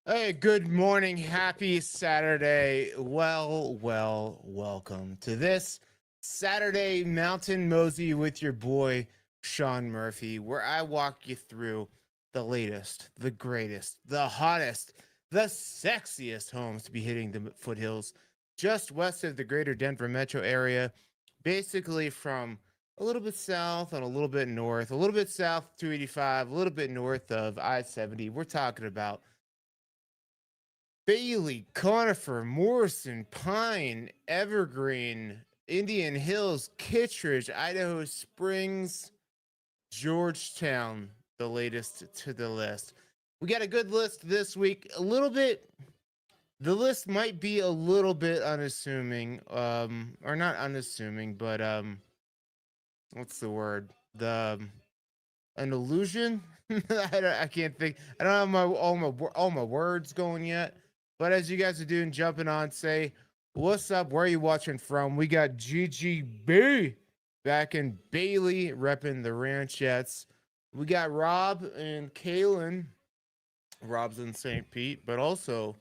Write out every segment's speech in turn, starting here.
Hey, good morning. Happy Saturday. Welcome to this Saturday Mountain Mosey with your boy, Sean Murphy, where I walk you through the latest, the greatest, the hottest, the sexiest homes to be hitting the foothills just west of the greater Denver metro area, basically from a little bit south and a little bit north, a little bit south of 285, a little bit north of I 70. We're talking about Bailey, Conifer, Morrison, Pine, Evergreen, Indian Hills, Kittredge, Idaho Springs, Georgetown, the latest to the list. We got a good list this week. The list might be a little bit unassuming, or not unassuming, but what's the word? An illusion. I can't think. I don't have all my words going yet. But as you guys are doing, jumping on, say what's up. Where are you watching from? We got GGB back in Bailey, repping the Ranchettes. We got Rob and Kalen. Rob's in St. Pete, but also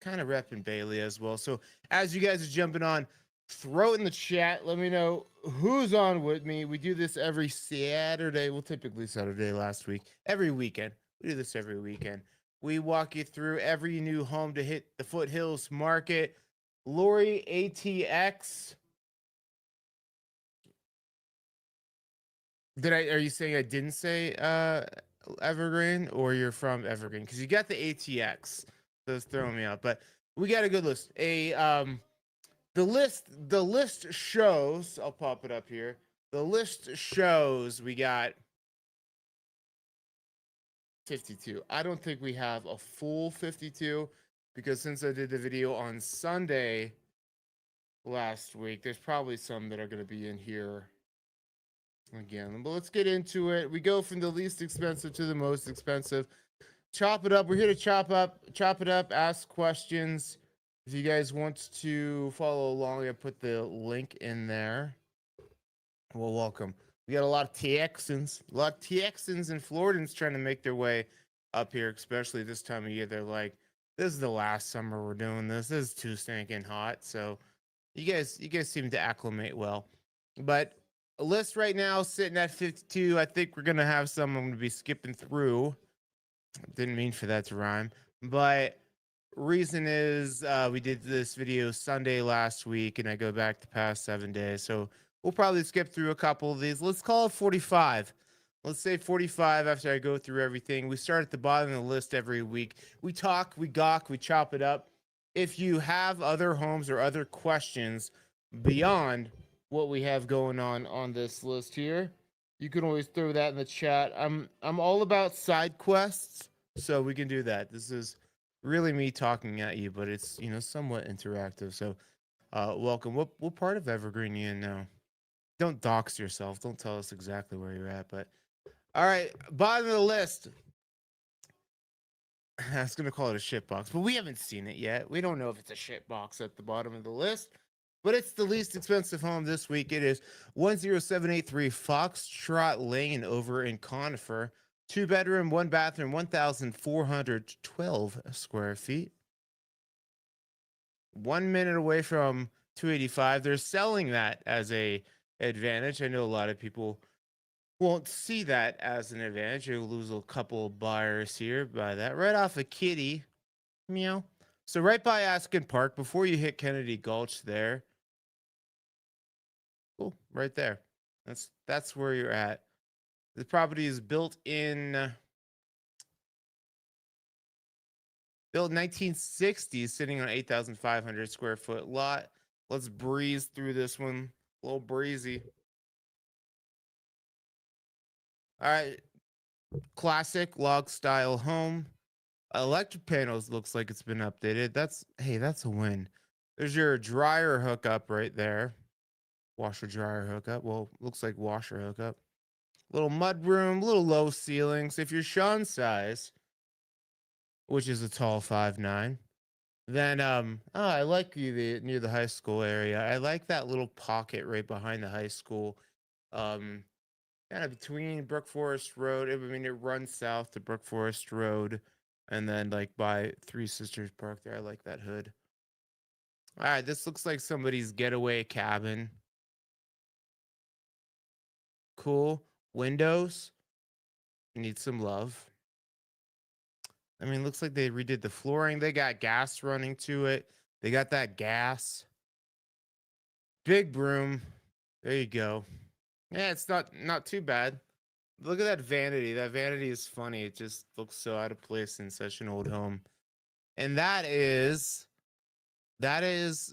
kind of repping Bailey as well. So as you guys are jumping on, throw it in the chat. Let me know who's on with me. We do this every Saturday. Well, typically Saturday last week. Every weekend. We do this every weekend. We walk you through every new home to hit the Foothills market. Lori ATX. Are you saying I didn't say Evergreen, or you're from Evergreen? Because you got the ATX. So it's throwing me out. But we got a good list. The list shows, I'll pop it up here. The list shows we got 52. I don't think we have a full 52, because since I did the video on Sunday last week, there's probably some that are going to be in here again. But let's get into it. We go from the least expensive to the most expensive. Chop it up. We're here to chop it up, ask questions. If you guys want to follow along, I put the link in there. Well, welcome. We got a lot of Texans, and Floridans trying to make their way up here, especially this time of year. They're like, this is the last summer we're doing this. This is too stinking hot. So you guys seem to acclimate well. But a list right now sitting at 52. I think we're gonna have some I'm gonna be skipping through. Didn't mean for that to rhyme, but reason is we did this video Sunday last week, and I go back the past 7 days, so we'll probably skip through a couple of these. Let's call it 45. Let's say 45 after I go through everything. We start at the bottom of the list every week. We talk, we gawk, we chop it up. If you have other homes or other questions beyond what we have going on this list here, you can always throw that in the chat. I'm all about side quests, so we can do that. This is really me talking at you, but it's somewhat interactive. So welcome. What part of Evergreen you in now? Don't dox yourself. Don't tell us exactly where you're at. But all right, bottom of the list. I was gonna call it a shit box, but we haven't seen it yet. We don't know if it's a shit box at the bottom of the list. But it's the least expensive home this week. It is 10783 Foxtrot Lane over in Conifer. 2 bedroom, 1 bathroom, 1,412 square feet. 1 minute away from 285. They're selling that as a advantage. I know a lot of people won't see that as an advantage. You'll lose a couple of buyers here by that. Right off of Kitty. Meow. So right by Askin Park, before you hit Kennedy Gulch there. Cool, right there. That's where you're at. The property is built in 1960s, sitting on 8,500 square foot lot. Let's breeze through this one. A little breezy. All right, classic log style home. Electric panels looks like it's been updated. That's a win. There's your dryer hookup right there. Washer dryer hookup. Well, looks like washer hookup. Little mud room, little low ceilings. If you're Sean's size, which is a tall 5'9", then I like near the high school area. I like that little pocket right behind the high school. Um Kind of between Brook Forest Road. I mean, it runs south to Brook Forest Road. And then like by Three Sisters Park there, I like that hood. All right, this looks like somebody's getaway cabin. Cool. Windows need some love. I mean, looks like they redid the flooring. They got gas running to it. They got that gas. Big broom. There you go. Yeah, it's not too bad. Look at that vanity. That vanity is funny. It just looks so out of place in such an old home. And that is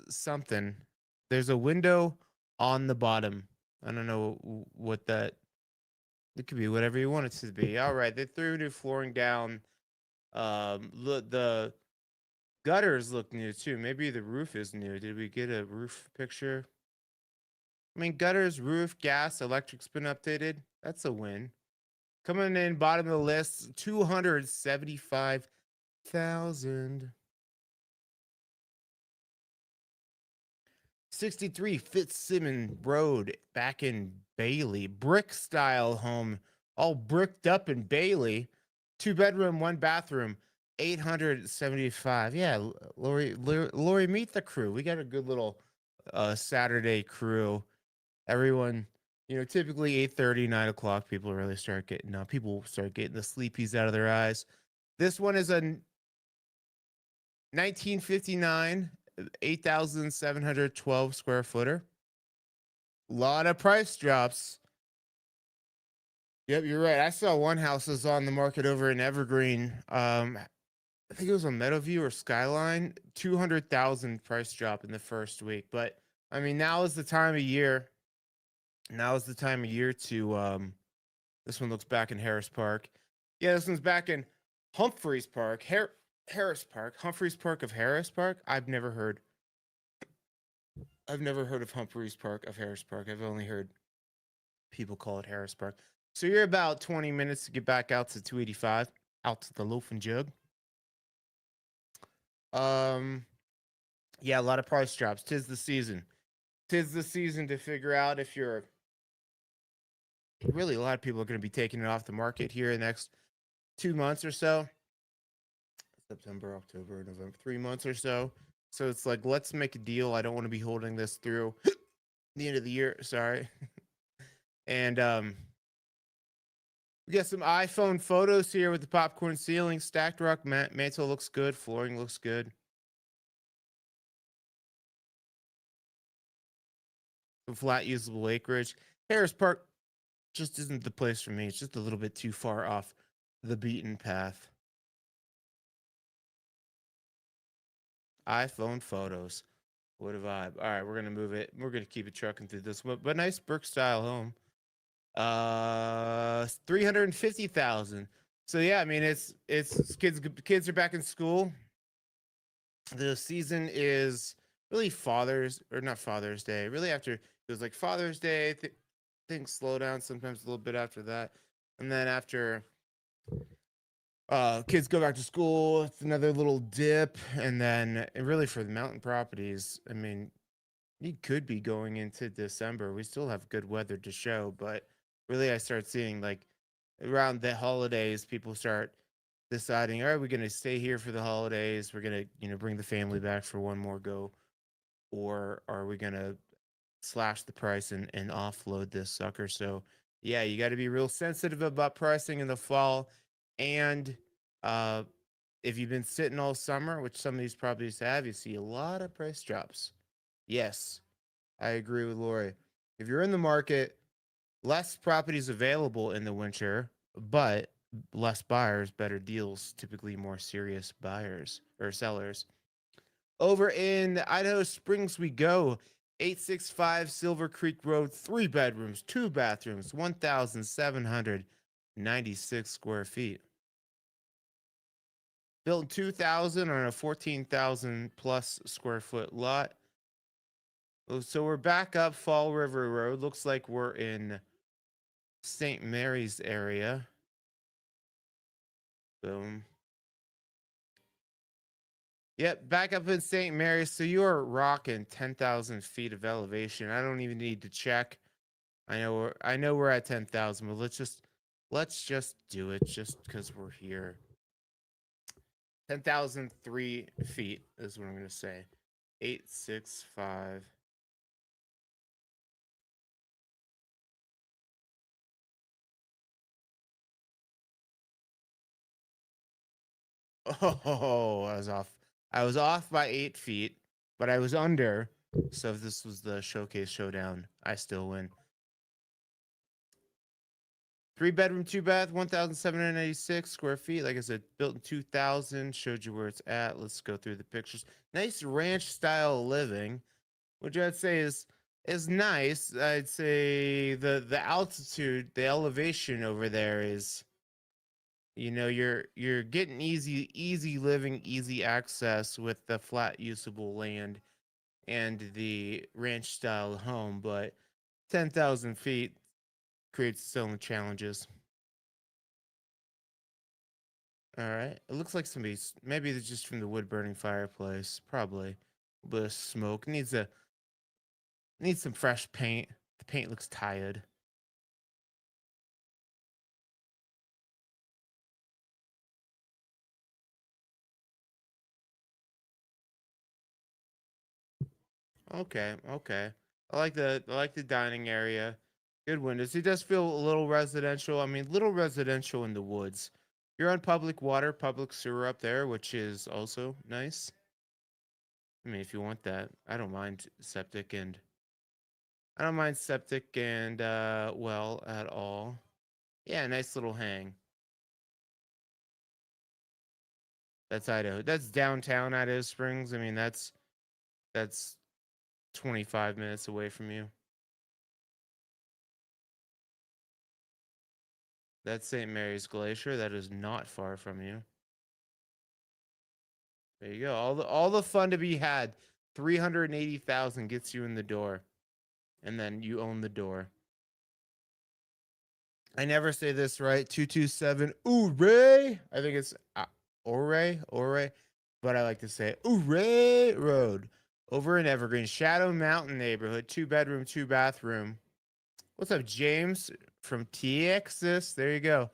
something. There's a window on the bottom. I don't know what that. It could be whatever you want it to be. All right, they threw new flooring down. Look, the gutters look new too. Maybe the roof is new. Did we get a roof picture? I mean, gutters, roof, gas, electric's been updated. That's a win. Coming in bottom of the list, 275,000. 63 Fitzsimmons Road back in Bailey. Brick style home, all bricked up in Bailey. 2-bedroom, 1-bathroom, 875. Yeah, Lori, meet the crew. We got a good little Saturday crew. Everyone, typically 8:30, 9 o'clock, people really start getting people start getting the sleepies out of their eyes. This one is a 1959 8,712 square footer. Lot of price drops. Yep, you're right. I saw one house was on the market over in Evergreen. I think it was on Meadowview or Skyline. 200,000 price drop in the first week. But I mean, now is the time of year. Now is the time of year to this one looks back in Harris Park. Yeah, this one's back in Humphreys Park. Harris Park. Humphreys Park of Harris Park. I've never heard of Humphreys Park of Harris Park. I've only heard people call it Harris Park. So you're about 20 minutes to get back out to 285, out to the Loaf and Jug. Yeah, a lot of price drops. Tis the season. Tis the season to figure out if you're really a lot of people are going to be taking it off the market here in the next 2 months or so. September, October, November, 3 months or so. So it's like, let's make a deal. I don't want to be holding this through the end of the year. Sorry. And we got some iPhone photos here with the popcorn ceiling. Stacked rock mantle looks good. Flooring looks good. Some flat usable acreage. Harris Park just isn't the place for me. It's just a little bit too far off the beaten path. iPhone photos. What a vibe. All right, we're going to move it. We're going to keep it trucking through this one. But nice brick style home. 350,000. So yeah, I mean it's kids are back in school. The season is really not Father's Day. Really after it was like Father's Day, things slow down sometimes a little bit after that. And then after kids go back to school, it's another little dip. And then really for the mountain properties, I mean, you could be going into December. We still have good weather to show, but really I start seeing like around the holidays, people start deciding, all right, we're going to stay here for the holidays. We're going to, bring the family back for one more go. Or are we going to slash the price and offload this sucker? So yeah, you got to be real sensitive about pricing in the fall. And if you've been sitting all summer, which some of these properties have, you see a lot of price drops. Yes, I agree with Lori. If you're in the market, less properties available in the winter, but less buyers, better deals, typically more serious buyers or sellers. Over in Idaho Springs, we go. 865 Silver Creek Road, 3 bedrooms, 2 bathrooms, 1,796 square feet. Built in 2000 on a 14,000 plus square foot lot. So we're back up Fall River Road. Looks like we're in St. Mary's area. Boom. Yep, back up in St. Mary's. So you are rocking 10,000 feet of elevation. I don't even need to check. I know we're at 10,000, but let's just do it just because we're here. 10,003 feet is what I'm going to say. 865. Oh, I was off. I was off by 8 feet, but I was under. So if this was the showcase showdown, I still win. 3 bedroom, 2 bath, 1,786 square feet. Like I said, built in 2000. Showed you where it's at. Let's go through the pictures. Nice ranch style living, which I'd say is nice. I'd say the altitude, the elevation over there is, you're getting easy living, easy access with the flat usable land and the ranch style home, but 10,000 feet creates its own challenges. All right. It looks like maybe it's just from the wood burning fireplace. Probably. A bit of smoke. Needs some fresh paint. The paint looks tired. Okay, okay. I like the dining area. Good windows. It does feel a little residential. I mean, little residential in the woods. You're on public water, public sewer up there, which is also nice. I mean, if you want that, I don't mind septic and well at all. Yeah, nice little hang. That's Idaho. That's downtown Idaho Springs. I mean, that's 25 minutes away from you. That's St. Mary's Glacier. That is not far from you. There you go. All the fun to be had. 380,000 gets you in the door, and then you own the door. I never say this right. 227 Ouray. I think it's Ouray, but I like to say Ouray Road over in Evergreen, Shadow Mountain neighborhood. 2 bedroom, 2 bathroom. What's up, James from Texas? There you go.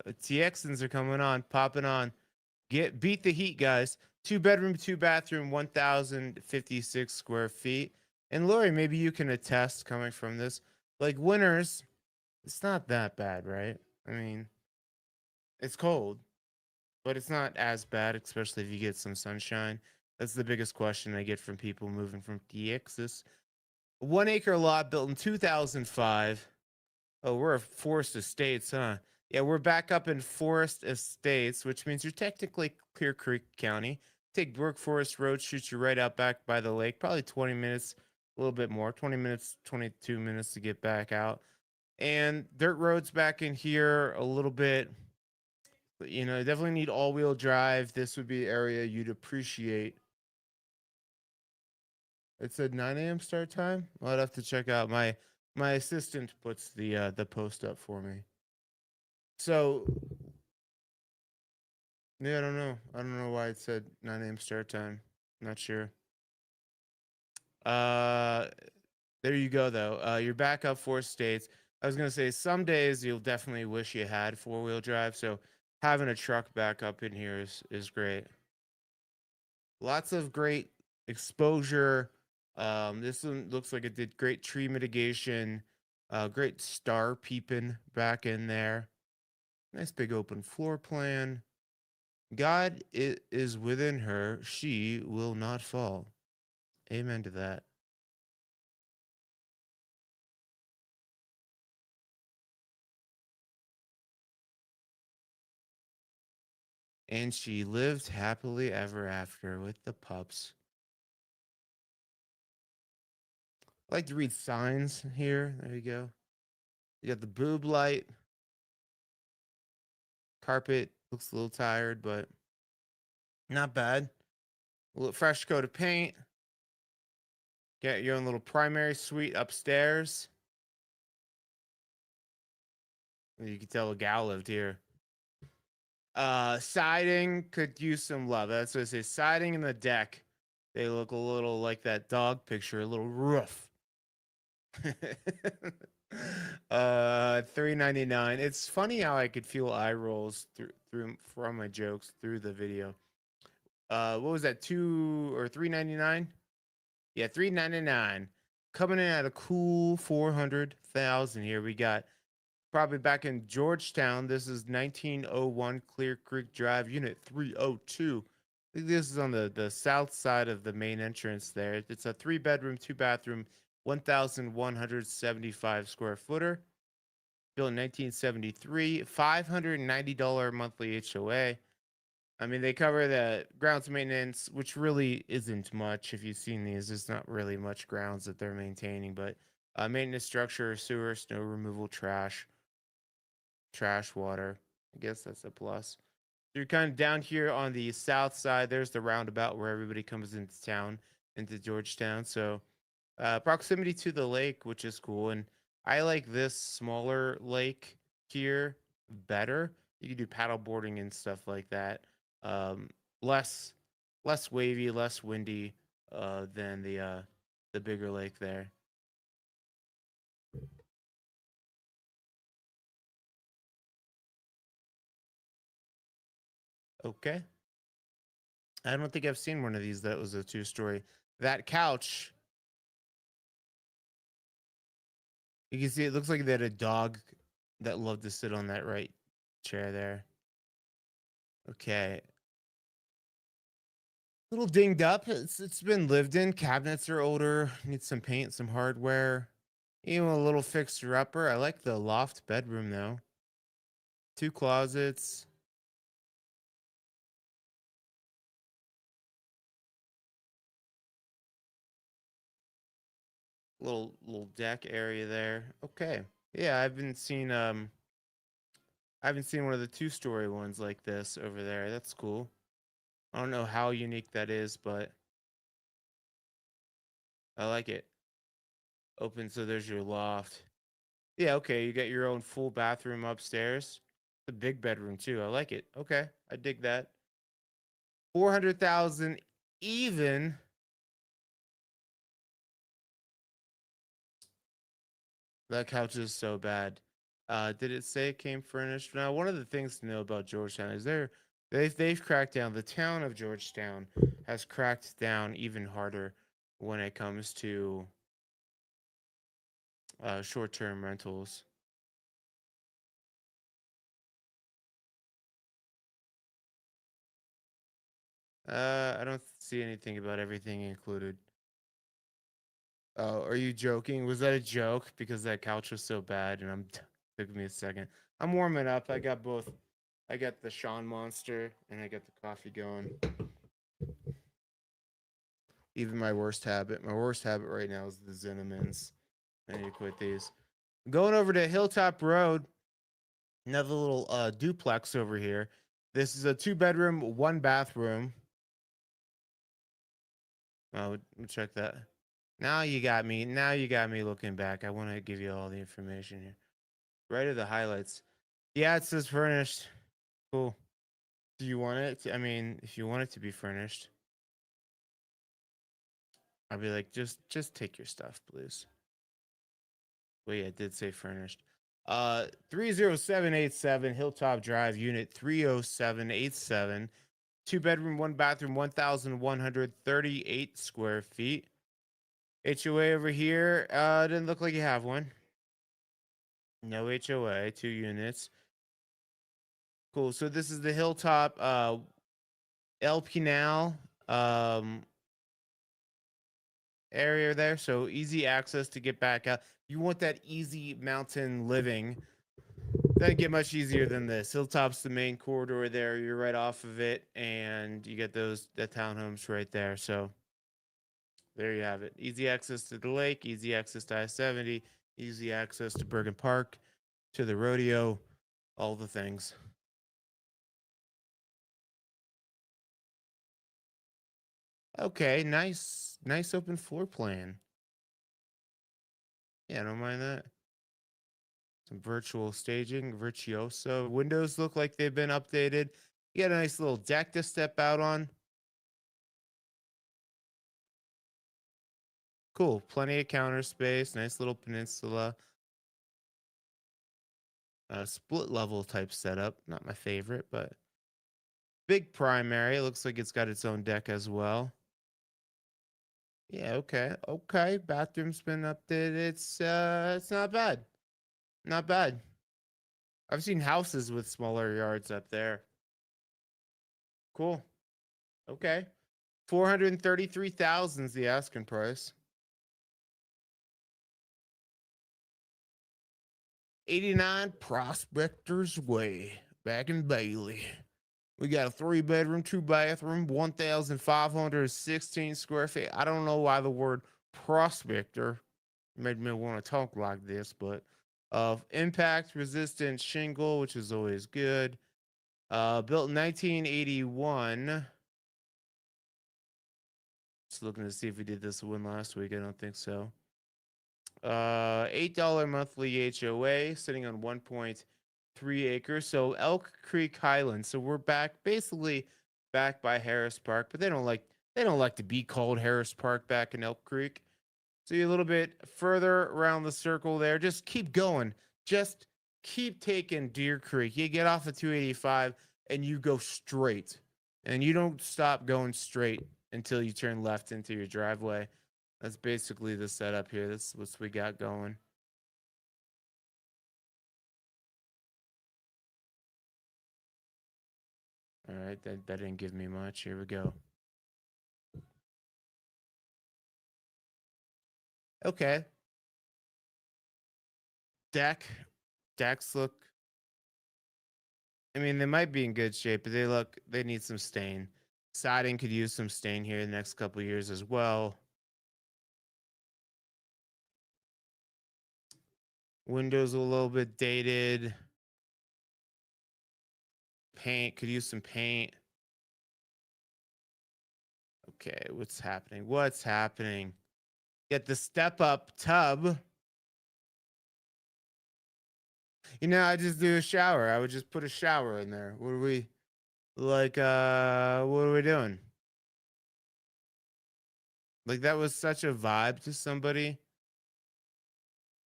TXans are coming on, popping on. Beat the heat, guys. 2 bedroom, 2 bathroom, 1,056 square feet. And Lori, maybe you can attest coming from this. Like winters, it's not that bad, right? I mean, it's cold, but it's not as bad, especially if you get some sunshine. That's the biggest question I get from people moving from Texas. 1 acre lot built in 2005. Oh, we're a Forest Estates, huh? Yeah, we're back up in Forest Estates, which means you're technically Clear Creek County. Take Brook Forest Road, shoots you right out back by the lake. Probably 20 minutes, a little bit more, 20 minutes, 22 minutes to get back out. And dirt roads back in here a little bit. Definitely need all-wheel drive. This would be the area you'd appreciate. It said 9 a.m. start time. Well, I'd have to check out. My assistant puts the post up for me. So yeah, I don't know. I don't know why it said 9 a.m. start time. Not sure. Uh, there you go though. You're back up 4 states. I was gonna say some days you'll definitely wish you had four-wheel drive. So having a truck back up in here is great. Lots of great exposure. This one looks like it did great tree mitigation. Great star peeping back in there. Nice big open floor plan. God is within her, she will not fall. Amen to that. And she lived happily ever after with the pups. I like to read signs here. There you go. You got the boob light. Carpet looks a little tired, but not bad. A little fresh coat of paint. Get your own little primary suite upstairs. You can tell a gal lived here. Siding could use some love. That's what I say. Siding and the deck. They look a little like that dog picture, a little rough. 399. It's funny how I could feel eye rolls through from my jokes through the video. what was that, 399? Yeah, 399. Coming in at a cool 400,000 here. We got probably back in Georgetown. This is 1901 Clear Creek Drive, Unit 302. I think this is on the south side of the main entrance there. It's a 3-bedroom, 2-bathroom, 1,175 square footer. Built in 1973, $590 monthly HOA. I mean, they cover the grounds maintenance, which really isn't much. If you've seen these, there's not really much grounds that they're maintaining, but maintenance, structure, sewer, snow removal, trash, water. I guess that's a plus. So you're kind of down here on the south side. There's the roundabout where everybody comes into town, into Georgetown. So proximity to the lake, which is cool. And I like this smaller lake here better. You can do paddle boarding and stuff like that. Um, less less wavy, less windy than the bigger lake there. Okay. I don't think I've seen one of these that was a 2-story. That couch, you can see it looks like they had a dog that loved to sit on that right chair there. Okay. A little dinged up. It's been lived in. Cabinets are older. Need some paint, some hardware. Even a little fixer upper. I like the loft bedroom though. 2 closets. Little deck area there. Okay. Yeah, I haven't seen one of the 2-story ones like this over there. That's cool. I don't know how unique that is, but I like it. Open, so there's your loft. Yeah, okay. You got your own full bathroom upstairs. The big bedroom too. I like it. Okay. I dig that. 400,000 even. That couch is so bad. Did it say it came furnished? Now, one of the things to know about Georgetown is they've cracked down. The town of Georgetown has cracked down even harder when it comes to short-term rentals. I don't see anything about everything included. Oh, are you joking? Was that a joke? Because that couch was so bad, and took me a second. I'm warming up. I got both. I got the Sean Monster, and I got the coffee going. Even my worst habit. My worst habit right now is the Cinnamons. I need to quit these. Going over to Hilltop Road. Another little duplex over here. This is a 2-bedroom, 1-bathroom. Oh, check that. Now you got me. Now you got me looking back. I want to give you all the information here. Right at the highlights. Yeah, it says furnished. Cool. Do you want it? I mean, if you want it to be furnished, I'd be like, just take your stuff, please. Well, yeah, it did say furnished. 30787 Hilltop Drive, unit 30787. 2-bedroom, 1-bathroom, 1,138 square feet. HOA over here. Didn't look like you have one. No HOA, 2 units. Cool. So this is the Hilltop El Pinal area there. So easy access to get back out. You want that easy mountain living. Doesn't get much easier than this. Hilltop's the main corridor there. You're right off of it, and you get the townhomes right there. So there you have it. Easy access to the lake, easy access to I-70, easy access to Bergen Park, to the rodeo, all the things. Okay, nice open floor plan. Yeah, I don't mind that. Some virtual staging, virtuoso. Windows look like they've been updated. You got a nice little deck to step out on. Cool. Plenty of counter space. Nice little peninsula. Split level type setup. Not my favorite, but Big primary. It looks like it's got its own deck as well. Yeah, okay. Okay. Bathroom's been updated. It's not bad. Not bad. I've seen houses with smaller yards up there. Cool. Okay. 433,000 is the asking price. 89 Prospectors Way, back in Bailey. We got a 3-bedroom, 2-bathroom, 1,516 square feet. I don't know why the word prospector made me want to talk like this, but of impact resistant shingle, which is always good. Built in 1981. Just looking to see if we did this one last week. I don't think so. $8 monthly HOA, sitting on 1.3 acres. So Elk Creek Highlands. So we're basically back by Harris Park, but they don't like to be called Harris Park back in Elk Creek. So you're a little bit further around the circle there. Just keep going. Just keep taking Deer Creek. You get off of 285 and you go straight. And you don't stop going straight until you turn left into your driveway. That's basically the setup here. This is what we got going. All right, that didn't give me much. Here we go. Okay. Decks look, I mean, they might be in good shape, but they need some stain. Siding could use some stain here in the next couple of years as well. Windows a little bit dated. Paint could use some paint. Okay, what's happening? What's happening? Get the step up tub. I just do a shower. I would just put a shower in there. What are we what are we doing? Like that was such a vibe to somebody.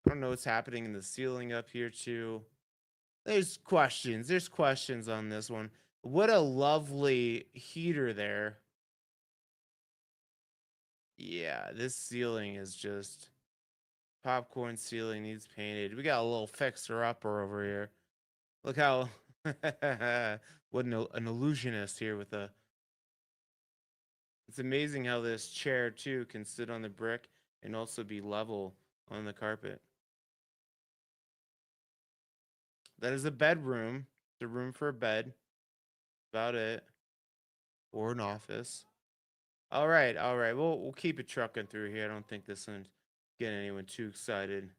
I don't know what's happening in the ceiling up here too. There's questions. There's questions on this one. What a lovely heater there. Yeah, this ceiling is just popcorn ceiling needs painted. We got a little fixer upper over here. Look how what an illusionist here with a. It's amazing how this chair too can sit on the brick and also be level on the carpet. That is a bedroom. It's a room for a bed. About it. Or an office. All right, all right. We'll keep it trucking through here. I don't think this one's getting anyone too excited.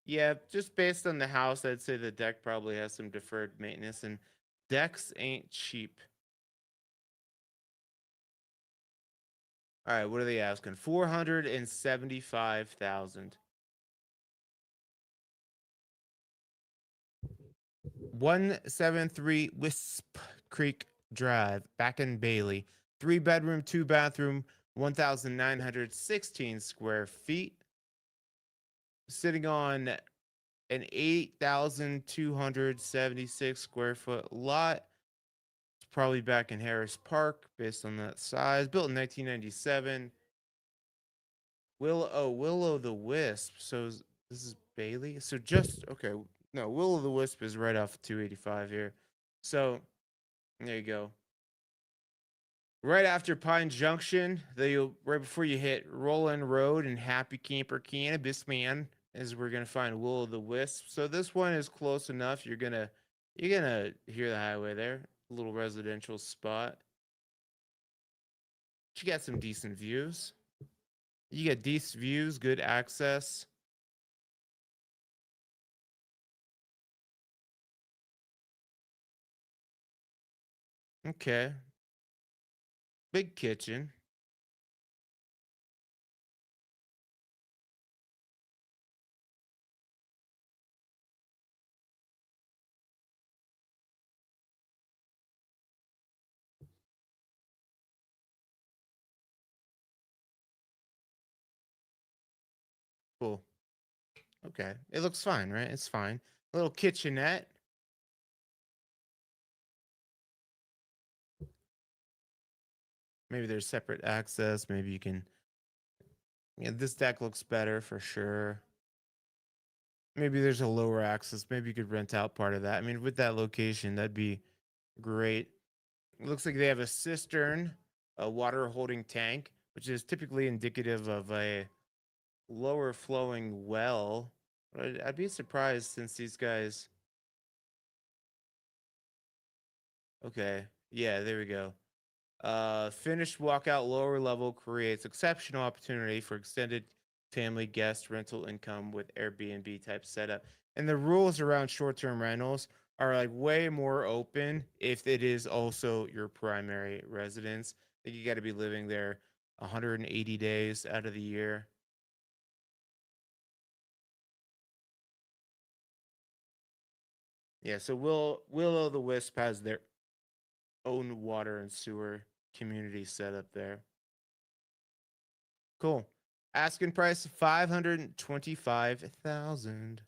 Yeah, just based on the house, I'd say the deck probably has some deferred maintenance, and decks ain't cheap. All right, what are they asking? 475,000. 173 Wisp Creek Drive, back in Bailey. 3-bedroom, 2-bathroom, 1,916 square feet. Sitting on an 8,276 square foot lot. It's probably back in Harris Park based on that size. Built in 1997. Willow the Wisp. So this is Bailey. So just okay. No, Willow the Wisp is right off 285 here. So there you go. Right after Pine Junction, right before you hit Roland Road and Happy Camper Cannabis Man, is we're gonna find Willow the Wisp. So this one is close enough. You're gonna hear the highway there. A little residential spot. But you got some decent views. You got decent views, good access. Okay. Big kitchen. Cool. Okay. It looks fine, right? It's fine. A little kitchenette. Maybe there's separate access. Maybe you can. Yeah, this deck looks better for sure. Maybe there's a lower access. Maybe you could rent out part of that. I mean, with that location, that'd be great. It looks like they have a cistern, a water holding tank, which is typically indicative of a lower flowing well. I'd be surprised since these guys. Okay. Yeah, there we go. Finished walkout lower level creates exceptional opportunity for extended family guest rental income with Airbnb type setup. And the rules around short term rentals are like way more open if it is also your primary residence. I think you got to be living there 180 days out of the year. Yeah, so Will o' the Wisp has their own water and sewer community set up there. Cool. Asking price 525,000.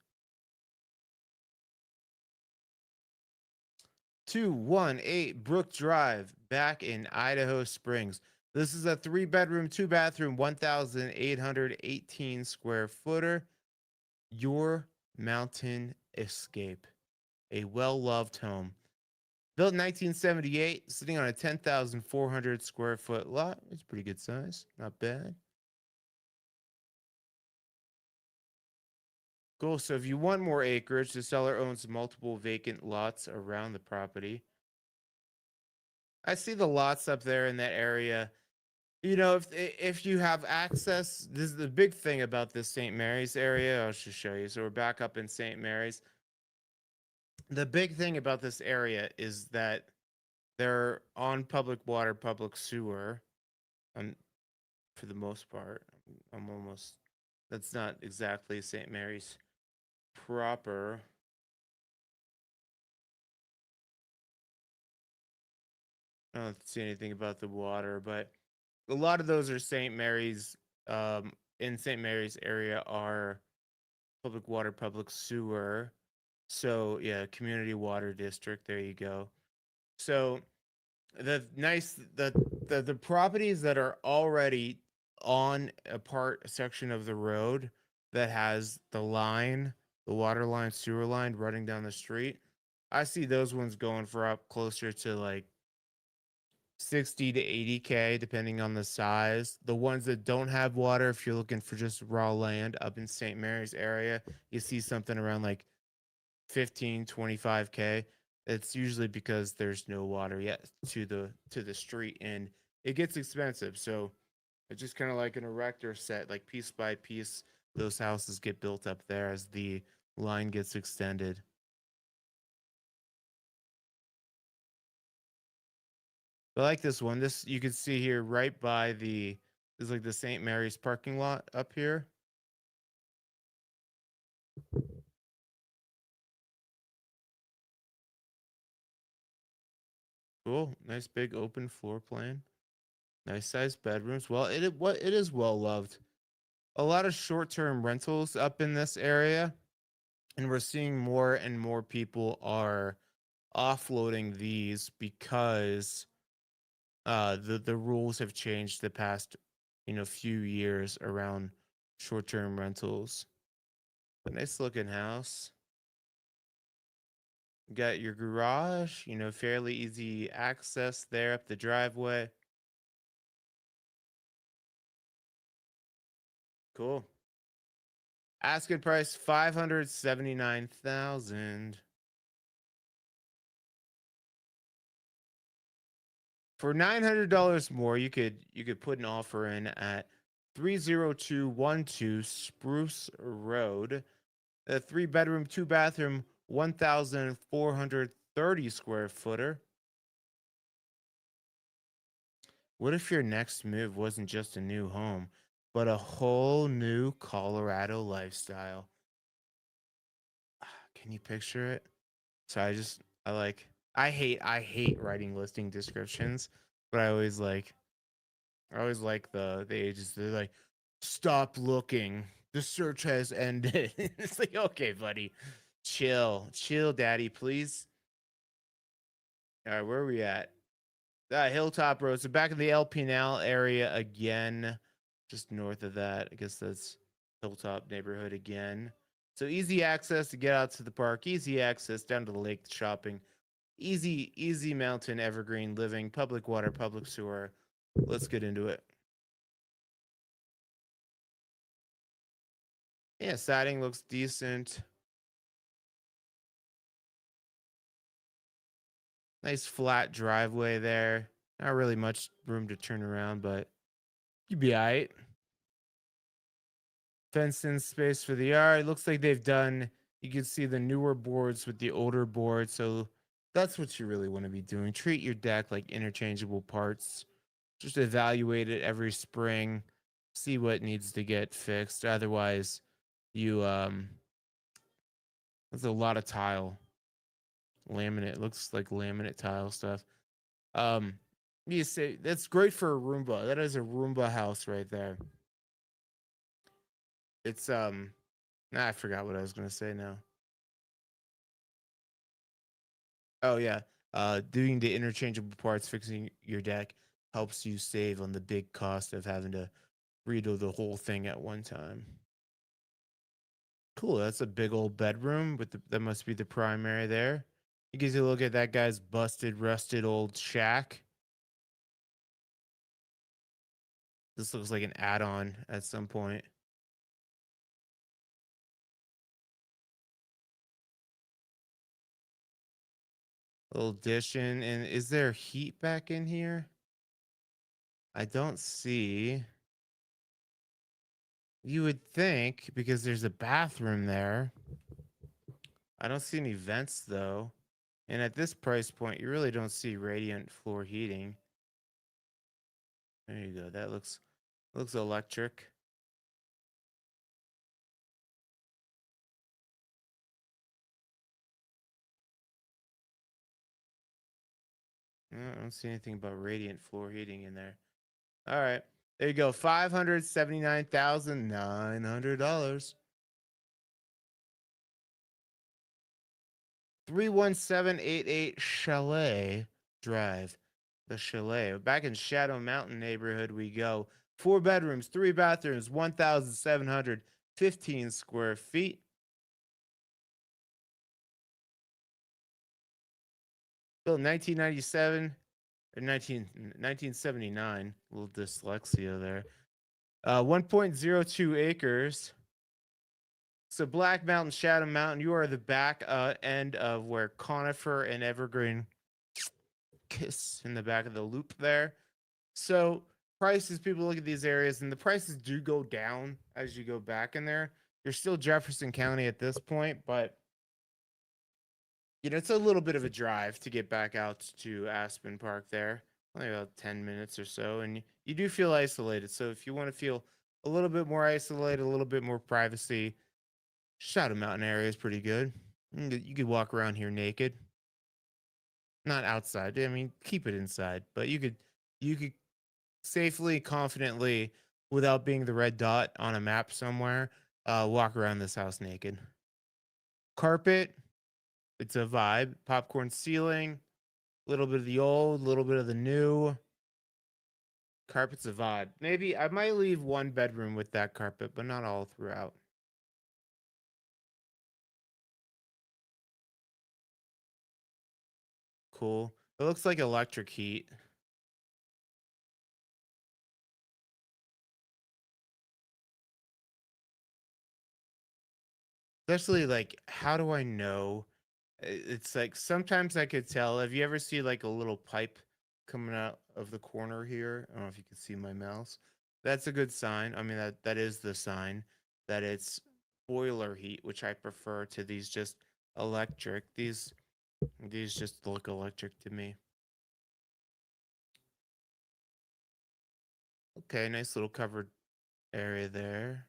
218 Brook Drive, back in Idaho Springs. This is a 3 bedroom, 2 bathroom, 1,818 square footer. Your mountain escape. A well loved home. Built in 1978, sitting on a 10,400 square foot lot. It's pretty good size. Not bad. Cool. So if you want more acreage, the seller owns multiple vacant lots around the property. I see the lots up there in that area. You know, if you have access, this is the big thing about this St. Mary's area. I'll just show you. So we're back up in St. Mary's. The big thing about this area is that they're on public water, public sewer, and for the most part, I'm almost. That's not exactly St. Mary's proper. I don't see anything about the water, but a lot of those are St. Mary's. In St. Mary's area are public water, public sewer. So yeah, community water district. There you go. So the nice the properties that are already on a part a section of the road that has the line, the water line, sewer line running down the street. I see those ones going for up closer to like 60 to 80K depending on the size. The ones that don't have water, if you're looking for just raw land up in St. Mary's area, you see something around like 15, 25K. It's usually because there's no water yet to the street and it gets expensive. So it's just kind of like an erector set, like piece by piece, those houses get built up there as the line gets extended. I like this one. This you can see here right by the is like the St. Mary's parking lot up here. Cool. Nice big open floor plan. Nice sized bedrooms. Well, it is well loved. A lot of short-term rentals up in this area, and we're seeing more and more people are offloading these because the rules have changed the past few years around short-term rentals. A nice looking house. Got your garage, fairly easy access there up the driveway. Cool. Asking price 579,000. For $900 more, you could put an offer in at 30212 Spruce Road. A 3 bedroom, 2 bathroom, 1,430 square footer. What if your next move wasn't just a new home, but a whole new Colorado lifestyle? Can you picture it? So I like I hate writing listing descriptions, but I always like the agents. They're like, stop looking. The search has ended. It's like, okay, buddy, chill, daddy, please. All right, where are we at? Hilltop Road. So back in the LPNL area again, just north of that. I guess that's Hilltop neighborhood again. So easy access to get out to the park, easy access down to the lake shopping, easy mountain evergreen living, public water, public sewer. Let's get into it. Yeah, siding looks decent. Nice flat driveway there. Not really much room to turn around, but you'd be all right. Fenced in space for the yard. Looks like they've done, you can see the newer boards with the older boards. So that's what you really want to be doing. Treat your deck like interchangeable parts. Just evaluate it every spring. See what needs to get fixed. Otherwise, you that's a lot of tile. Laminate. Looks like laminate tile stuff. Um you say that's great for a Roomba. That is a Roomba house right there. It's I forgot what I was gonna say now. Oh yeah. Doing the interchangeable parts, fixing your deck helps you save on the big cost of having to redo the whole thing at one time. Cool. That's a big old bedroom with that must be the primary there. You get to look at that guy's busted, rusted old shack. This looks like an add-on at some point. Little addition. And is there heat back in here? I don't see. You would think because there's a bathroom there. I don't see any vents though. And at this price point, you really don't see radiant floor heating. There you go. That looks electric. I don't see anything about radiant floor heating in there. All right. There you go. $579,900. 31788 Chalet Drive. The Chalet. Back in Shadow Mountain neighborhood we go. 4 bedrooms, 3 bathrooms, 1,715 square feet. Built 1997 or 1979. A little dyslexia there. 1.02 acres. So Black Mountain, Shadow Mountain, you are the back end of where Conifer and Evergreen kiss in the back of the loop there. So prices, people look at these areas and the prices do go down as you go back in there. You're still Jefferson County at this point, but it's a little bit of a drive to get back out to Aspen Park there. Only about 10 minutes or so. And you do feel isolated. So if you want to feel a little bit more isolated, a little bit more privacy, Shadow Mountain area is pretty good. You could walk around here naked. Not outside. I mean, keep it inside, but you could safely, confidently, without being the red dot on a map somewhere, walk around this house naked. Carpet, it's a vibe. Popcorn ceiling, a little bit of the old, a little bit of the new. Carpet's a vibe. Maybe I might leave one bedroom with that carpet, but not all throughout. Cool. It looks like electric heat. Especially like, how do I know? It's like sometimes I could tell. Have you ever see like a little pipe coming out of the corner here? I don't know if you can see my mouse. That's a good sign. I mean, that is the sign that it's boiler heat, which I prefer to these just electric. These just look electric to me. Okay, nice little covered area there.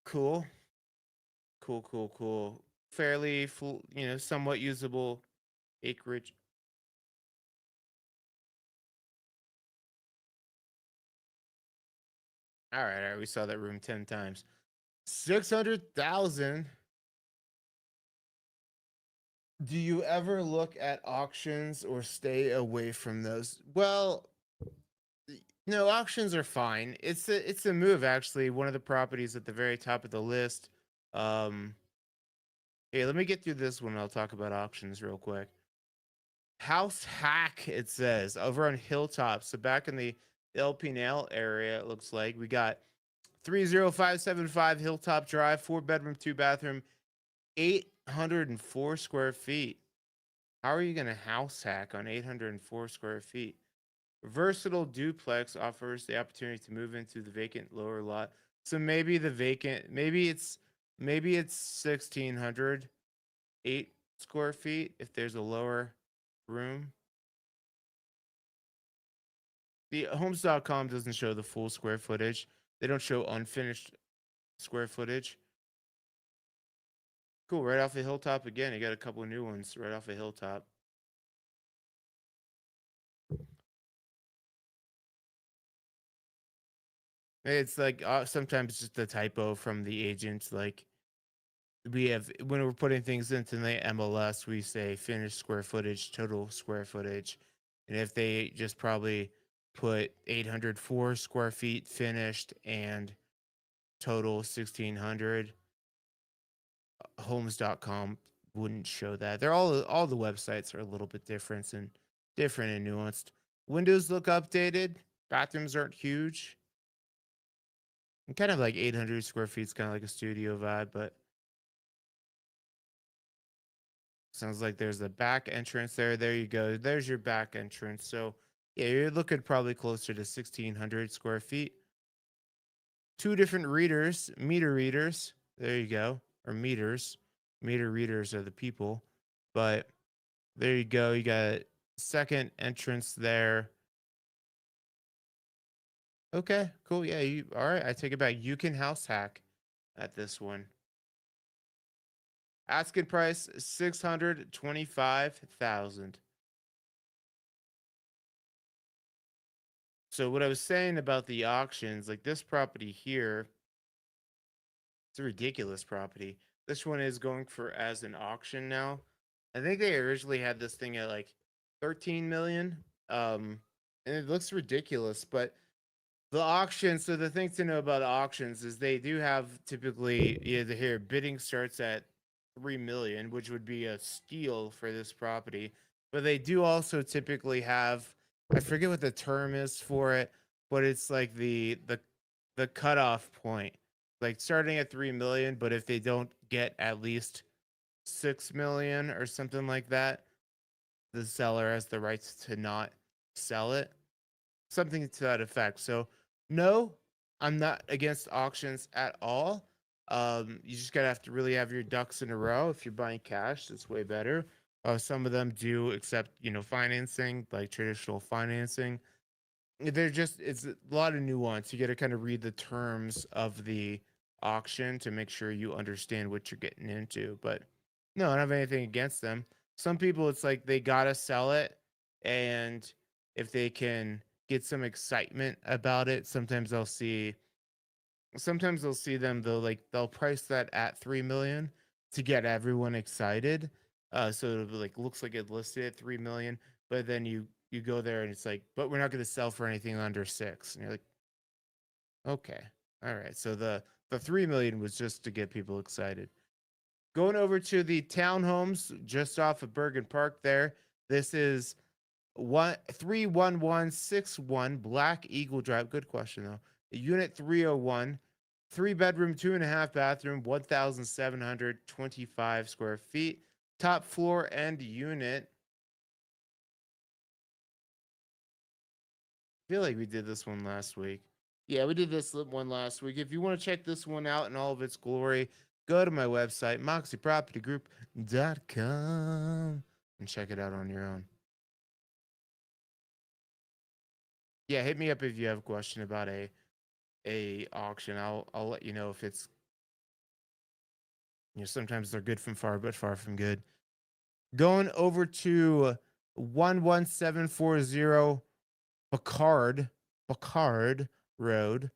Cool. Cool. Fairly full, somewhat usable acreage. All right, we saw that room 10 times. 600,000. Do you ever look at auctions or stay away from those? Well, no, auctions are fine. It's a move actually. One of the properties at the very top of the list. Um, Hey, let me get through this one. I'll talk about auctions real quick. House hack, it says, over on Hilltop. So back in the LP Nail area, it looks like we got 30575 Hilltop Drive, 4 bedroom, 2 bathroom, 804 square feet. How are you going to house hack on 804 square feet? Versatile duplex offers the opportunity to move into the vacant lower lot. So maybe the vacant, maybe it's 1608 square feet if there's a lower room. The homes.com doesn't show the full square footage. They don't show unfinished square footage. Cool, right off the hilltop again. You got a couple of new ones right off the hilltop. It's like sometimes just a typo from the agent. Like we have when we're putting things into the MLS, we say finished square footage, total square footage, and if they just probably put 804 square feet finished and total 1600, homes.com wouldn't show that. They're all the websites are a little bit different and nuanced. Windows look updated. Bathrooms aren't huge. And kind of like 800 square feet is kind of like a studio vibe, but sounds like there's a back entrance there. There you go. There's your back entrance. So yeah, you're looking probably closer to 1600 square feet. Two different readers, meter readers. There you go. Or meters. Meter readers are the people. But there you go. You got a second entrance there. Okay, cool. Yeah, you all right. I take it back. You can house hack at this one. Asking price 625,000. So what I was saying about the auctions, like this property here, it's a ridiculous property. This one is going for as an auction now. I think they originally had this thing at like 13 million. And it looks ridiculous, but the auction, so the thing to know about auctions is they do have typically here bidding starts at 3 million, which would be a steal for this property. But they do also typically have, I forget what the term is for it, but it's like the cutoff point. Like starting at 3 million, but if they don't get at least 6 million or something like that, the seller has the rights to not sell it, something to that effect. So, no, I'm not against auctions at all. You just gotta have to really have your ducks in a row. If you're buying cash, that's way better. Some of them do accept, financing, like traditional financing. They're just it's a lot of nuance. You got to kind of read the terms of the auction to make sure you understand what you're getting into. But no, I don't have anything against them. Some people, it's like they gotta sell it, and if they can get some excitement about it, sometimes they'll see them though, like they'll price that at 3 million to get everyone excited. So it like looks like it listed at 3 million, but then you go there and it's like, but we're not going to sell for anything under 6, and you're like, okay, all right. So the 3 million was just to get people excited. Going over to the townhomes just off of Bergen Park there. This is 31161 Black Eagle Drive. Good question though. Unit 301, 3 bedroom, 2.5 bathroom, 1,725 square feet. Top floor and unit. I feel like we did this one last week. Yeah, we did this one last week. If you want to check this one out in all of its glory, go to my website, moxiepropertygroup.com, and check it out on your own. Yeah, hit me up if you have a question about a auction. I'll let you know if it's, sometimes they're good from far, but far from good. Going over to 11740 Bacard Road,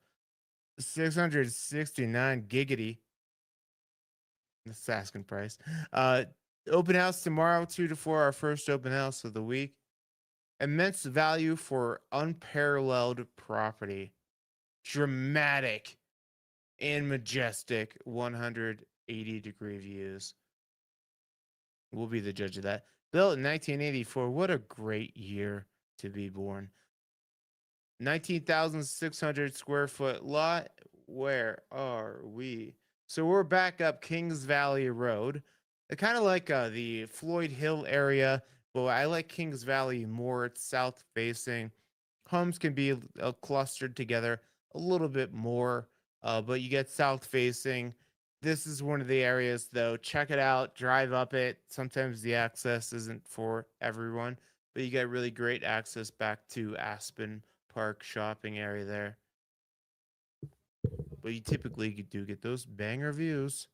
669 giggity. That's asking price. Open house tomorrow, 2 to 4, our first open house of the week. Immense value for unparalleled property. Dramatic and majestic 180-degree views. We'll be the judge of that. Built in 1984. What a great year to be born. 19,600 square foot lot. Where are we? So we're back up Kings Valley Road. I kind of like the Floyd Hill area, but I like Kings Valley more. It's south facing. Homes can be clustered together a little bit more, but you get south facing. This is one of the areas, though. Check it out, drive up it. Sometimes the access isn't for everyone, but you get really great access back to Aspen Park shopping area there. But you typically do get those banger views.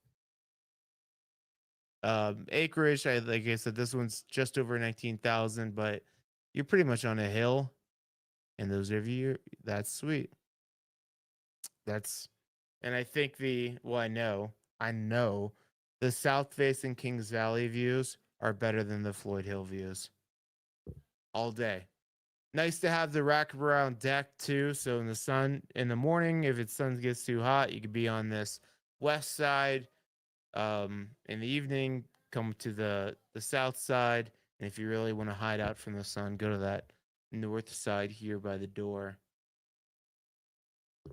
Acreage, like I said, this one's just over 19,000, but you're pretty much on a hill. And those of you, that's sweet. And I think I know the south facing Kings Valley views are better than the Floyd Hill views all day. Nice to have the wraparound deck too. So in the morning, if it's sun gets too hot, you could be on this west side. In the evening, come to the south side. And if you really want to hide out from the sun, go to that north side here by the door.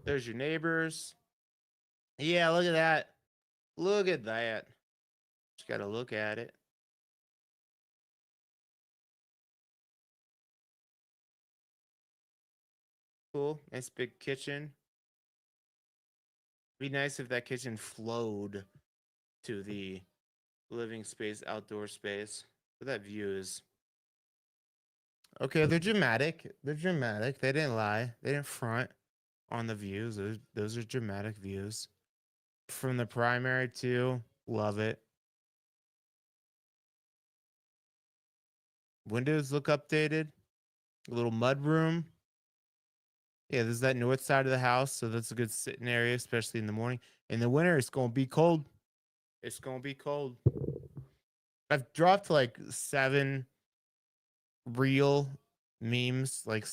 There's your neighbors. Yeah, look at that. Look at that. Just got to look at it. Cool. Nice big kitchen. Be nice if that kitchen flowed to the living space, outdoor space. But that view is okay. They're dramatic. They're dramatic. They didn't lie. They didn't front on the views. Those are dramatic views. From the primary too. Love it. Windows look updated. A little mud room. Yeah, this is that north side of the house, so that's a good sitting area, especially in the morning. In the winter, it's gonna be cold. It's gonna be cold. I've dropped like 7 real memes, like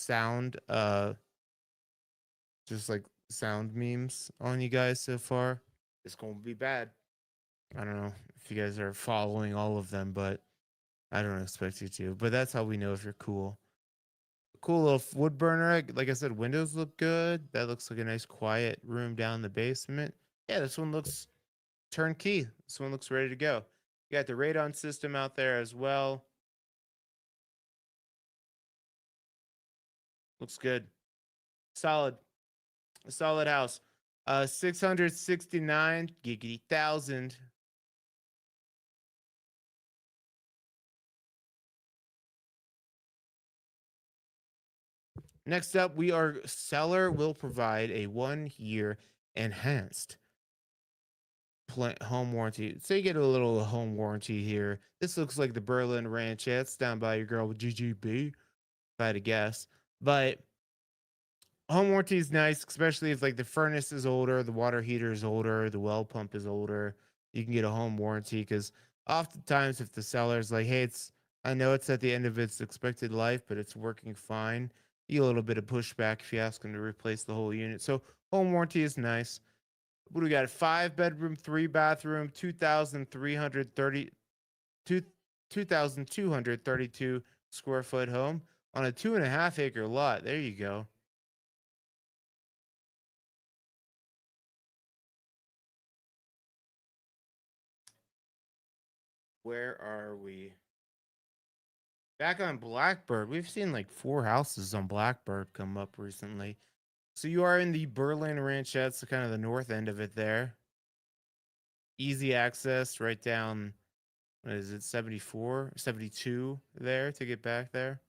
just like sound memes on you guys so far. It's gonna be bad. I don't know if you guys are following all of them, but I don't expect you to. But that's how we know if you're cool. Cool little wood burner. Like I said, windows look good. That looks like a nice quiet room down the basement. Yeah, this one looks turnkey. This one looks ready to go. You got the radon system out there as well. Looks good. Solid. A solid house. 669 giggity thousand. Next up, seller will provide a 1-year enhanced home warranty. So you get a little home warranty here. This looks like the Berlin Ranch. Yeah, it's down by your girl with GGB, if I had to guess. But home warranty is nice, especially if like the furnace is older, the water heater is older, the well pump is older. You can get a home warranty because oftentimes if the seller's like, hey, I know it's at the end of its expected life, but it's working fine. You get a little bit of pushback if you ask them to replace the whole unit. So home warranty is nice. What do we got? A 5-bedroom, 3-bathroom, 2,232 square foot home on a 2.5-acre lot. There you go. Where are we? Back on Blackbird. We've seen like 4 houses on Blackbird come up recently. So you are in the Berlin Ranchette, so kind of the north end of it there. Easy access right down, what is it, 74, 72 there to get back there.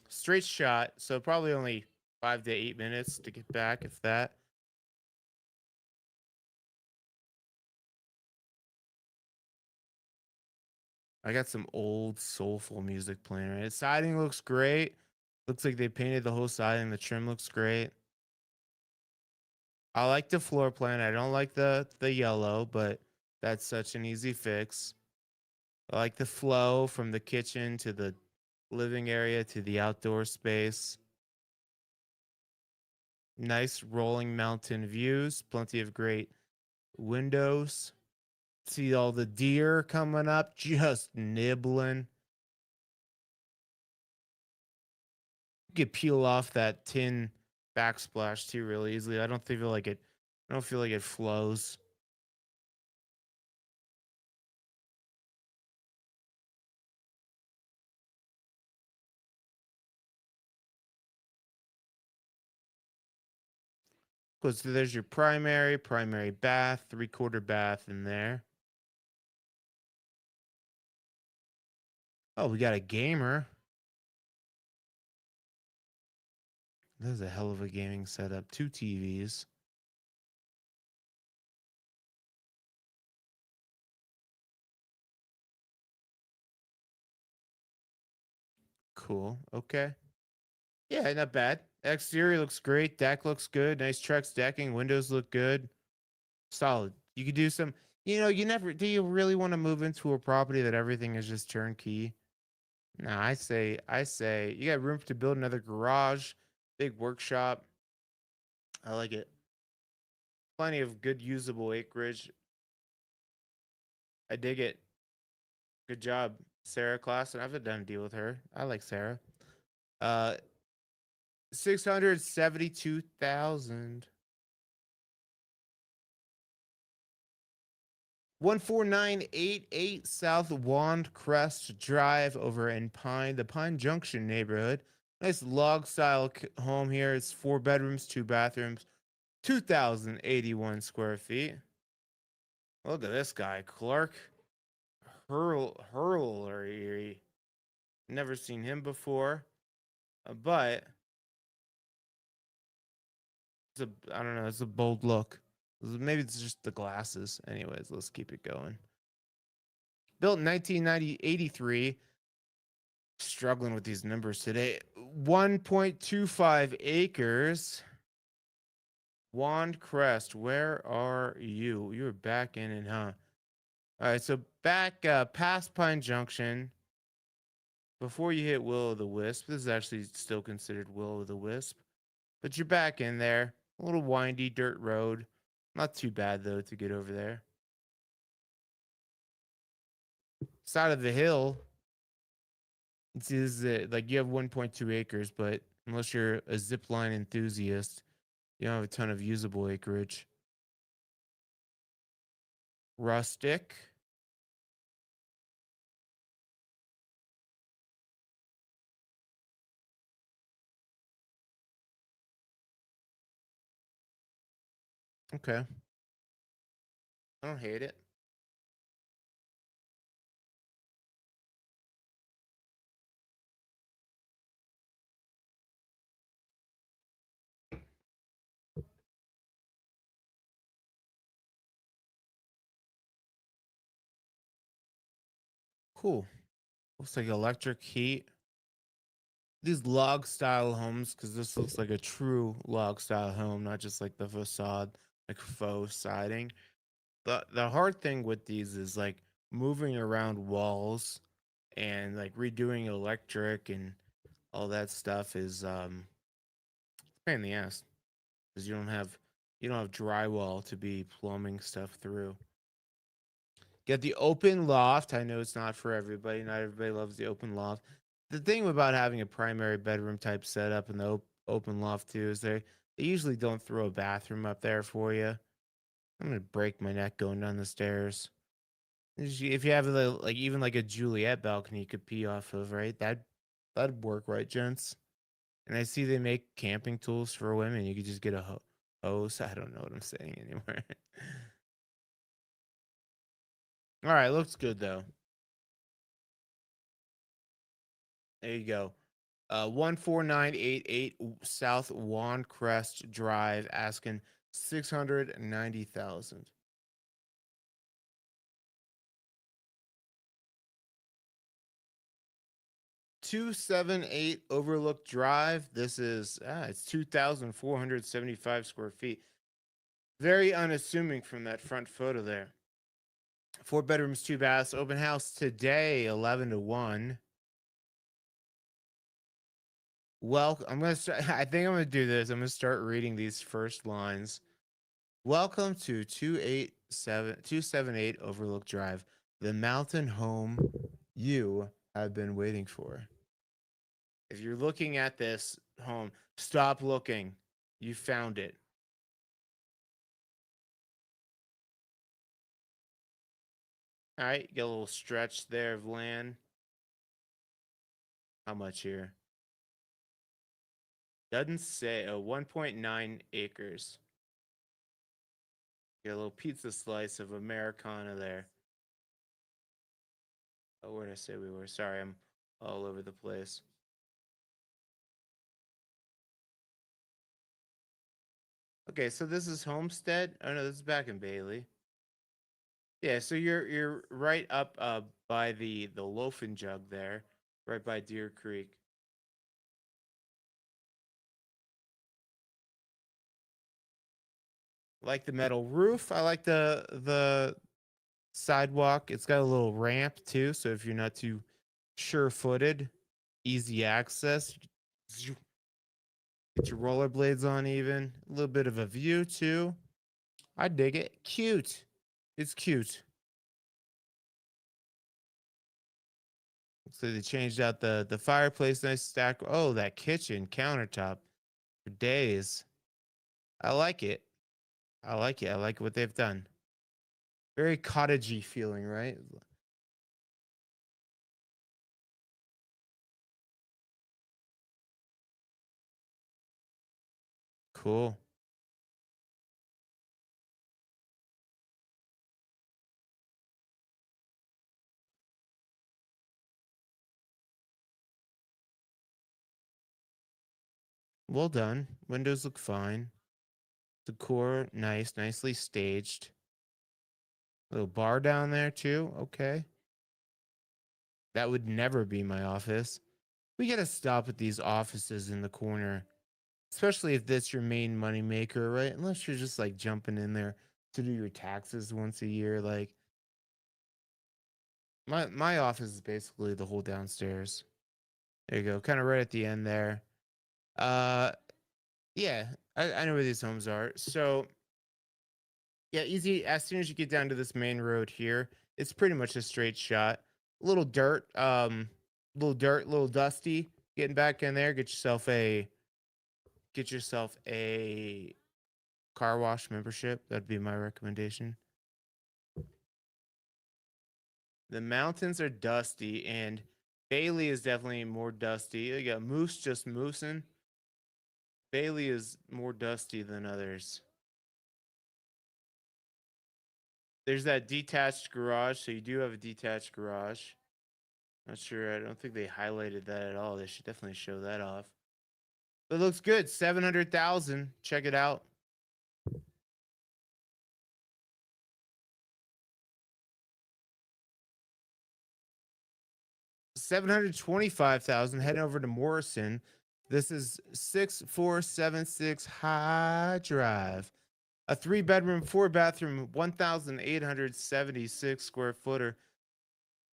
Straight shot, so probably only 5 to 8 minutes to get back, if that. I got some old soulful music playing, right? Siding looks great. Looks like they painted the whole siding. The trim looks great. I like the floor plan. I don't like the yellow, but that's such an easy fix. I like the flow from the kitchen to the living area to the outdoor space. Nice rolling mountain views, plenty of great windows. See all the deer coming up, just nibbling. You could peel off that tin backsplash too really easily. I don't feel like it. I don't feel like it flows. Because there's your primary bath, 3/4 bath in there. Oh, we got a gamer. This is a hell of a gaming setup. 2 TVs. Cool. Okay. Yeah, not bad. Exterior looks great. Deck looks good. Nice Trex decking. Windows look good. Solid. You could do some. You never. Do you really want to move into a property that everything is just turnkey? No, I say, you got room to build another garage, big workshop. I like it. Plenty of good usable acreage. I dig it. Good job, Sarah Classen. I've done a deal with her. I like Sarah. 672,000. 14988 South Wand Crest Drive over in the Pine Junction neighborhood. Nice log style home here. It's 4 bedrooms, 2 bathrooms, 2,081 square feet. Look at this guy, Clark Hurlery. Never seen him before, but I don't know. It's a bold look. Maybe it's just the glasses. Anyways, let's keep it going. Built in 1983. Struggling with these numbers today. 1.25 acres. Wand Crest, where are you? You're back in it, huh? All right, so back past Pine Junction. Before you hit Will o' the Wisp, this is actually still considered Will o' the Wisp, but you're back in there. A little windy dirt road. Not too bad, though, to get over there. Side of the hill, this is like you have 1.2 acres, but unless you're a zipline enthusiast, you don't have a ton of usable acreage. Rustic. Okay. I don't hate it. Cool. Looks like electric heat. These log style homes, because this looks like a true log style home, not just like the facade, like faux siding. The hard thing with these is like moving around walls and like redoing electric and all that stuff is pain in the ass because you don't have drywall to be plumbing stuff through. Get the open loft. I know it's not for everybody. Not everybody loves the open loft. The thing about having a primary bedroom type setup in the open loft too is they usually don't throw a bathroom up there for you. I'm gonna break my neck going down the stairs. If you have like even like a Juliet balcony you could pee off of, right? That'd work, right, gents? And I see they make camping tools for women. You could just get a hose. I don't know what I'm saying anymore. All right, looks good though. There you go. 14988 South Wandcrest Drive, asking 690,000. 278 Overlook Drive. This is it's 2,475 square feet. Very unassuming from that front photo there. 4 bedrooms, 2 baths, open house today, 11 to 1. Well, I'm gonna start. I think I'm gonna do this. I'm gonna start reading these first lines. Welcome to 278 Overlook Drive, the mountain home you have been waiting for. If you're looking at this home, stop looking. You found it. All right, get a little stretch there of land. How much here? Doesn't say. 1.9 acres. Get a little pizza slice of Americana there. Oh, where did I say we were? Sorry, I'm all over the place. Okay, so this is Homestead. Oh no, this is back in Bailey. Yeah, so you're right up by the loafing jug there, right by Deer Creek. I like the metal roof. I like the sidewalk. It's got a little ramp too, so if you're not too sure-footed, easy access. Get your rollerblades on even. A little bit of a view too. I dig it. Cute. It's cute. So they changed out the fireplace, nice stack. Oh, that kitchen countertop for days. I like it. I like it. I like what they've done. Very cottagey feeling, right? Cool. Well done. Windows look fine. Decor, nice, nicely staged. Little bar down there too. Okay. That would never be my office. We gotta stop with these offices in the corner, especially if that's your main money maker, right? Unless you're just like jumping in there to do your taxes once a year. Like my office is basically the whole downstairs. There you go, kind of right at the end there. Uh, yeah, I know where these homes are. So yeah, easy. As soon as you get down to this main road here, it's pretty much a straight shot. Little dirt, little dusty. Getting back in there, get yourself a car wash membership. That'd be my recommendation. The mountains are dusty, and Bailey is definitely more dusty. You got Moose just moosing. Bailey is more dusty than others. There's that detached garage, so you do have a detached garage. Not sure. I don't think they highlighted that at all. They should definitely show that off. But it looks good. 700,000. Check it out. 725,000. Heading over to Morrison. This is 6476 High Drive. A 3 bedroom, 4 bathroom, 1,876 square footer.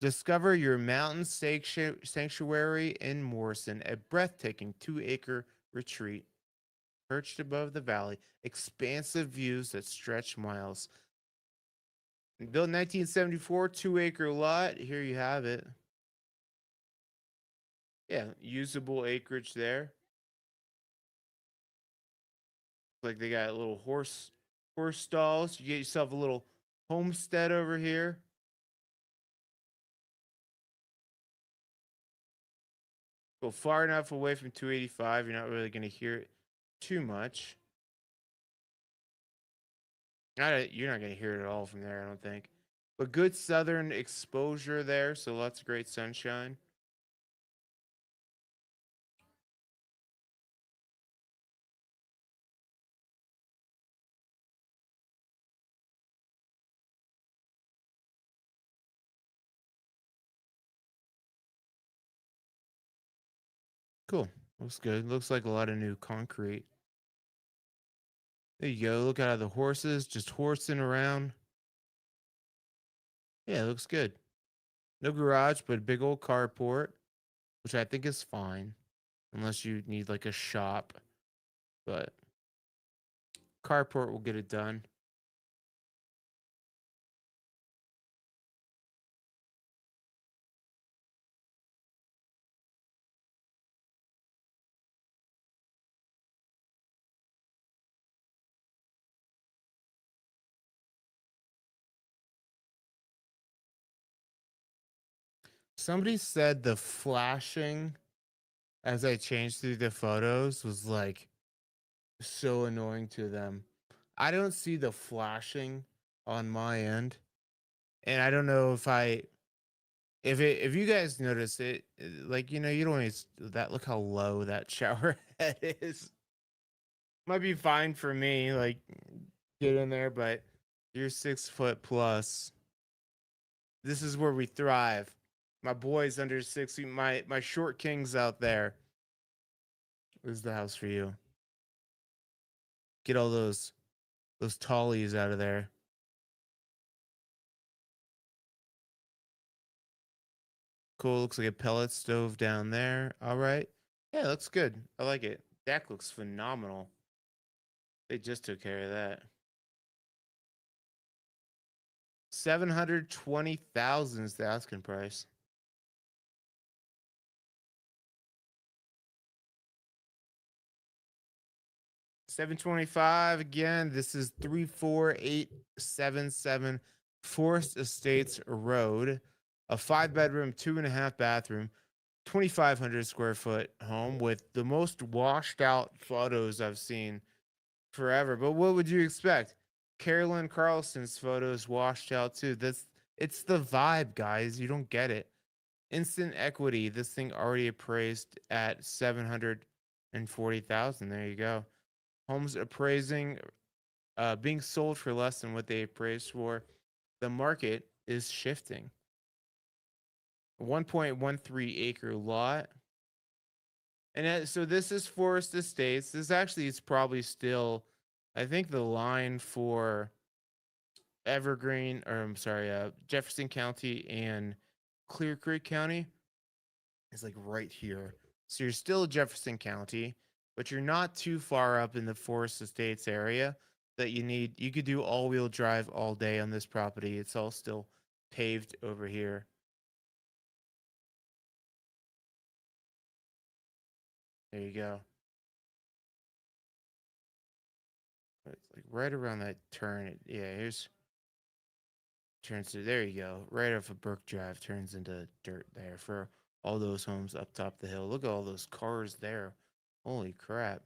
Discover your mountain sanctuary in Morrison, a breathtaking 2 acre retreat perched above the valley, expansive views that stretch miles. Built 1974, 2 acre lot. Here you have it. Yeah, usable acreage there. Like they got little horse stalls. You get yourself a little homestead over here. Go far enough away from 285, you're not really going to hear it too much. You're not going to hear it at all from there, I don't think. But good southern exposure there, so lots of great sunshine. Cool. Looks good. Looks like a lot of new concrete. There you go. Look out the horses just horsing around. Yeah, it looks good. No garage, but a big old carport, which I think is fine, unless you need like a shop. But carport will get it done. Somebody said the flashing as I changed through the photos was like so annoying to them. I don't see the flashing on my end, and I don't know if you guys notice it, like you don't always that look how low that shower head is. Might be fine for me, like get in there, but you're 6 foot plus. This is where we thrive. My boys under 6 feet, my short kings out there. This is the house for you. Get all those tallies out of there. Cool. Looks like a pellet stove down there. All right. Yeah, looks good. I like it. Deck looks phenomenal. They just took care of that. 720,000 is the asking price. 725 again. This is 34877 Forest Estates Road. A 5 bedroom, 2.5 bathroom, 2,500 square foot home with the most washed out photos I've seen forever. But what would you expect? Carolyn Carlson's photos washed out too. It's the vibe, guys. You don't get it. Instant equity. This thing already appraised at 740,000. There you go. Homes appraising, being sold for less than what they appraised for. The market is shifting. 1.13 acre lot. And so this is Forest Estates. This actually is probably still, I think the line for Evergreen, or I'm sorry, Jefferson County and Clear Creek County is like right here. So you're still Jefferson County, but you're not too far up in the Forest Estates area that you could do all-wheel drive all day on this property. It's all still paved over here. There you go. It's like right around that turn. Yeah, here's turns to there you go. Right off of Brook Drive turns into dirt there for all those homes up top the hill. Look at all those cars there. Holy crap.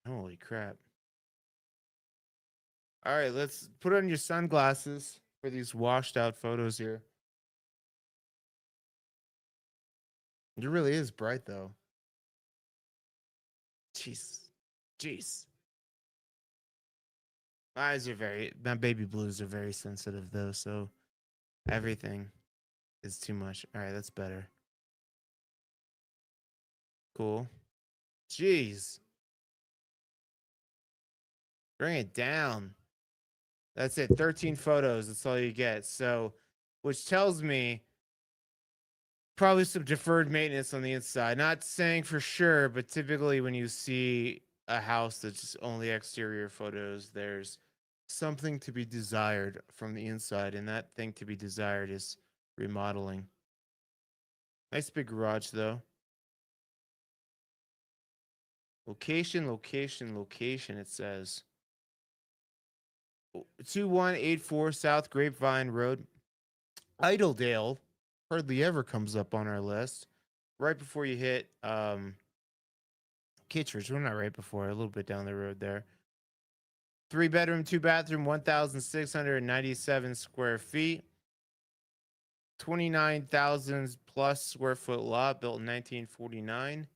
Holy crap. All right, let's put on your sunglasses for these washed out photos here. It really is bright though. Jeez. Jeez. My baby blues are very sensitive though, so everything is too much. All right, that's better. Cool. Jeez. Bring it down. That's it. 13 photos. That's all you get. So, which tells me probably some deferred maintenance on the inside. Not saying for sure, but typically when you see a house that's just only exterior photos, there's something to be desired from the inside. And that thing to be desired is remodeling. Nice big garage, though. Location, location, location, it says. 2184 South Grapevine Road, Idledale. Hardly ever comes up on our list. Right before you hit Kittredge. We're not right before, a little bit down the road there. 3 bedroom, 2 bathroom, 1,697 square feet. 29,000 plus square foot lot built in 1949.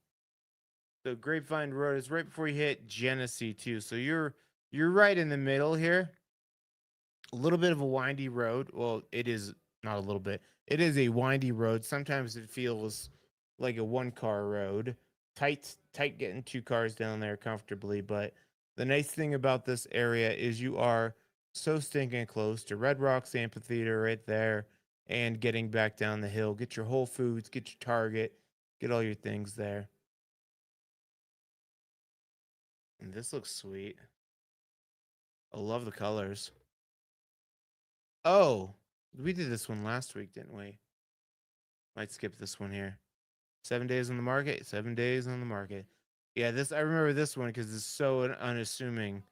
So Grapevine Road is right before you hit Genesee too. So you're right in the middle here. A little bit of a windy road. Well, it is not a little bit. It is a windy road. Sometimes it feels like a one-car road. Tight getting 2 cars down there comfortably. But the nice thing about this area is you are So stinking close to Red Rocks Amphitheater right there and getting back down the hill. Get your Whole Foods, get your Target, get all your things there. And this looks sweet. I love the colors. Oh, we did this one last week, didn't we? Might skip this one here. 7 days on the market, 7 days on the market. Yeah, this I remember this one because it's so unassuming.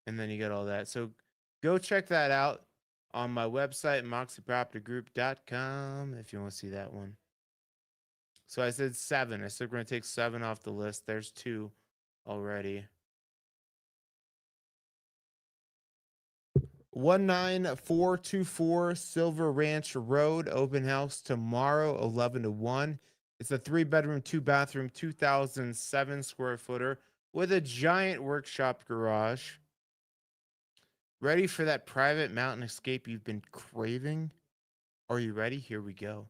And then you get all that. So go check that out on my website, moxiepropertygroup.com, if you want to see that one. So I said 7. I said we're going to take 7 off the list. There's 2 already. 19424 Silver Ranch Road, open house tomorrow, 11 to 1. It's a 3-bedroom, 2-bathroom, 2007 square footer with a giant workshop garage. Ready for that private mountain escape you've been craving? Are you ready? Here we go.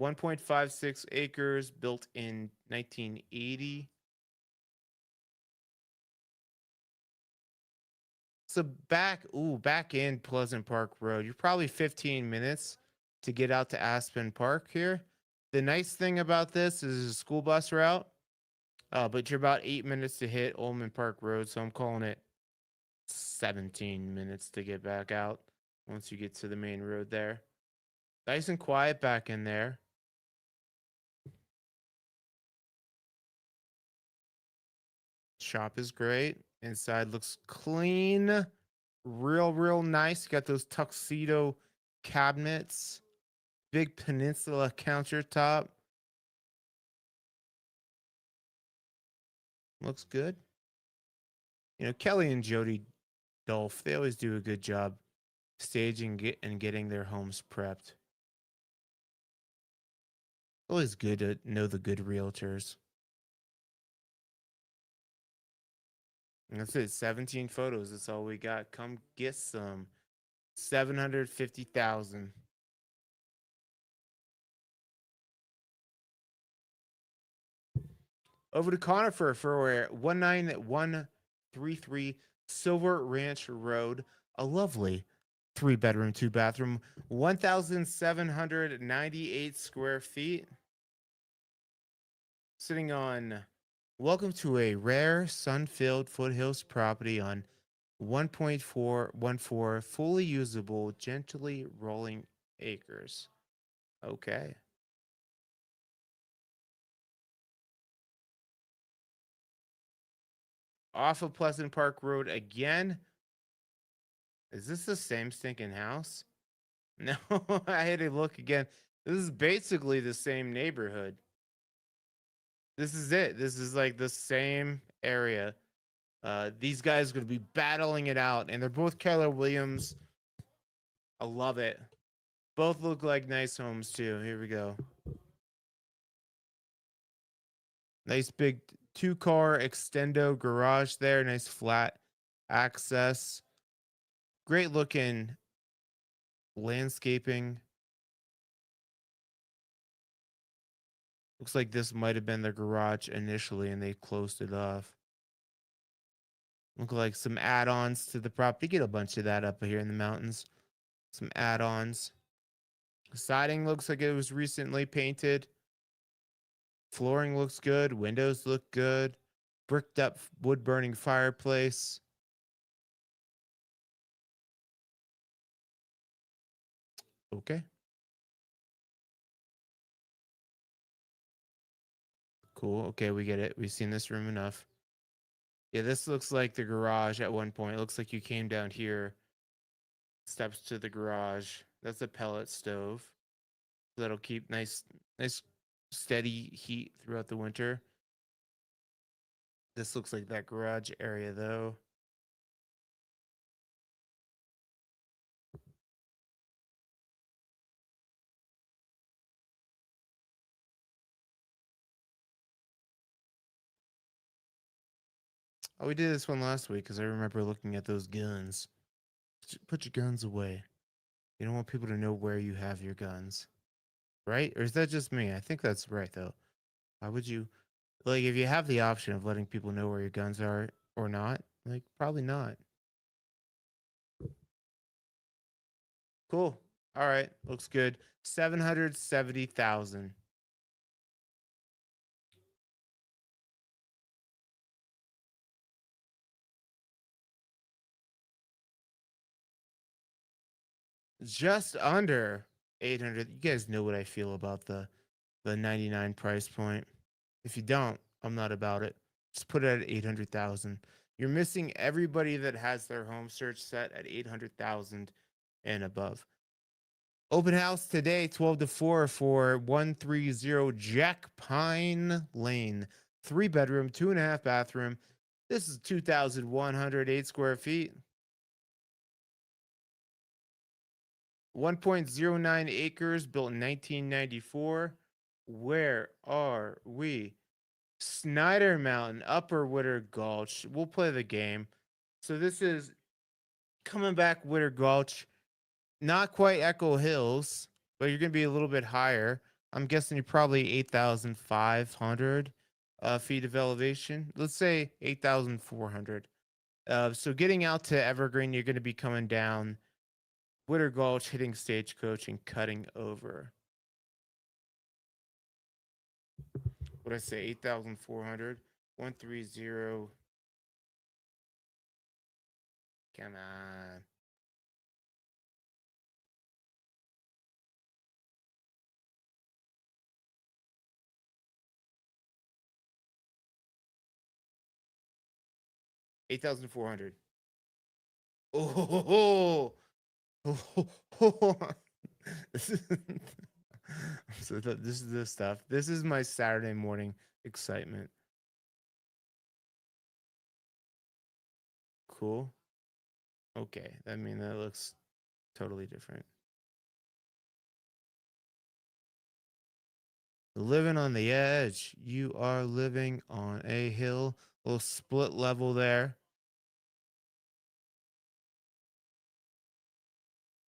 1.56 acres, built in 1980. So back in Pleasant Park Road, you're probably 15 minutes to get out to Aspen Park here. The nice thing about this is a school bus route, but you're about 8 minutes to hit Ullman Park Road, so I'm calling it 17 minutes to get back out once you get to the main road there. Nice and quiet back in there. Shop is great. Inside looks clean. Real nice. You got those tuxedo cabinets. Big peninsula countertop. Looks good. You know, Kelly and Jody Dolph, they always do a good job staging and getting their homes prepped. Always good to know the good realtors. And that's it. 17 photos. That's all we got. Come get some. 750,000. Over to Conifer for 19133 Silver Ranch Road. A lovely 3-bedroom, 2-bathroom, 1,798 square feet. Sitting on, welcome to a rare sun-filled foothills property on 1.414 fully usable, gently rolling acres. Okay. Off of Pleasant Park Road again. Is this the same stinking house? No, I had to look again. This is basically the same neighborhood. This is it. This is like the same area. These guys are going to be battling it out, and they're both Keller Williams. I love it. Both look like nice homes, too. Here we go. Nice big 2-car extendo garage there. Nice flat access. Great looking landscaping. Looks like this might have been their garage initially and they closed it off. Look like some add-ons to the property. Get a bunch of that up here in the mountains. Some add-ons. Siding looks like it was recently painted. Flooring looks good. Windows look good. Bricked up wood burning fireplace. Okay. Cool. Okay, we get it. We've seen this room enough. Yeah, this looks like the garage at one point. It looks like you came down here. Steps to the garage. That's a pellet stove. That'll keep nice steady heat throughout the winter. This looks like that garage area though. Oh, we did this one last week because I remember looking at those guns. Put your guns away. You don't want people to know where you have your guns. Right? Or is that just me? I think that's right though. Why would you, like, if you have the option of letting people know where your guns are or not, like, probably not. Cool. All right. Looks good. 770,000. Just under 800. You guys know what I feel about the 99 price point. If you don't, I'm not about it. Just put it at 800,000. You're missing everybody that has their home search set at 800,000 and above. Open house today, 12 to 4 for 130 Jack Pine Lane. 3 bedroom, 2.5 bathroom. This is 2,108 square feet. 1.09 acres, built in 1994. Where are we? Snyder Mountain, Upper Witter Gulch. We'll play the game. So this is coming back Witter Gulch. Not quite Echo Hills, but you're going to be a little bit higher. I'm guessing you're probably 8,500 feet of elevation. Let's say 8,400. So getting out to Evergreen, you're going to be coming down Witter Gulch, hitting Stagecoach, and cutting over. What did I say? 8,400. 130. Come on. $8,400. Oh, this is this is the stuff. This is my Saturday morning excitement. Cool. Okay, I mean that looks totally different. Living on the edge. You are living on a hill. Little split level there.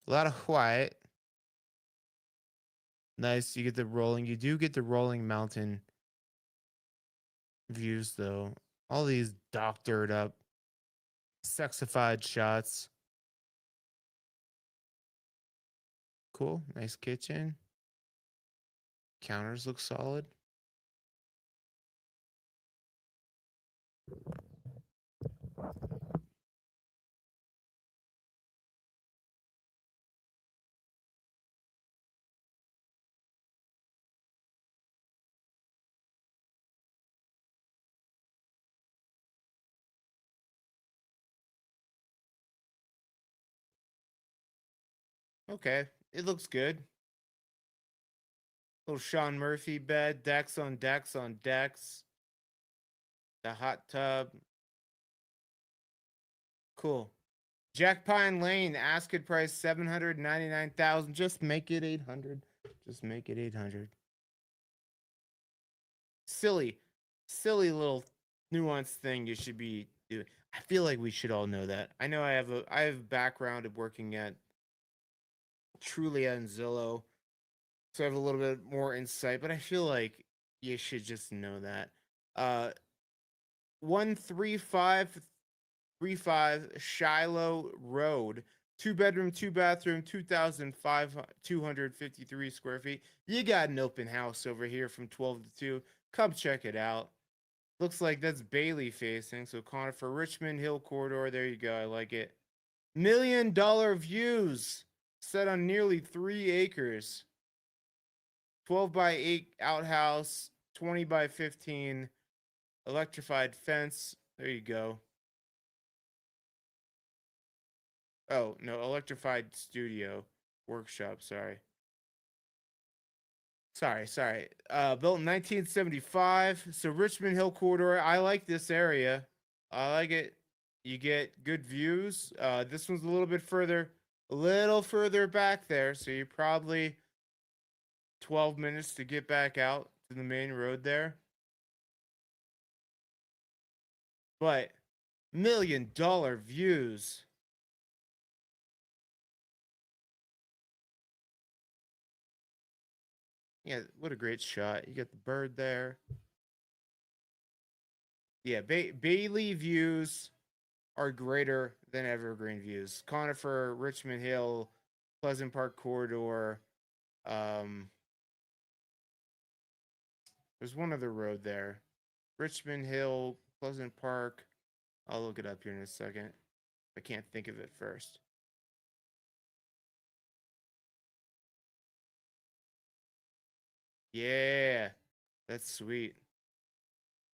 A lot of white. Nice. You get the rolling. You do get the rolling mountain views though. All these doctored up, sexified shots. Cool. Nice kitchen. Counters look solid. Okay. It looks good. Little Sean Murphy bed, decks on decks on decks. The hot tub. Cool. Jack Pine Lane, asking price 799,000. Just make it 800. Just make it 800. Silly, silly little nuanced thing you should be doing. I feel like we should all know that. I know I have background of working at Trulia and Zillow, so I have a little bit more insight. But I feel like you should just know that. 13535 Shiloh Road. 2 bedroom, 2 bathroom, 2,253 square feet. You got an open house over here from 12 to 2. Come check it out. Looks like that's Bailey facing. So Conifer, Richmond Hill corridor. There you go. I like it. $1 million views set on nearly 3 acres. 12 by 8 outhouse, 20 by 15 electrified fence. There you go. Oh, no, electrified studio workshop. Sorry. Built in 1975. So Richmond Hill corridor. I like this area. I like it. You get good views. This one's a little further back there. So you probably 12 minutes to get back out to the main road there. But $1 million views. Yeah, what a great shot. You got the bird there. Yeah, Bailey views are greater than Evergreen views. Conifer, Richmond Hill, Pleasant Park corridor. Um, there's one other road there. Richmond Hill, Pleasant Park. I'll look it up here in a second. I can't think of it first. Yeah, that's sweet.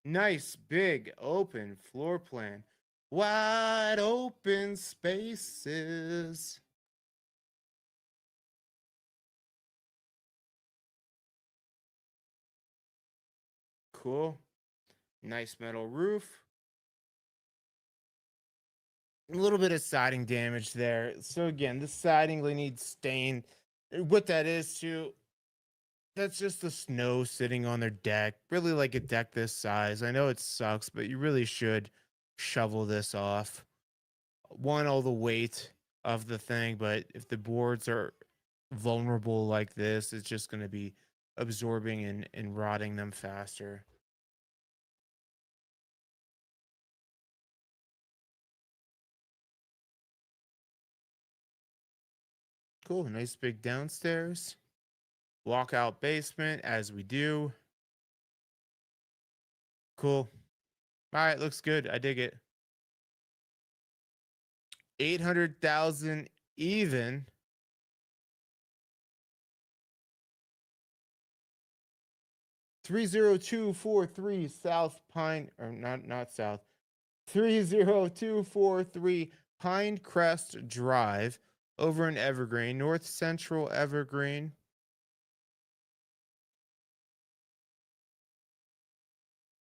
Nice, big, open floor plan. Wide open spaces. Cool. Nice metal roof. A little bit of siding damage there. So again, the siding needs stain. What that is too, that's just the snow sitting on their deck. Really like a deck this size. I know it sucks, but you really should shovel this off. One, all the weight of the thing, but if the boards are vulnerable like this, it's just going to be absorbing and rotting them faster. Cool. Nice big downstairs. Walkout basement as we do. Cool. All right, looks good. I dig it. 800,000 even. 30243 South Pine, or not South. 30243 Pinecrest Drive over in Evergreen, North Central Evergreen.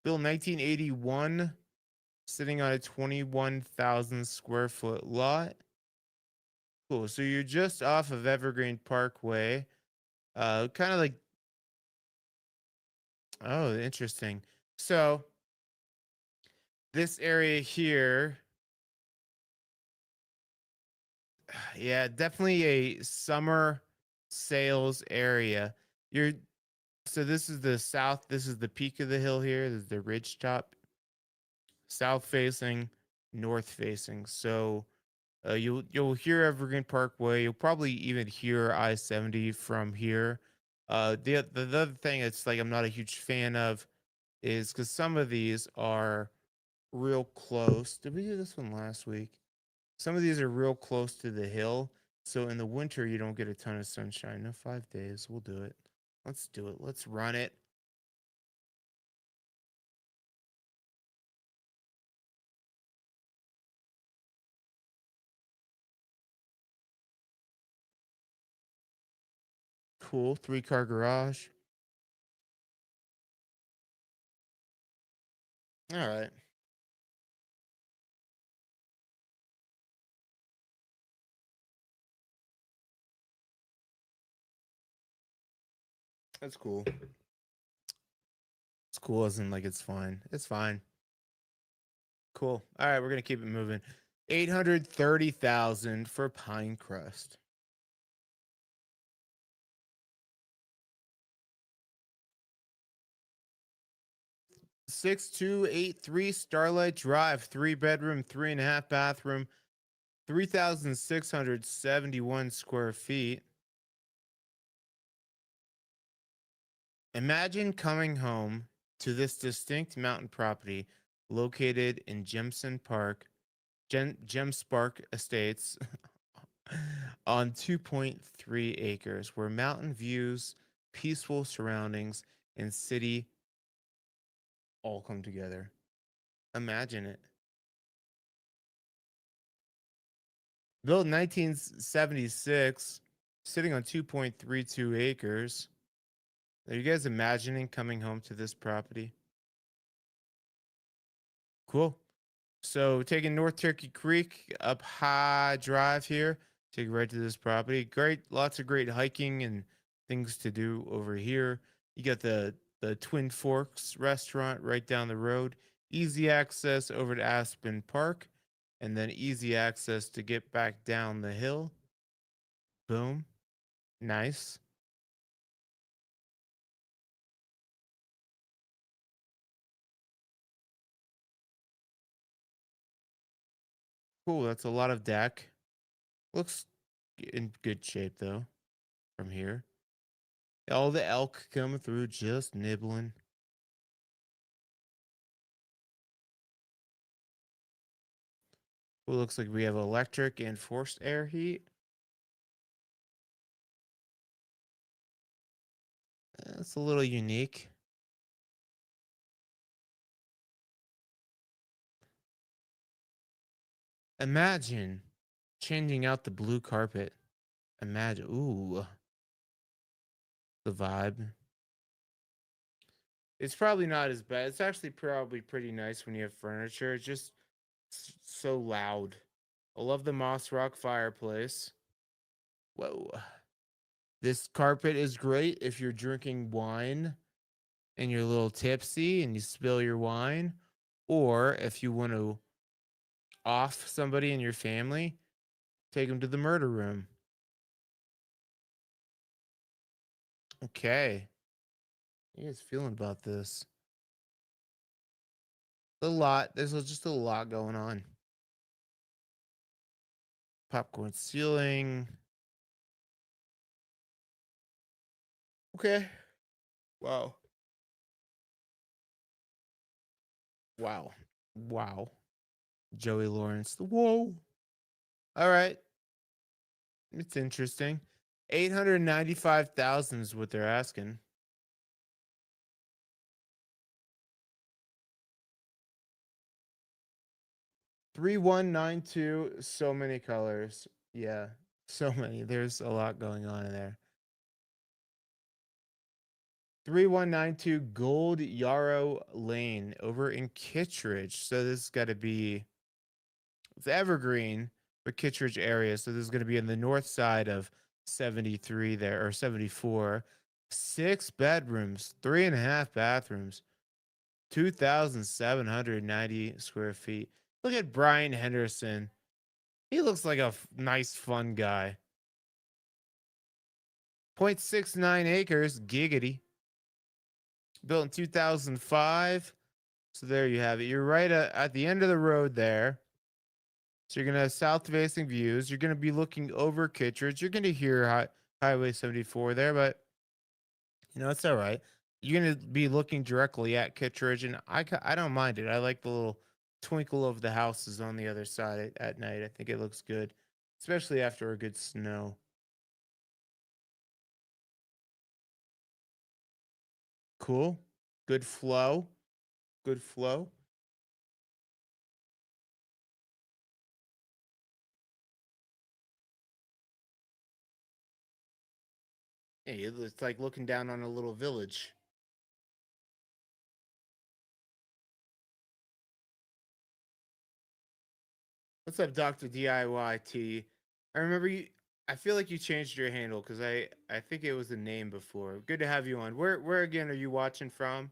Built 1981, sitting on a 21,000 square foot lot. Cool. So you're just off of Evergreen Parkway. Kind of like, oh, interesting. So this area here, yeah, definitely a summer sales area. You're So this is the south. This is the peak of the hill here. This is the ridge top, south facing, north facing. So you'll hear Evergreen Parkway. You'll probably even hear I-70 from here. The other thing it's like I'm not a huge fan of is because some of these are real close. Did we do this one last week? Some of these are real close to the hill. So in the winter, you don't get a ton of sunshine. No, 5 days. We'll do it. Let's do it. Let's run it. Cool. 3-car garage. All right. That's cool. It's cool as in like it's fine. It's fine. Cool. All right, we're gonna keep it moving. 830,000 for Pinecrest. 6283 Starlight Drive, 3-bedroom, 3.5 bathroom, 3,671 square feet. Imagine coming home to this distinct mountain property located in Gemspark Estates on 2.3 acres, where mountain views, peaceful surroundings, and city all come together. Imagine it. Built in 1976, sitting on 2.32 acres. Are you guys imagining coming home to this property? Cool. So taking North Turkey Creek up High Drive here, take you right to this property. Great, lots of great hiking and things to do over here. You got the Twin Forks restaurant right down the road. Easy access over to Aspen Park, and then easy access to get back down the hill. Boom. Nice. Cool. That's a lot of deck. Looks in good shape though. From here, all the elk coming through, just nibbling. It looks like we have electric and forced air heat. That's a little unique. Imagine changing out the blue carpet. Imagine, ooh, the vibe. It's probably not as bad. It's actually probably pretty nice when you have furniture. It's just so loud. I love the moss rock fireplace. Whoa. This carpet is great if you're drinking wine and you're a little tipsy and you spill your wine, or if you want to off somebody in your family, take them to the murder room. Okay. How you guys feeling about this? A lot. There's just a lot going on. Popcorn ceiling. Okay. Wow. Wow. Wow. Joey Lawrence. Whoa. All right. It's interesting. 895,000 is what they're asking. 3192. So many colors. Yeah. So many. There's a lot going on in there. 3192 Gold Yarrow Lane over in Kittredge. So this has got to be it's Evergreen, but Kittredge area. So this is going to be in the north side of 73 there or 74. 6 bedrooms, 3.5 bathrooms, 2,790 square feet. Look at Brian Henderson. He looks like a nice, fun guy. 0.69 acres, giggity. Built in 2005. So there you have it. You're right at the end of the road there. So you're going to have south facing views. You're going to be looking over Kittredge. You're going to hear Highway 74 there, but it's all right. You're going to be looking directly at Kittredge, and I don't mind it. I like the little twinkle of the houses on the other side at night. I think it looks good, especially after a good snow. Cool. Good flow. Good flow. Hey, it's like looking down on a little village. What's up, Dr. DIYT? I remember you. I feel like you changed your handle because I think it was a name before. Good to have you on. Where again are you watching from?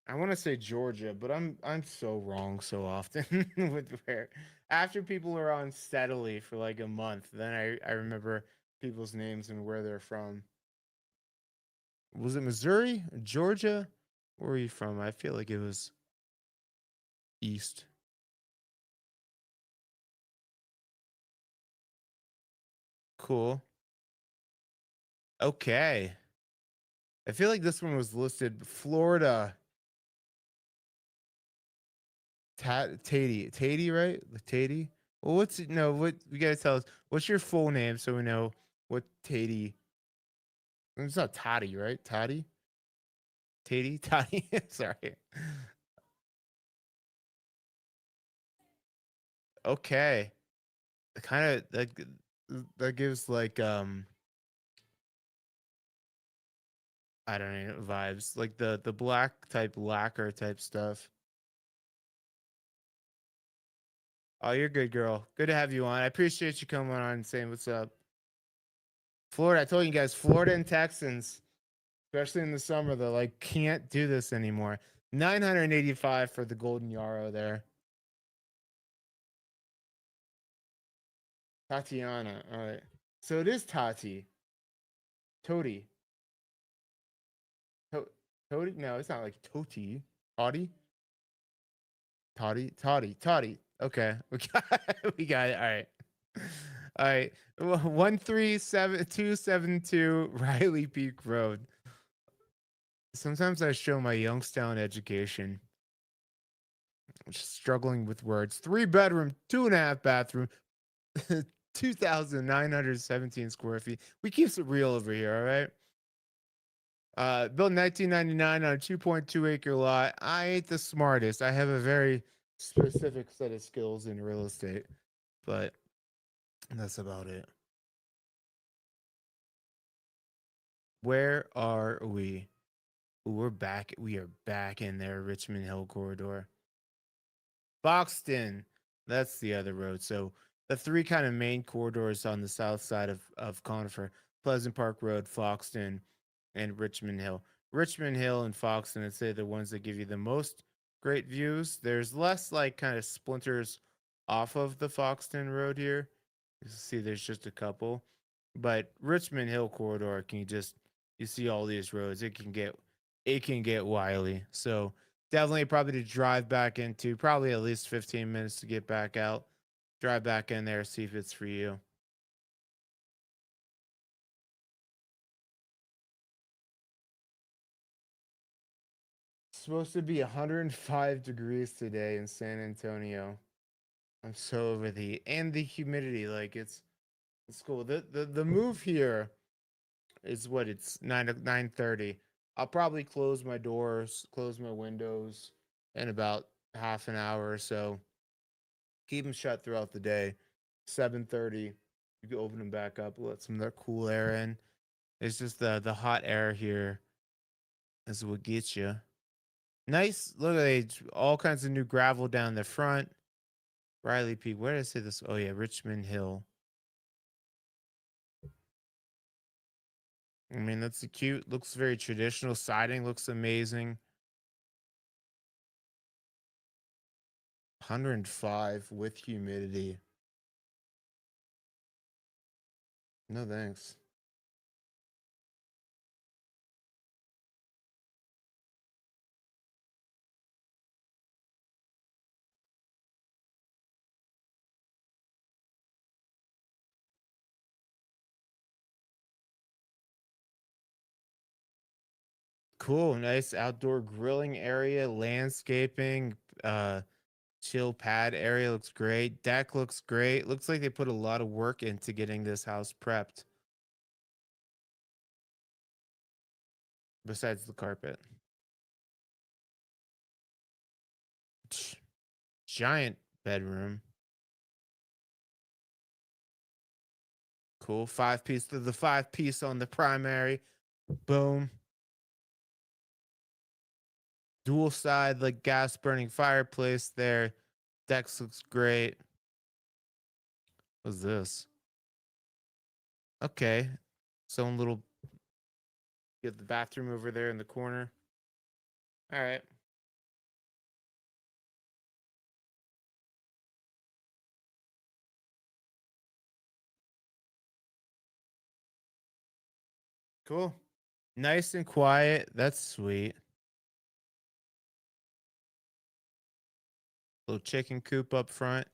I want to say Georgia, but I'm so wrong so often with where. After people are on steadily for like a month, then I remember people's names and where they're from. Was it Missouri, Georgia? Where are you from? I feel like it was east. Cool. Okay. I feel like this one was listed Florida. Tatey, right? Tatey. Well, what's no? What we gotta tell us? What's your full name so we know what Tatey? It's not Toddy, right? Toddy, Toddy. Sorry. Okay. Kind of that gives like I don't know vibes like the black type lacquer type stuff. Oh, you're good, girl. Good to have you on. I appreciate you coming on and saying what's up. Florida, I told you guys, Florida and Texans, especially in the summer, they like can't do this anymore. 985 for the Golden Yarrow there. Tatiana. All right. So it is Tati. Toti. To- Toti? No, it's not like Toti. Toddy? Toddy. Okay, we got it. All right, all right. 137272 Riley Peak Road. Sometimes I show my Youngstown education. Just struggling with words. 3 bedroom, 2.5 bathroom, 2,917 square feet. We keep it real over here, all right? Built in 1999 on a 2.2 acre lot. I ain't the smartest. I have a very specific set of skills in real estate, but that's about it. Where are we? Ooh, we're back. We are back in there, Richmond Hill corridor. Foxton. That's the other road. So the three kind of main corridors on the south side of Conifer: Pleasant Park Road, Foxton, and Richmond Hill. Richmond Hill and Foxton, I'd say the ones that give you the most great views. There's less like kind of splinters off of the Foxton Road here. You see, there's just a couple, but Richmond Hill corridor can you see all these roads. It can get wily. So definitely probably to drive back into, probably at least 15 minutes to get back out. Drive back in there, see if it's for you. It's supposed to be 105 degrees today in San Antonio. I'm so over the heat and the humidity. Like it's cool. The move here is what it's 9:30. I'll probably close my doors, close my windows in about half an hour or so. Keep them shut throughout the day. 7:30, you can open them back up, let some of that cool air in. It's just the hot air here is what gets you. Nice. Look at all kinds of new gravel down the front. Riley Peak. Where did I say this? Oh yeah, Richmond Hill. I mean, that's a cute. Looks very traditional. Siding looks amazing. 105 with humidity. No thanks. Cool. Nice outdoor grilling area, landscaping, chill pad area looks great. Deck looks great. Looks like they put a lot of work into getting this house prepped, besides the carpet. Giant bedroom. Cool. 5 piece to the 5 piece on the primary. Boom. Dual side, like gas burning fireplace there. Dex looks great. What's this? Okay. So a little, get the bathroom over there in the corner. All right. Cool. Nice and quiet. That's sweet. Little chicken coop up front.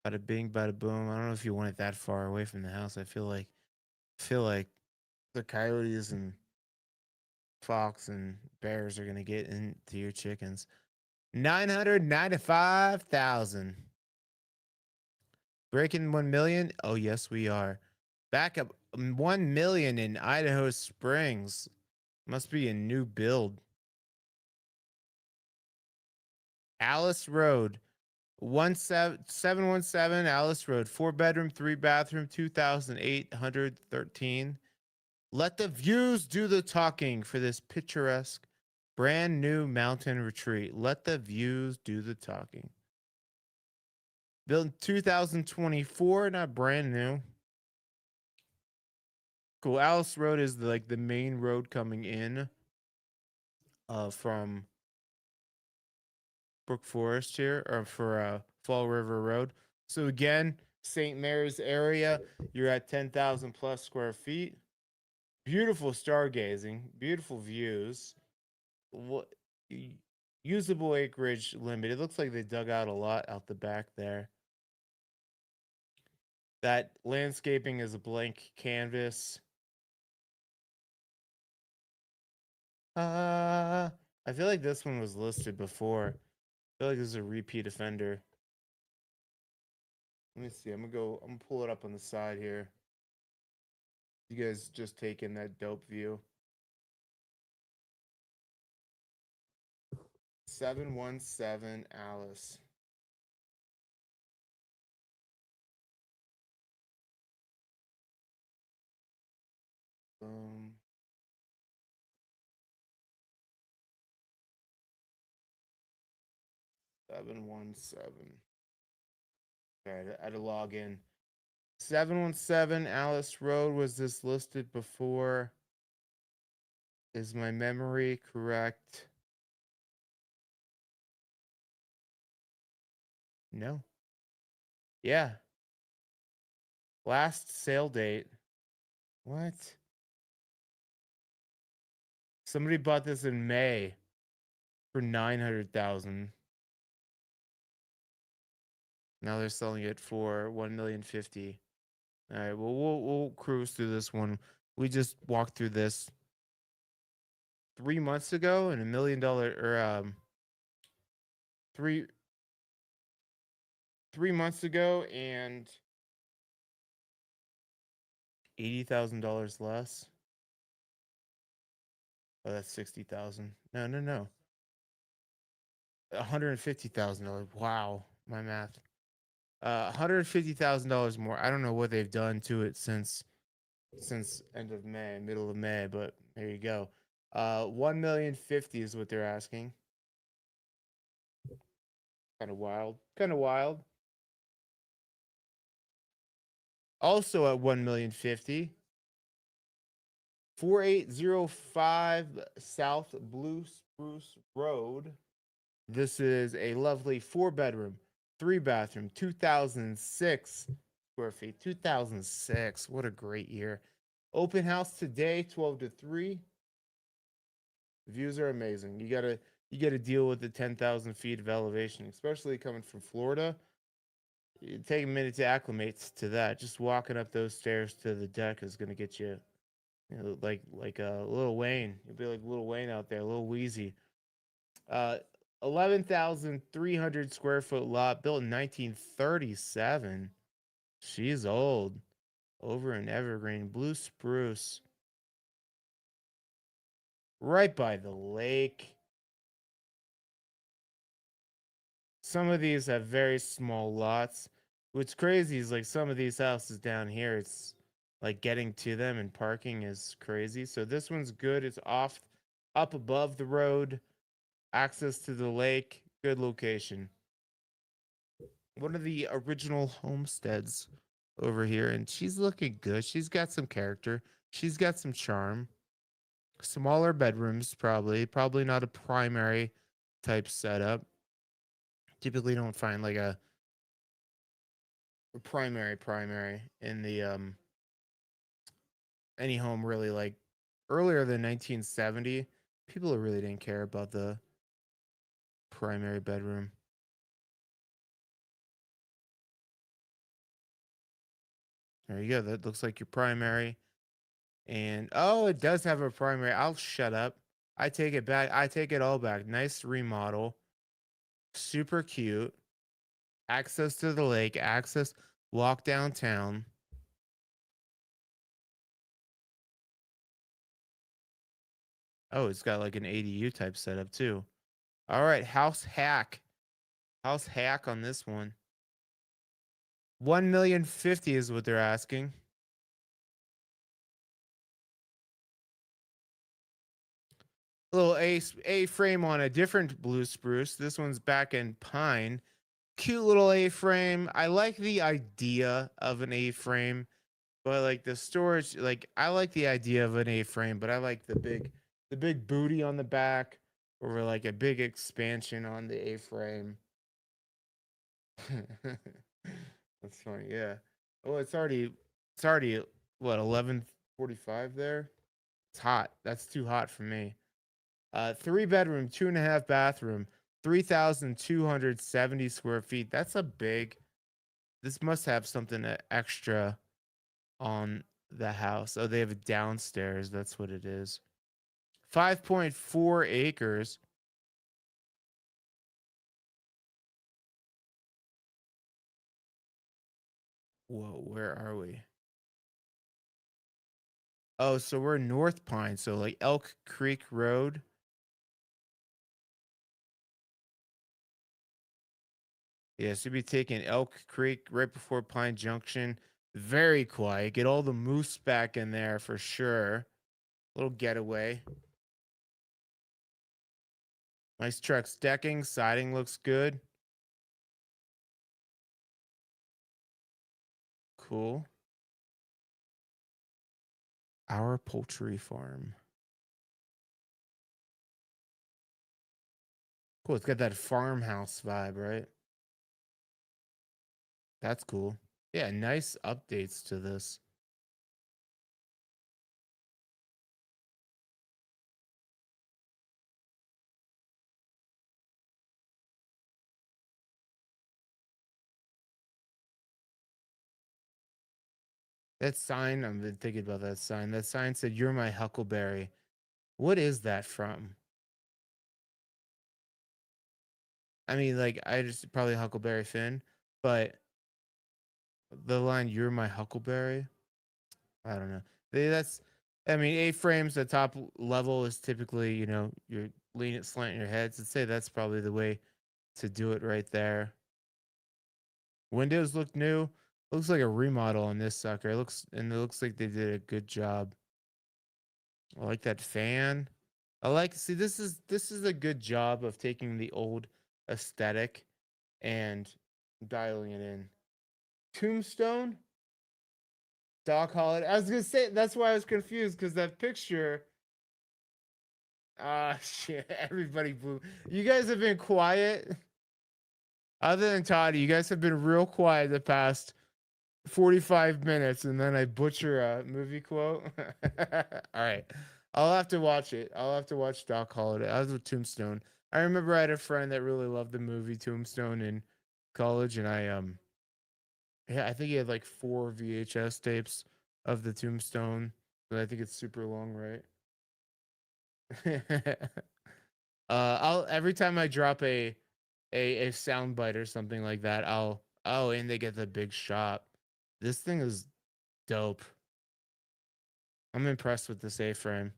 Bada bing, bada boom. I don't know if you want it that far away from the house. I feel like the coyotes and fox and bears are gonna get into your chickens. 995,000. Breaking 1 million. Oh yes, we are. Back up 1 million in Idaho Springs. Must be a new build. Alice Road. 717 Alice Road. 4 bedroom, 3 bathroom, 2,813. Let the views do the talking for this picturesque, brand new mountain retreat. Let the views do the talking. Built in 2024, not brand new. Cool. Alice Road is like the main road coming in from Brook Forest here, or for Fall River Road. So again, St. Mary's area, you're at 10,000 plus square feet. Beautiful stargazing, beautiful views. What Usable acreage limit. It looks like they dug out a lot out the back there. That landscaping is a blank canvas. I feel like this one was listed before. I feel like this is a repeat offender. Let me see. I'm gonna pull it up on the side here. You guys just take in that dope view. 717 Alice. Um 717. Okay, I had to log in. 717 Alice Road. Was this listed before? Is my memory correct? No. Yeah. Last sale date. What? Somebody bought this in May for 900,000. Now they're selling it for 1,050,000. All right, well we'll cruise through this one. We just walked through this 3 months ago, and $1,000,000 or 3 months ago, and $80,000 less. Oh, that's 60,000. No. $150,000. Wow, my math. $150,000 more. I don't know what they've done to it since end of May, middle of May, but there you go. 1,050,000 is what they're asking. Kind of wild. Kind of wild. Also at 1,050,000. 4805 South Blue Spruce Road. This is a lovely 4-bedroom, 3-bathroom, 2006 square feet. 2006. What a great year. Open house today, 12 to 3. Views are amazing. You gotta deal with the 10,000 feet of elevation, especially coming from Florida. It take a minute to acclimate to that. Just walking up those stairs to the deck is gonna get you, like Lil Wayne. You'll be like Lil Wayne out there, a little wheezy. 11,300 square foot lot, built in 1937. She's old. Over in Evergreen, blue spruce, right by the lake. Some of these have very small lots. What's crazy is like some of these houses down here, it's like getting to them and parking is crazy. So this one's good. It's up above the road, access to the lake, good location. One of the original homesteads over here, and she's looking good. She's got some character. She's got some charm. Smaller bedrooms, probably not a primary type setup. Typically don't find like a primary in the any home really. Like earlier than 1970, people really didn't care about the primary bedroom. There you go. That looks like your primary. And oh, it does have a primary. I'll shut up. I take it back. I take it all back. Nice remodel. Super cute. Access to the lake. Walk downtown. Oh, it's got like an ADU type setup too. All right, house hack. House hack on this one. 1,050,000 is what they're asking. Little A frame on a different blue spruce. This one's back in pine. Cute little A frame. I like the idea of an A frame, but like the storage, like I like the idea of an A frame, but I like the big booty on the back, or like a big expansion on the A frame. That's funny, yeah. Oh, it's already what, 11:45 there. It's hot. That's too hot for me. 3-bedroom, 2.5 bathroom, 3,270 square feet. That's a big. This must have something extra on the house. Oh, they have it downstairs. That's what it is. 5.4 acres. Whoa, where are we? Oh, so we're North Pine, so like Elk Creek Road. Yeah, so be taking Elk Creek right before Pine Junction. Very quiet. Get all the moose back in there for sure. Little getaway. Nice trucks. Decking, siding looks good. Cool. Our poultry farm. Cool. It's got that farmhouse vibe, right? That's cool. Yeah, nice updates to this. That sign, I've been thinking about that sign. That sign said, "You're my huckleberry." What is that from? I mean, like, I just probably Huckleberry Finn, but the line, "You're my huckleberry." I don't know. That's, I mean, A-frames, the top level is typically, you're leaning, slanting your heads. I'd say that's probably the way to do it right there. Windows look new. Looks like a remodel on this sucker. It looks like they did a good job. I like that fan. See, this is a good job of taking the old aesthetic and dialing it in. Tombstone, Doc Holliday. I was gonna say that's why I was confused because that picture. Ah, shit! Everybody blew. You guys have been quiet. Other than Toddy, you guys have been real quiet the past 45 minutes, and then I butcher a movie quote. All right. I'll have to watch it. I'll have to watch Doc Holliday. I was with Tombstone. I remember I had a friend that really loved the movie Tombstone in college, and yeah, I think he had like 4 VHS tapes of the Tombstone. But I think it's super long, right? I'll every time I drop a sound bite or something like that, and they get the big shot. This thing is dope. I'm impressed with this A-frame.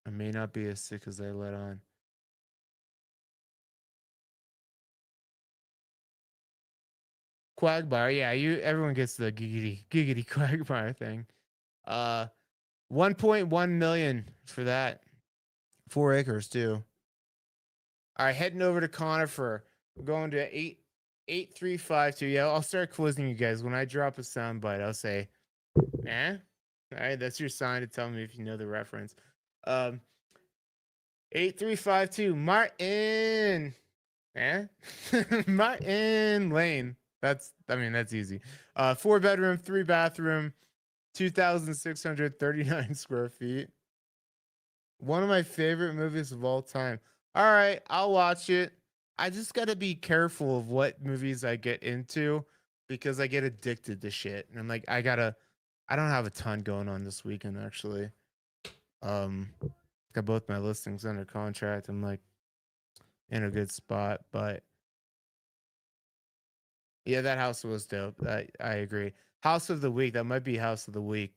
I may not be as sick as I let on. Quagmire, yeah, everyone gets the giggity Quagmire thing. Uh 1.1 million for that. 4 acres too. All right, heading over to Conifer. We're going to 88352. Yeah, I'll start quizzing you guys. When I drop a sound bite, I'll say, eh? All right, that's your sign to tell me if you know the reference. 8352, Martin. Eh? Martin Lane. That's easy. 4 bedroom, 3 bathroom, 2,639 square feet. One of my favorite movies of all time. All right, I'll watch it. I just got to be careful of what movies I get into because I get addicted to shit. And I'm like, I don't have a ton going on this weekend actually. Um, got both my listings under contract. I'm like in a good spot, but yeah, that house was dope. I agree. House of the week. That might be house of the week.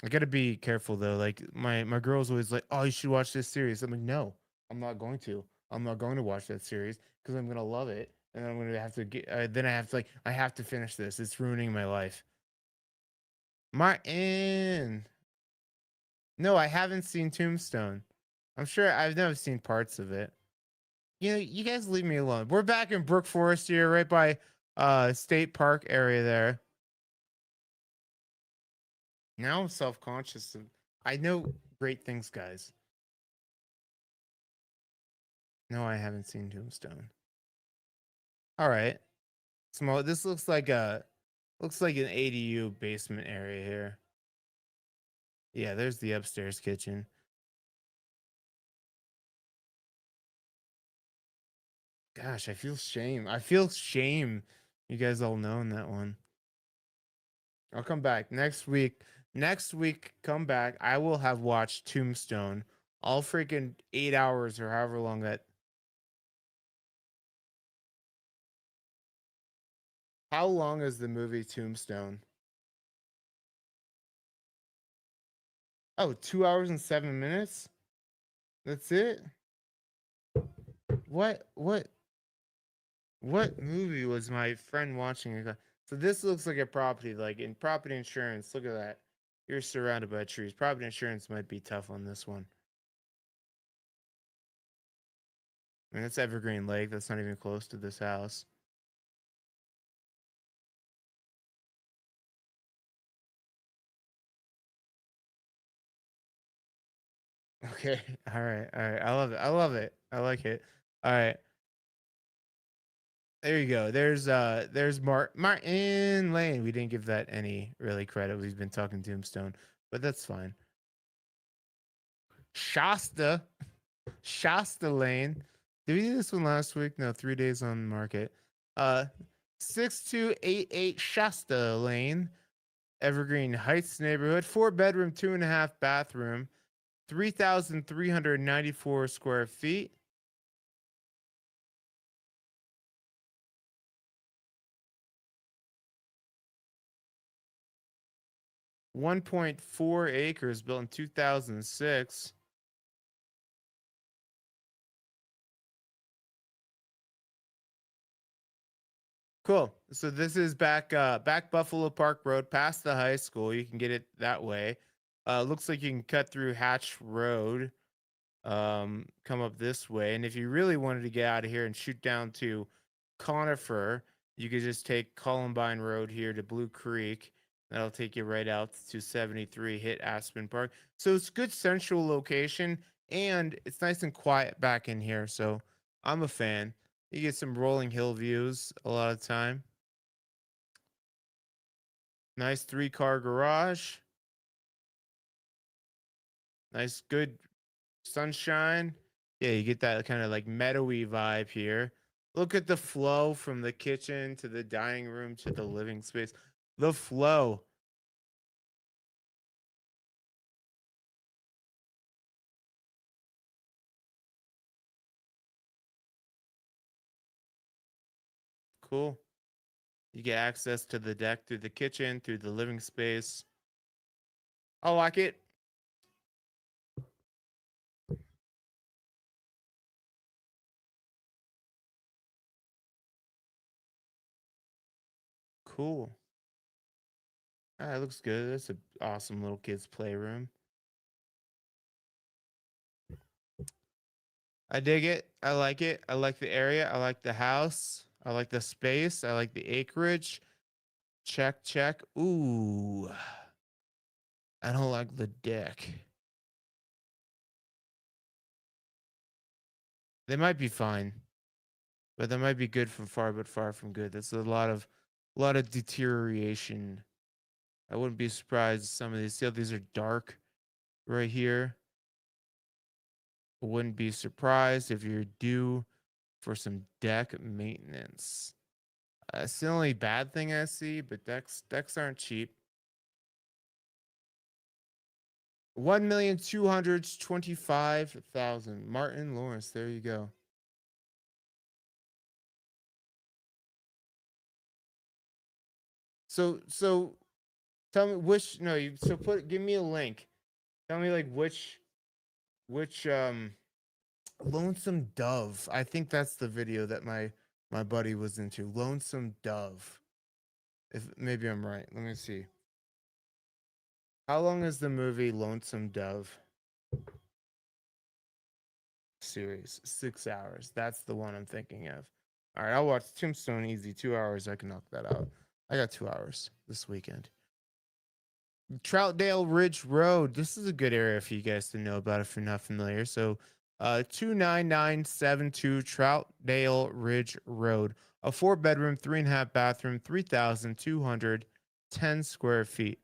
I gotta be careful though. Like my girl's always like, "Oh, you should watch this series." I'm like, "No, I'm not going to. I'm not going to watch that series because I'm gonna love it, and I'm gonna have to get. Then I have to I have to finish this. It's ruining my life." Martin. No, I haven't seen Tombstone. I'm sure I've never seen parts of it. You guys leave me alone. We're back in Brook Forest here, right by State Park area there. Now I'm self-conscious. I know great things, guys. No, I haven't seen Tombstone. All right. Small. This looks like an ADU basement area here. Yeah, there's the upstairs kitchen. Gosh, I feel shame. I feel shame. You guys all knowing that one. I'll come back next week. Next week, come back. I will have watched Tombstone all freaking 8 hours or however long that. How long is the movie Tombstone? Oh, 2 hours and 7 minutes? That's it? What what movie was my friend watching? So this looks like a property, like in property insurance. Look at that. You're surrounded by trees. Property insurance might be tough on this one. I mean, that's Evergreen Lake. That's not even close to this house. Okay. All right. All right. I love it. I love it. I like it. All right. There you go. There's Martin Lane. We didn't give that any really credit. We've been talking Tombstone, but that's fine. Shasta. Shasta Lane. Did we do this one last week? No, 3 days on market. Uh 6288 Shasta Lane, Evergreen Heights neighborhood. 4 bedroom, 2.5 bathroom, 3,394 square feet. 1.4 acres, built in 2006. Cool. So this is back Buffalo Park Road, past the high school. You can get it that way. Looks like you can cut through Hatch Road, come up this way. And if you really wanted to get out of here and shoot down to Conifer, you could just take Columbine Road here to Blue Creek. That'll take you right out to 73, hit Aspen Park. So it's good central location, and it's nice and quiet back in here. So I'm a fan. You get some rolling hill views a lot of time. Nice 3-car garage. Nice, good sunshine. Yeah, you get that kind of like meadowy vibe here. Look at the flow from the kitchen to the dining room to the living space. The flow. Cool. You get access to the deck through the kitchen, through the living space. I like it. Cool. Ah, it looks good. That's an awesome little kids' playroom. I dig it. I like it. I like the area. I like the house. I like the space. I like the acreage. Check, check. Ooh. I don't like the deck. They might be fine, but they might be good from far, but far from good. That's a lot of deterioration. I wouldn't be surprised if some of these. See how these are dark right here. I wouldn't be surprised if you're due for some deck maintenance. That's the only bad thing I see, but decks aren't cheap. 1,225,000. Martin Lawrence. There you go. So tell me which no you so put give me a link. Tell me like which Lonesome Dove. I think that's the video that my buddy was into. Lonesome Dove. If maybe I'm right. Let me see. How long is the movie Lonesome Dove series? 6 hours. That's the one I'm thinking of. All right, I'll watch Tombstone easy. 2 hours. I can knock that out. I got 2 hours this weekend. Troutdale Ridge Road. This is a good area for you guys to know about if you're not familiar. So, 29972 Troutdale Ridge Road. A 4 bedroom, 3.5 bathroom, 3,210 square feet.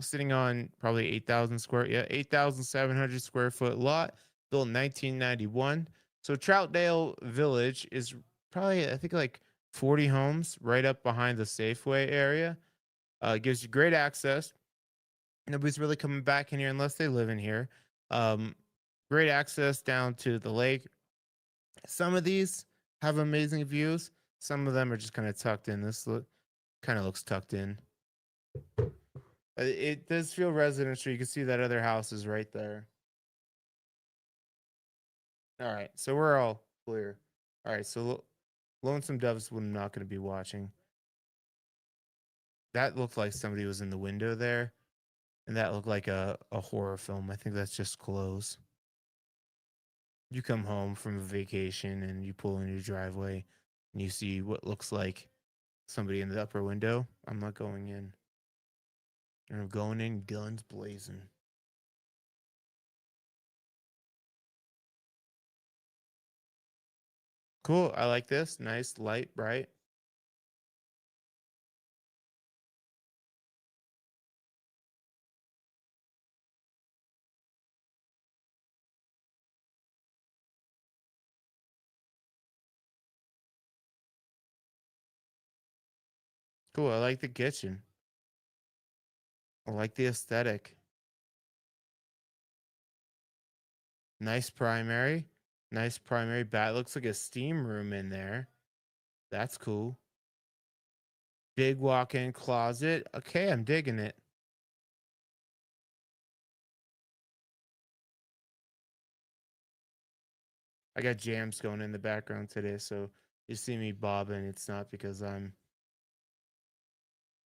sitting on probably 8,700 square foot lot, built in 1991. So Troutdale Village is probably, I think, like 40 homes right up behind the Safeway area. Gives you great access. Nobody's really coming back in here unless they live in here. Um, Great access down to the lake. Some of these have amazing views. Some of them are just kind of tucked in. Kind of looks tucked in. It does feel residential. You can see that other house is right there. All right, so we're all clear. All right, so Lonesome Doves, we're not going to be watching. That looked like somebody was in the window there, and that looked like a horror film. I think that's just clothes. You come home from a vacation and you pull in your driveway and you see what looks like somebody in the upper window. I'm not going in. I'm going in guns blazing. Cool. I like this. Nice, light, bright. Cool. I like the kitchen. I like the aesthetic. Nice primary. Nice primary bat. Looks like a steam room in there. That's cool. Big walk-in closet. Okay, I'm digging it. I got jams going in the background today, so you see me bobbing. It's not because I'm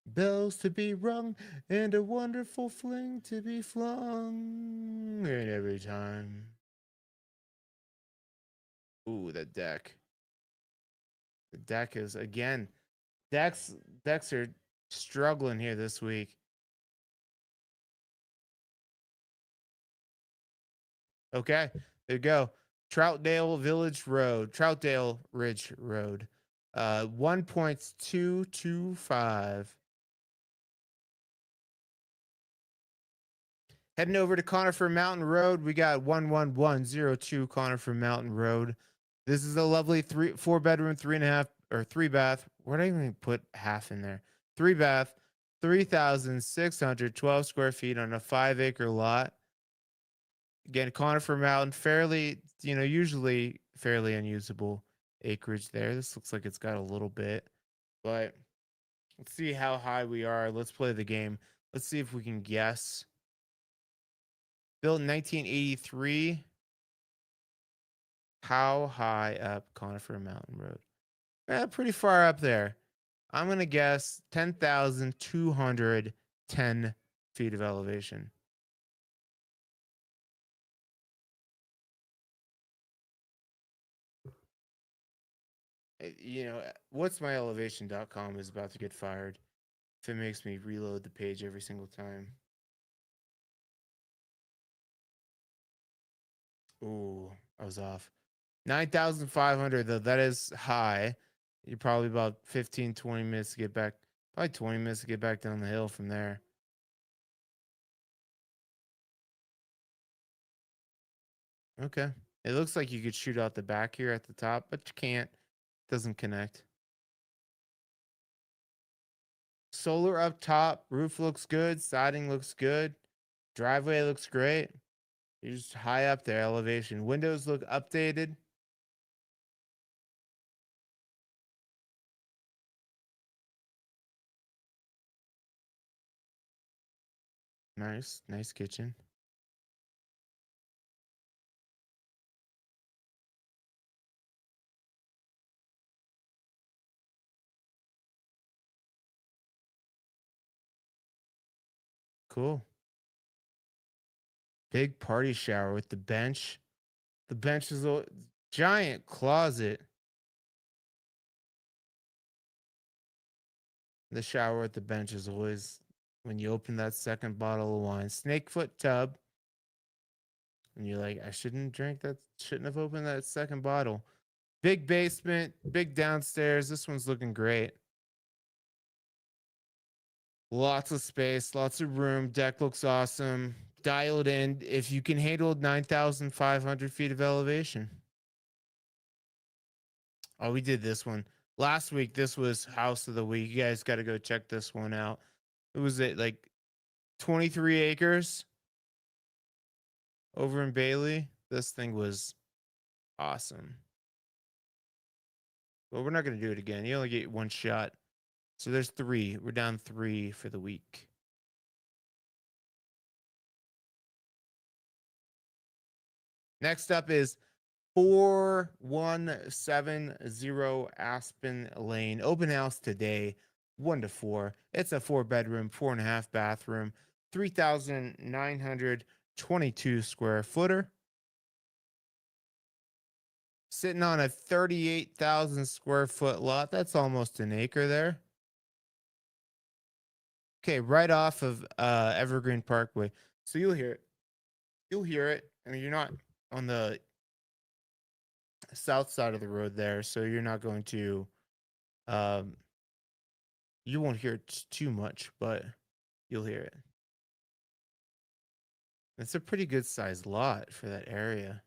bells to be rung and a wonderful fling to be flung. And every time. Ooh, the deck. The deck is again. Decks decks are struggling here this week. Okay, there you go. Troutdale Village Road, Troutdale Ridge Road. 1.225. Heading over to Conifer Mountain Road, we got 11102 Conifer Mountain Road. This is a lovely 4 bedroom, 3.5 or 3 bath. Where did I even put half in there? 3 bath, 3,612 square feet on a 5 acre lot. Again, Conifer Mountain, fairly, usually fairly unusable acreage there. This looks like it's got a little bit, but let's see how high we are. Let's play the game. Let's see if we can guess. Built in 1983. How high up Conifer Mountain Road? Pretty far up there. I'm going to guess 10,210 feet of elevation. What's my elevation.com is about to get fired if it makes me reload the page every single time. Ooh, I was off. 9,500 though. That is high. You're probably about 15, 20 minutes to get back. Probably 20 minutes to get back down the hill from there. Okay. It looks like you could shoot out the back here at the top, but you can't. Doesn't connect. Solar up top. Roof looks good. Siding looks good. Driveway looks great. You're just high up there, elevation. Windows look updated. Nice. Nice kitchen. Cool. Big party shower with the bench. The bench is a giant closet. The shower at the bench is always when you open that second bottle of wine. Snakefoot tub. And you're like, I shouldn't drink that. Shouldn't have opened that second bottle. Big basement, big downstairs. This one's looking great. Lots of space, lots of room. Deck looks awesome. Dialed in. If you can handle 9,500 feet of elevation. Oh, we did this one last week. This was house of the week. You guys got to go check this one out. It was at like 23 acres over in Bailey. This thing was awesome. Well, we're not going to do it again. You only get one shot. So there's 3. We're down 3 for the week. Next up is 4170 Aspen Lane. Open house today, 1 to 4. It's a 4-bedroom, 4.5 bathroom, 3,922 square footer. Sitting on a 38,000 square foot lot. That's almost an acre there. Okay, right off of Evergreen Parkway. So you'll hear it. You'll hear it. I mean, you're not on the south side of the road there, so you're not going to you won't hear it too much, but you'll hear it. It's a pretty good sized lot for that area.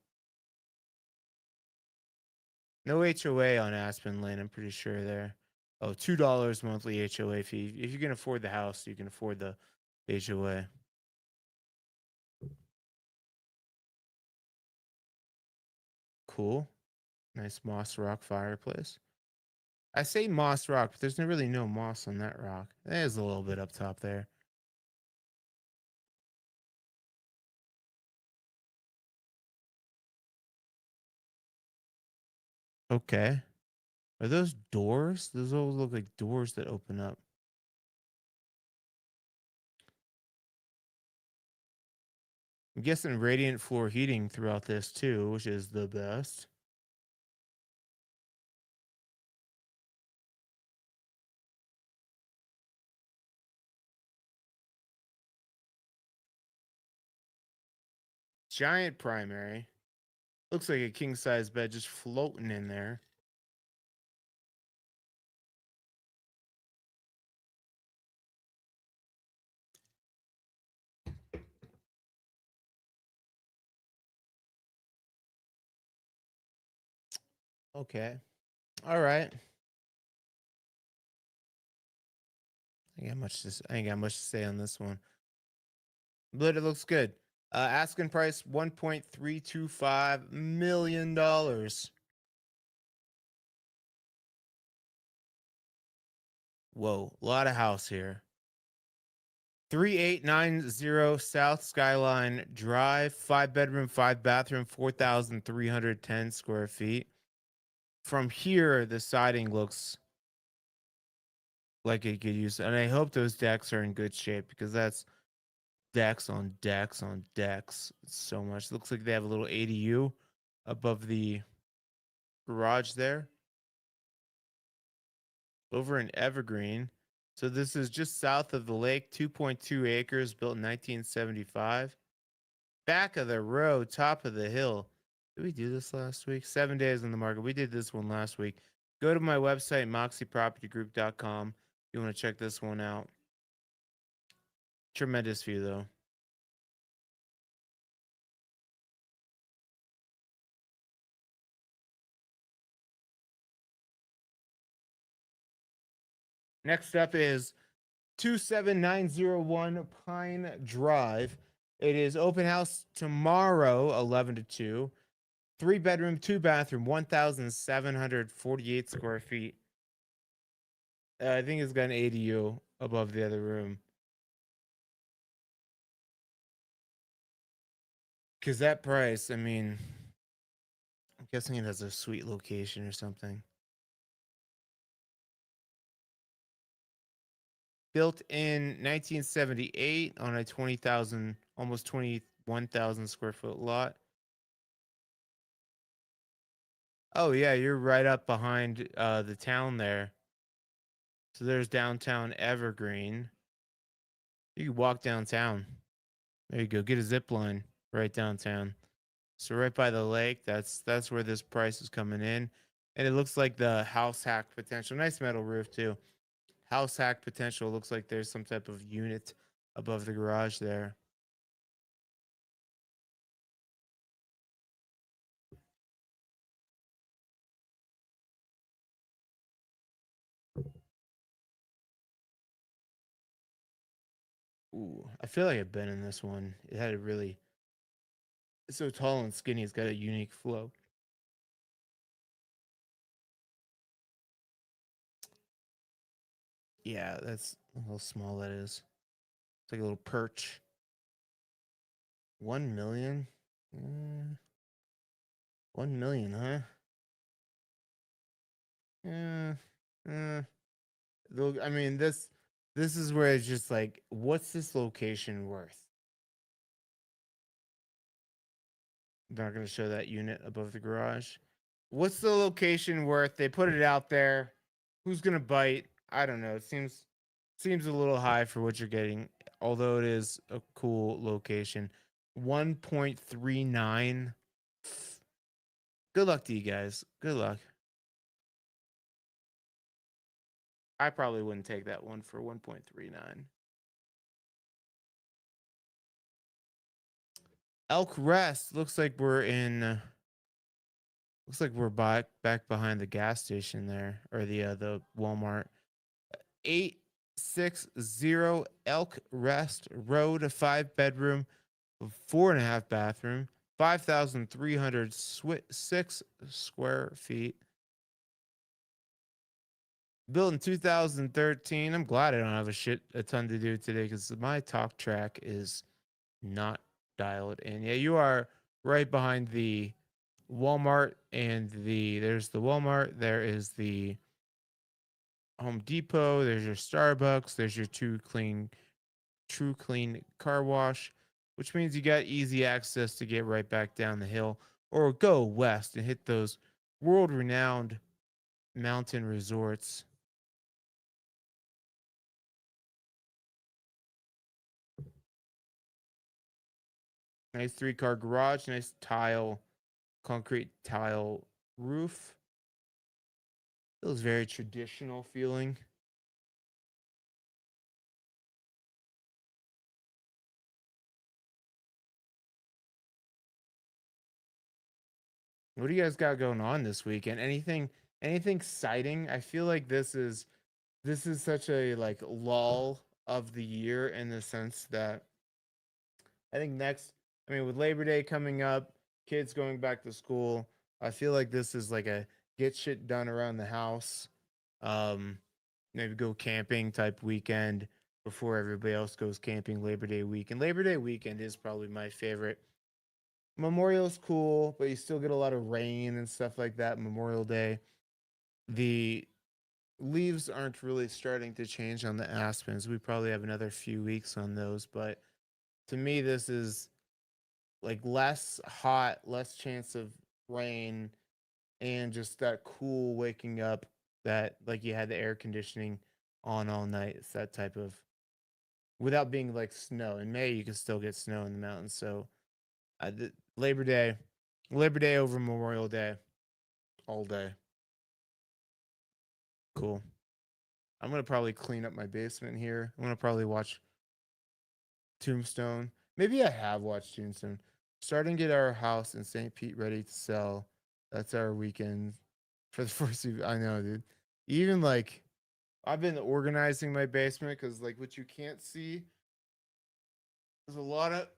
No HOA on Aspen Lane, I'm pretty sure there. Oh, $2 monthly HOA fee. If you can afford the house, you can afford the HOA. Cool. Nice moss rock fireplace. I say moss rock, but there's really no moss on that rock. There's a little bit up top there. Okay. Are those doors? Those all look like doors that open up. I'm guessing radiant floor heating throughout this too, which is the best. Giant primary. Looks like a king size bed just floating in there. Okay. All right. I ain't got much to say on this one. But it looks good. Asking price $1.325 million. Whoa, a lot of house here. 3890 South Skyline Drive, 5-bedroom, 5-bathroom, 4,310 square feet. From here, the siding looks like it could use, and I hope those decks are in good shape because that's decks on decks on decks. So much. Looks like they have a little ADU above the garage there. Over in Evergreen. So this is just south of the lake, 2.2 acres, built in 1975. Back of the road, top of the hill. Did we do this last week? 7 days on the market. We did this one last week. Go to my website, moxiepropertygroup.com. You want to check this one out. Tremendous view, though. Next up is 27901 Pine Drive. It is open house tomorrow, 11 to 2. 3-bedroom, 2-bathroom, 1,748 square feet. I think it's got an ADU above the other room. Because that price, I mean, I'm guessing it has a sweet location or something. Built in 1978 on a 20,000, almost 21,000 square foot lot. Oh, yeah, you're right up behind the town there. So there's downtown Evergreen. You can walk downtown. There you go. Get a zip line right downtown. So right by the lake, that's where this price is coming in. And it looks like the house hack potential. Nice metal roof too. house hack potential. Looks like there's some type of unit above the garage there. Ooh, I feel like I've been in this one. It had a really, it's so tall and skinny. It's got a unique flow. Yeah, that's how small that is. It's like a little perch. 1 million? 1 million, huh? Yeah. I mean, this is where it's just like, what's this location worth? Not going to show that unit above the garage. What's the location worth? They put it out there. Who's going to bite? I don't know. It seems a little high for what you're getting, although it is a cool location. 1.39. Good luck to you guys. Good luck. I probably wouldn't take that one for 1.39. Elk Rest. Looks like we're in. Looks like we're back behind the gas station there, or the Walmart. 860 Elk Rest Road, a 5-bedroom, 4.5 bathroom, 5,306 square feet. Built in 2013. I'm glad I don't have a ton to do today because my talk track is not dialed in. Yeah, you are right behind the Walmart and there's the Walmart, there is the Home Depot, there's your Starbucks, there's your True Clean car wash, which means you got easy access to get right back down the hill or go west and hit those world-renowned mountain resorts. Nice 3-car garage, nice concrete tile roof. Feels very traditional feeling. What do you guys got going on this weekend? Anything exciting? I feel like this is such a like lull of the year in the sense that I think with Labor Day coming up, kids going back to school, I feel like this is like a get shit done around the house. Um, Maybe go camping type weekend before everybody else goes camping Labor Day weekend. Labor Day weekend is probably my favorite. Memorial's cool, but you still get a lot of rain and stuff like that. Memorial Day, the leaves aren't really starting to change on the aspens. We probably have another few weeks on those, but to me, this is like less hot, less chance of rain, and just that cool waking up that like you had the air conditioning on all night. It's that type of without being like snow. In May, you can still get snow in the mountains. So Labor Day, Labor Day over Memorial Day, all day. Cool. I'm gonna probably clean up my basement here. I'm gonna probably watch Tombstone. Maybe I have watched Tombstone. Starting to get our house in St. Pete ready to sell. That's our weekend for the first. I know, dude. Even like I've been organizing my basement because like what you can't see, there's a lot of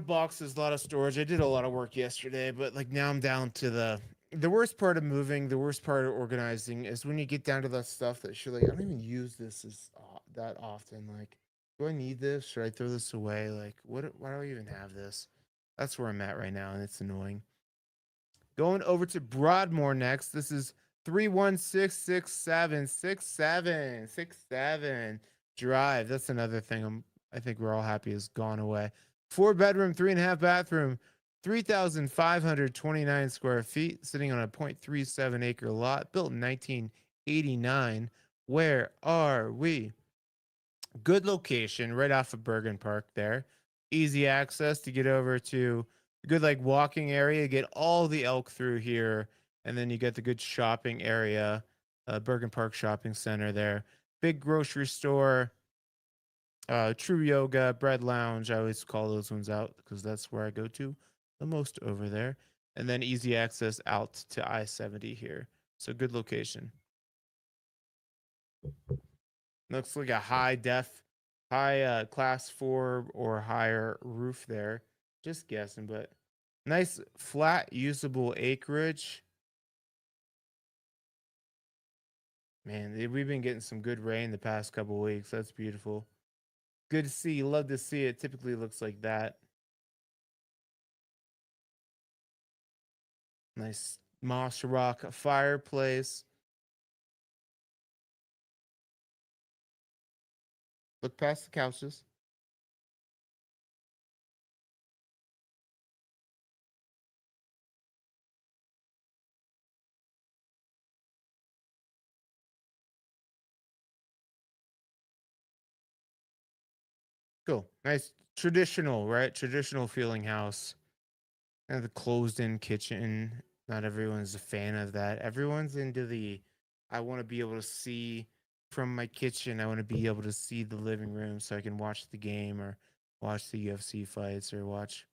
boxes, a lot of storage. I did a lot of work yesterday, but like now I'm down to the worst part of moving, the worst part of organizing is when you get down to that stuff that you're like, I don't even use this as that often. Like, do I need this? Should I throw this away? Like, why do I even have this? That's where I'm at right now, and it's annoying. Going over to Broadmoor next. This is 316676767 Drive. That's another thing I think we're all happy has gone away. 4-bedroom, 3.5 bathroom, 3,529 square feet, sitting on a 0.37 acre lot, built in 1989. Where are we? Good location, right off of Bergen Park there. Easy access to get over to a good like walking area. Get all the elk through here, and then you get the good shopping area. Bergen Park Shopping Center there. Big grocery store, True Yoga, Bread Lounge. I always call those ones out because that's where I go to the most over there. And then easy access out to I-70 here. So good location. Looks like a high class 4 or higher roof there. Just guessing, but nice flat usable acreage. Man, we've been getting some good rain the past couple weeks. That's beautiful. Good to see. Love to see it. Typically looks like that. Nice moss rock fireplace. Look past the couches. Cool. Nice traditional, right? Traditional feeling house. And the closed in kitchen. Not everyone's a fan of that. Everyone's into the I want to be able to see from my kitchen. I want to be able to see the living room so I can watch the game or watch the UFC fights or watch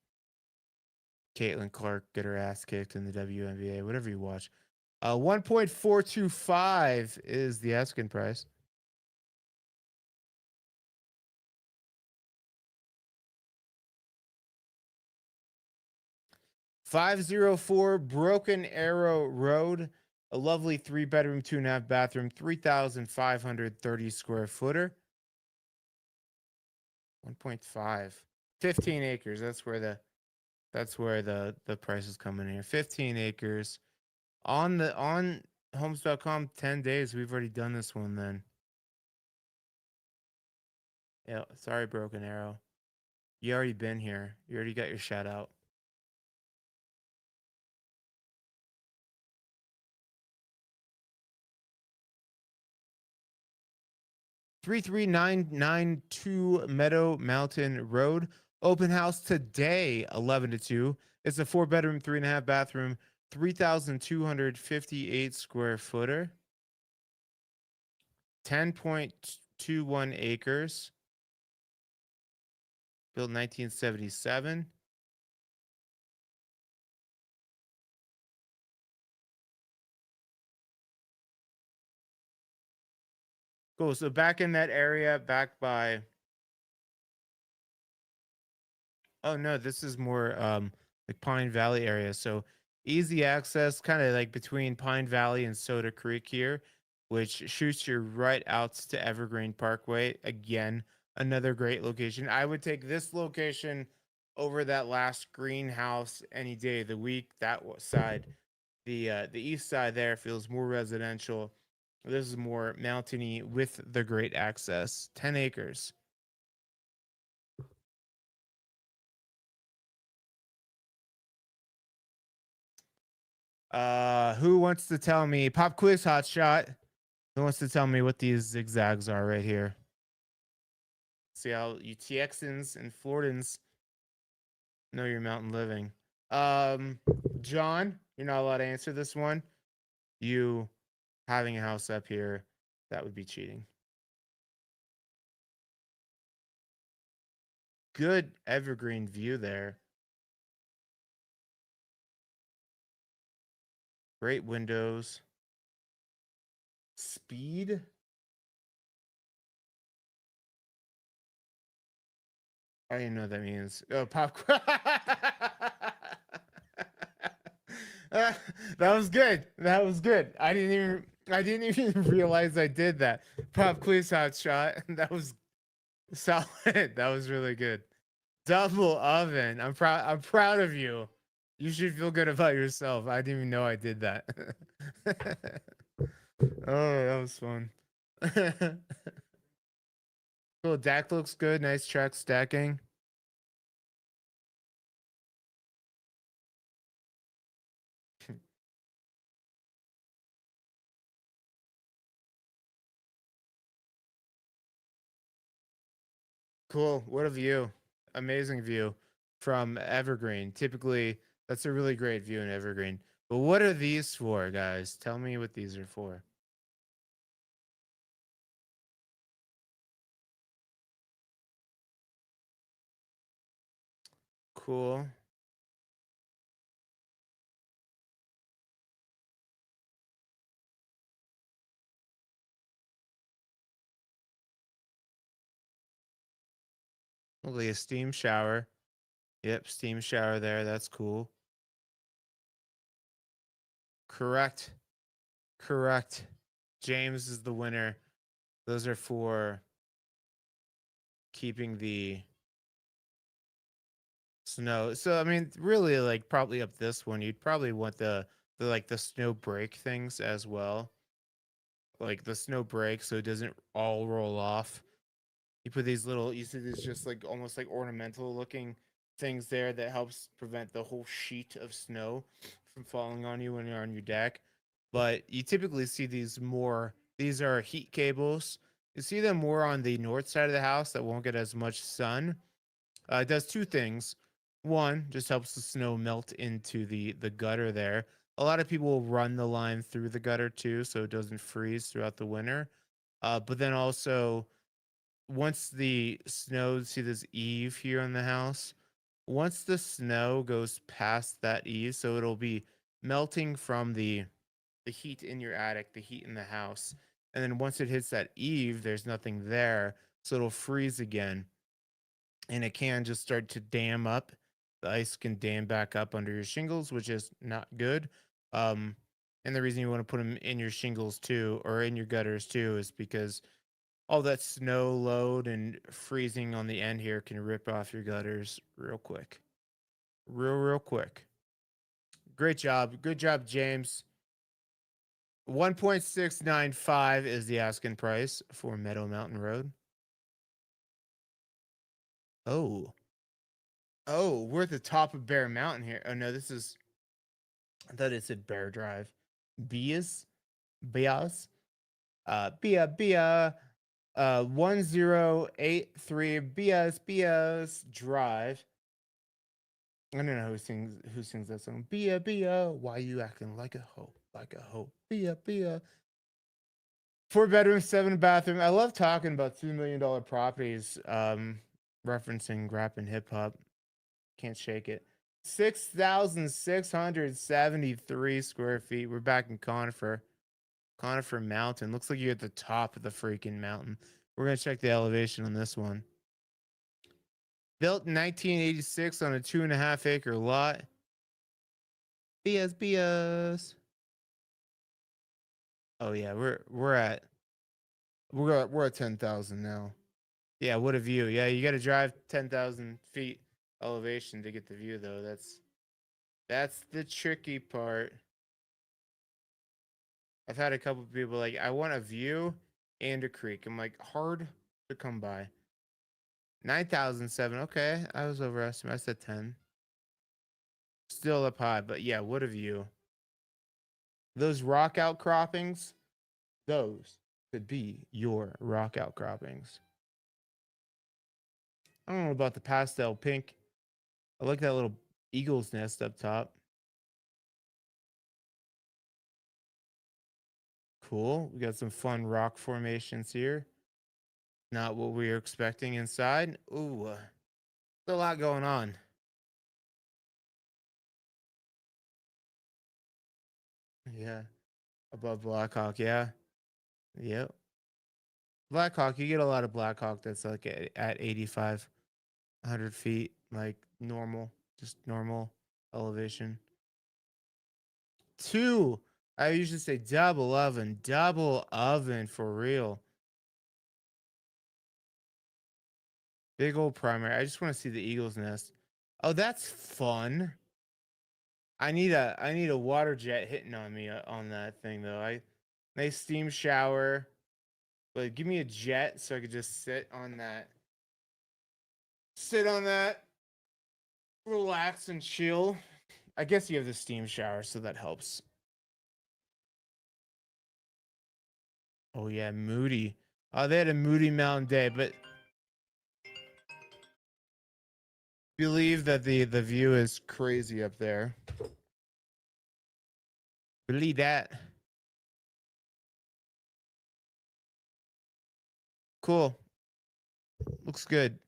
Caitlin Clark get her ass kicked in the WNBA, whatever you watch. 1.425 is the asking price. 504 Broken Arrow Road, a lovely 3-bedroom, 2.5 bathroom, 3,530 square footer. 1.5, 15 acres. That's where the price is coming in here. 15 acres on homes.com. 10 days. We've already done this one then. Yeah, sorry, Broken Arrow. You already been here. You already got your shout out. 33992 Meadow Mountain Road. Open house today, 11 to 2. It's a 4-bedroom, 3.5 bathroom, 3,258 square footer, 10.21 acres, built 1977. Cool. So back in that area, back by Oh no, this is more like Pine Valley area. So easy access, kind of like between Pine Valley and Soda Creek here, which shoots you right out to Evergreen Parkway. Again, another great location. I would take this location over that last greenhouse any day of the week. That side, the east side there feels more residential. This is more mountainy with the great access. 10 acres. Who wants to tell me? Pop quiz hot shot. Who wants to tell me what these zigzags are right here? See how you Texans and Floridans know your mountain living. Um, John, you're not allowed to answer this one. You having a house up here, that would be cheating. Good evergreen view there. Great windows. Speed. I don't even know what that means. Oh, popcorn. That was good. That was good. I didn't even realize I did that. Pop quiz hot shot. That was solid. That was really good. Double oven. I'm proud of you. You should feel good about yourself. I didn't even know I did that. Oh, that was fun. Cool. Deck looks good. Nice track stacking. Cool. What a view. Amazing view from Evergreen. Typically, that's a really great view in Evergreen. But what are these for, guys? Tell me what these are for. cool. Only a steam shower. Yep, steam shower there. That's cool. Correct. Correct. James is the winner. Those are for keeping the snow. So I mean, really, like probably up this one, you'd probably want the like the snow break things as well. Like the snow break so it doesn't all roll off. You put these little, you see these just like almost like ornamental looking things there that helps prevent the whole sheet of snow from falling on you when you're on your deck. But you typically see these more, these are heat cables. You see them more on the north side of the house that won't get as much sun. It does two things. One, just helps the snow melt into the gutter there. A lot of people will run the line through the gutter too, so it doesn't freeze throughout the winter. But then also, once the snow, see this eave here in the house, once the snow goes past that eave, so it'll be melting from the heat in your attic, the heat in the house, and then once it hits that eave, there's nothing there, so it'll freeze again, and it can just start to dam up. The ice can dam back up under your shingles, which is not good. Um, and the reason you want to put them in your shingles too, or in your gutters too, is because all that snow load and freezing on the end here can rip off your gutters real quick. Real quick. Great job. Good job, James. 1.695 is the asking price for Meadow Mountain Road. Oh. Oh, we're at the top of Bear Mountain here. Oh no, this is, I thought it said Bear Drive. Bias? Bias? Bia 1083 Bias Drive. I don't know who sings that song. Bia, why you acting like a hoe? Like a hoe. Bia. 4 bedroom, 7 bathroom. I love talking about $2 million properties. Referencing rap and hip hop. Can't shake it. 6,673 square feet. We're back in Conifer. Conifer Mountain. Looks like you're at the top of the freaking mountain. We're gonna check the elevation on this one. Built in 1986 on a 2.5 acre lot. BS. Oh yeah, we're at 10,000 now. Yeah, what a view. Yeah, you got to drive 10,000 feet elevation to get the view though. That's the tricky part. I've had a couple people like, I want a view and a creek. I'm like, hard to come by. 9,007. Okay, I was overestimated. I said 10. Still up high, but yeah, what a view. Those rock outcroppings, those could be your rock outcroppings. I don't know about the pastel pink. I like that little eagle's nest up top. Cool. We got some fun rock formations here. Not what we were expecting inside. Ooh, there's a lot going on. Yeah. Above Blackhawk. Yeah. Yep. Blackhawk, you get a lot of Blackhawk that's like at 8,500 feet, like normal, just normal elevation. Two. I usually say double oven for real. Big old primary. I just want to see the eagle's nest. Oh, that's fun. I need a water jet hitting on me on that thing though. Nice steam shower, but give me a jet so I could just sit on that, relax and chill. I guess you have the steam shower, so that helps. Oh yeah, Moody. Oh, they had a Moody Mountain day, but believe that the view is crazy up there. Believe that. Cool. Looks good.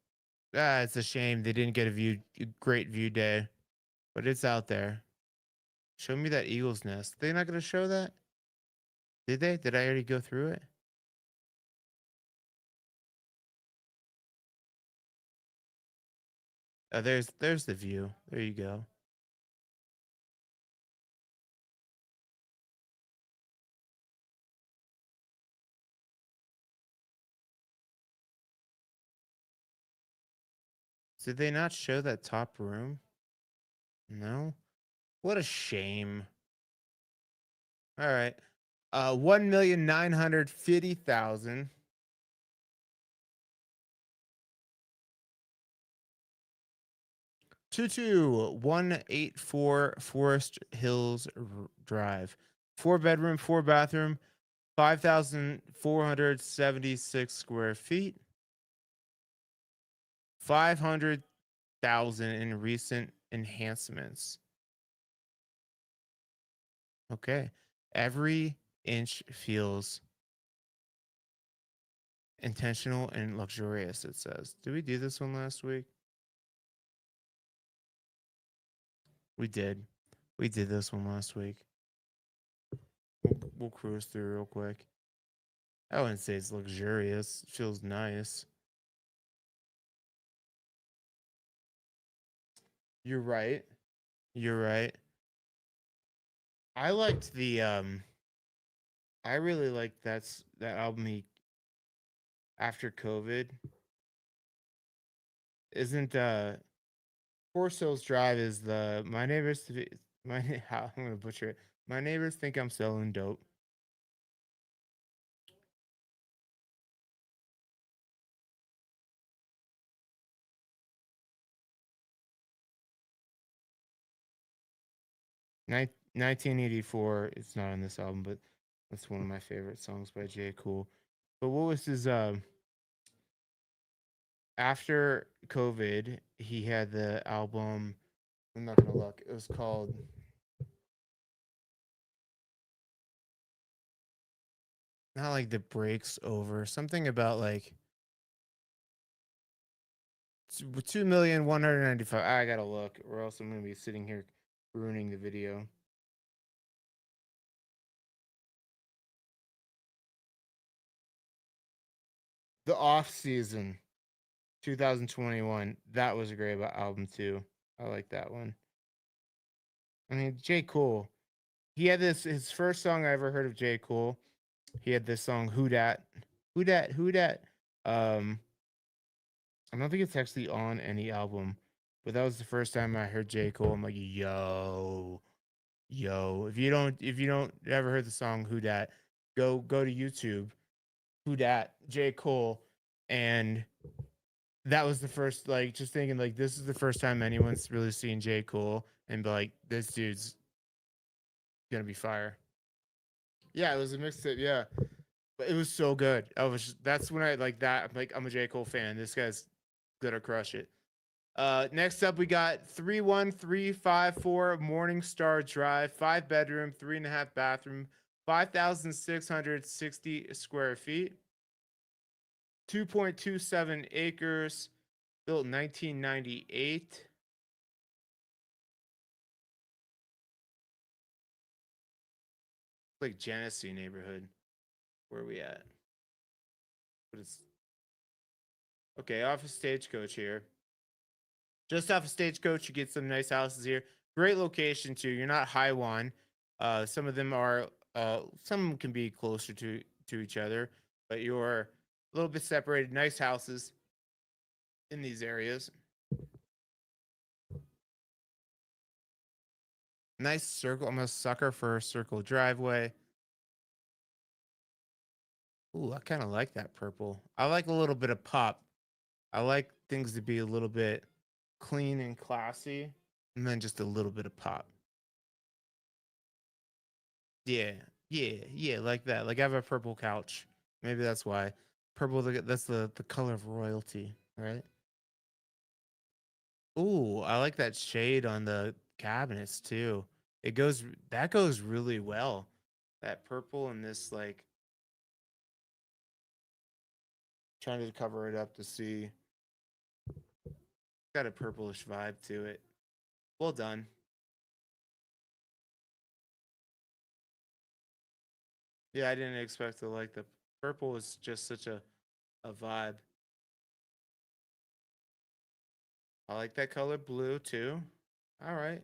It's a shame they didn't get a great view day, but it's out there. Show me that eagle's nest. They're not gonna show that? Did they? Did I already go through it? There's the view. There you go. Did they not show that top room? No. What a shame. All right. 1,950,000. 22184 Forest Hills Drive. 4 bedroom, 4 bathroom, 5,476 square feet. 500,000 in recent enhancements. Okay. Every inch feels intentional and luxurious, it says. Did we do this one last week? We did. We did this one last week. We'll cruise through real quick. I wouldn't say it's luxurious. It feels nice. You're right. You're right. I liked the I really liked that album after COVID. Isn't Forest Hills Drive is the my neighbors my how I'm gonna butcher it. My neighbors think I'm selling dope. Nin- 1984. It's not on this album, but that's one of my favorite songs by J. Cool. But what was his after COVID? He had the album. I'm not gonna look. It was called not like the breaks over. Something about like 2,195. I gotta look, or else I'm gonna be sitting here ruining the video. The off season, 2021. That was a great album too. I like that one. I mean, J. Cool. He had this his first song I ever heard of J. Cool. He had this song Who Dat? Who Dat? Who Dat? Um I don't think it's actually on any album, but that was the first time I heard J. Cole. I'm like, yo. If you don't ever heard the song Who Dat, go to YouTube, Who Dat, J. Cole, and that was the first like just thinking like this is the first time anyone's really seen J. Cole and be like, this dude's gonna be fire. Yeah, it was a mixtape. Yeah, but it was so good. That's when I like that. I'm like, I'm a J. Cole fan. This guy's gonna crush it. Next up, we got 31354 Morningstar Drive, 5 bedroom, 3.5 bathroom, 5,660 square feet, 2.27 acres, built 1998. Like Genesee neighborhood. Where are we at? What is okay? Off a Stagecoach here. Just off a Stagecoach, you get some nice houses here. Great location too. You're not high one. Some of them are. Some can be closer to each other, but you're a little bit separated. Nice houses in these areas. Nice circle. I'm a sucker for a circle driveway. Ooh, I kind of like that purple. I like a little bit of pop. I like things to be a little bit clean and classy, and then just a little bit of pop. Yeah, yeah, like that. Like I have a purple couch. Maybe that's why. Purple. That's the color of royalty, right? Ooh, I like that shade on the cabinets too. That goes really well. That purple and this like trying to cover it up to see. Got a purplish vibe to it. Well done. Yeah, I didn't expect to like the purple was just such a vibe. I like that color blue too. All right.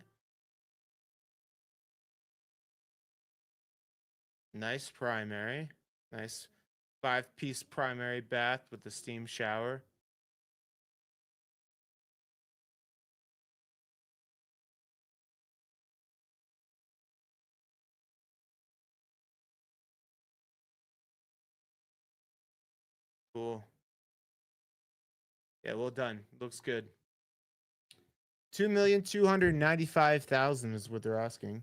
Nice primary. Nice 5-piece primary bath with the steam shower. Cool. Yeah, well done. Looks good. 2,295,000 is what they're asking.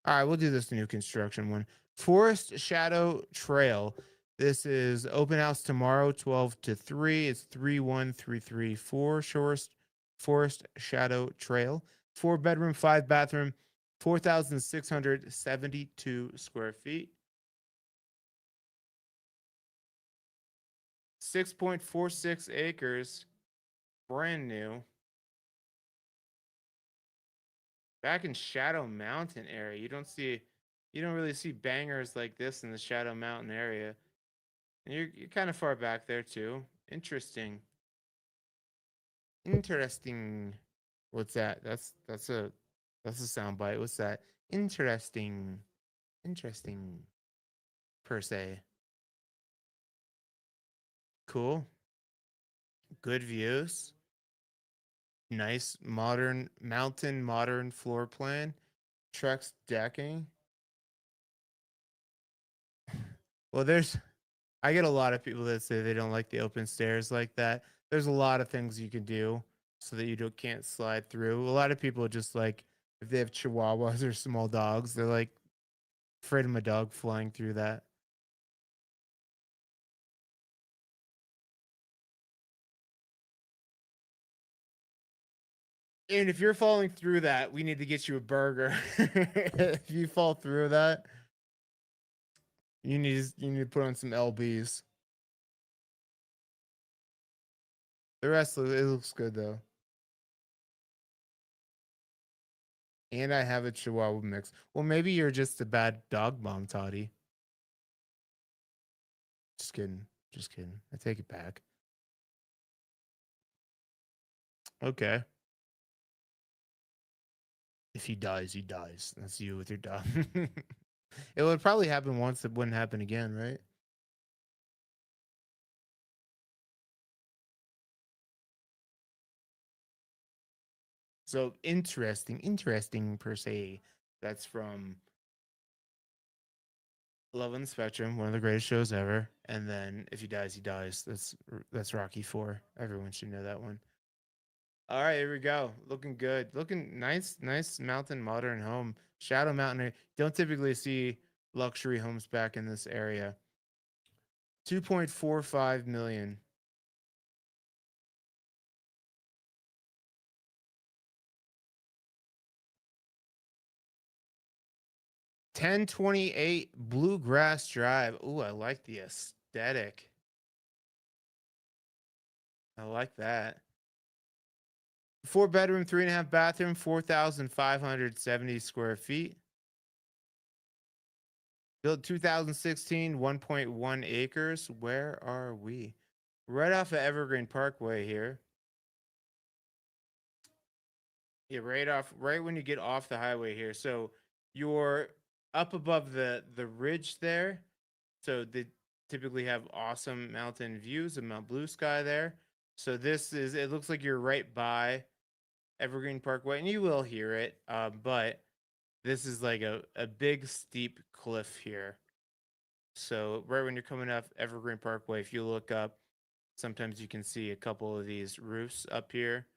All right, we'll do this new construction one. Forest Shadow Trail. This is open house tomorrow, 12 to 3. It's 31334 Forest Shadow Trail. 4-bedroom, 5-bathroom, 4,672 square feet. 6.46 acres. Brand new. Back in Shadow Mountain area. You don't really see bangers like this in the Shadow Mountain area. And you're kind of far back there too. Interesting. Interesting. What's that? That's a sound bite. What's that? Interesting. Interesting per se. Cool. Good views. Nice modern mountain modern floor plan. Trex decking. Well, I get a lot of people that say they don't like the open stairs like that. There's a lot of things you can do so that can't slide through. A lot of people just like if they have chihuahuas or small dogs, they're like afraid of my dog flying through that. And if you're falling through that, we need to get you a burger. If you fall through that, you need to put on some LBs. The rest of it looks good though. And I have a Chihuahua mix. Well, maybe you're just a bad dog mom, Toddy. Just kidding. Just kidding. I take it back. Okay. If he dies, he dies. That's you with your dog. It would probably happen once. It wouldn't happen again, right? So interesting per se. That's from Love on the Spectrum, one of the greatest shows ever. And then if he dies, he dies. That's Rocky 4. Everyone should know that one. All right, here we go. Looking good. Looking nice mountain modern home. Shadow Mountain. Don't typically see luxury homes back in this area. 2.45 million. 1028 Bluegrass Drive. Ooh, I like the aesthetic. I like that. 4-bedroom, 3.5 bathroom, 4,570 square feet. Built 2016, 1.1 acres. Where are we? Right off of Evergreen Parkway here. Yeah, right when you get off the highway here. So you're up above the ridge there. So they typically have awesome mountain views and Mount Blue Sky there. So it looks like you're right by Evergreen Parkway, and you will hear it. But this is like a big steep cliff here. So right when you're coming up Evergreen Parkway, if you look up, sometimes you can see a couple of these roofs up here.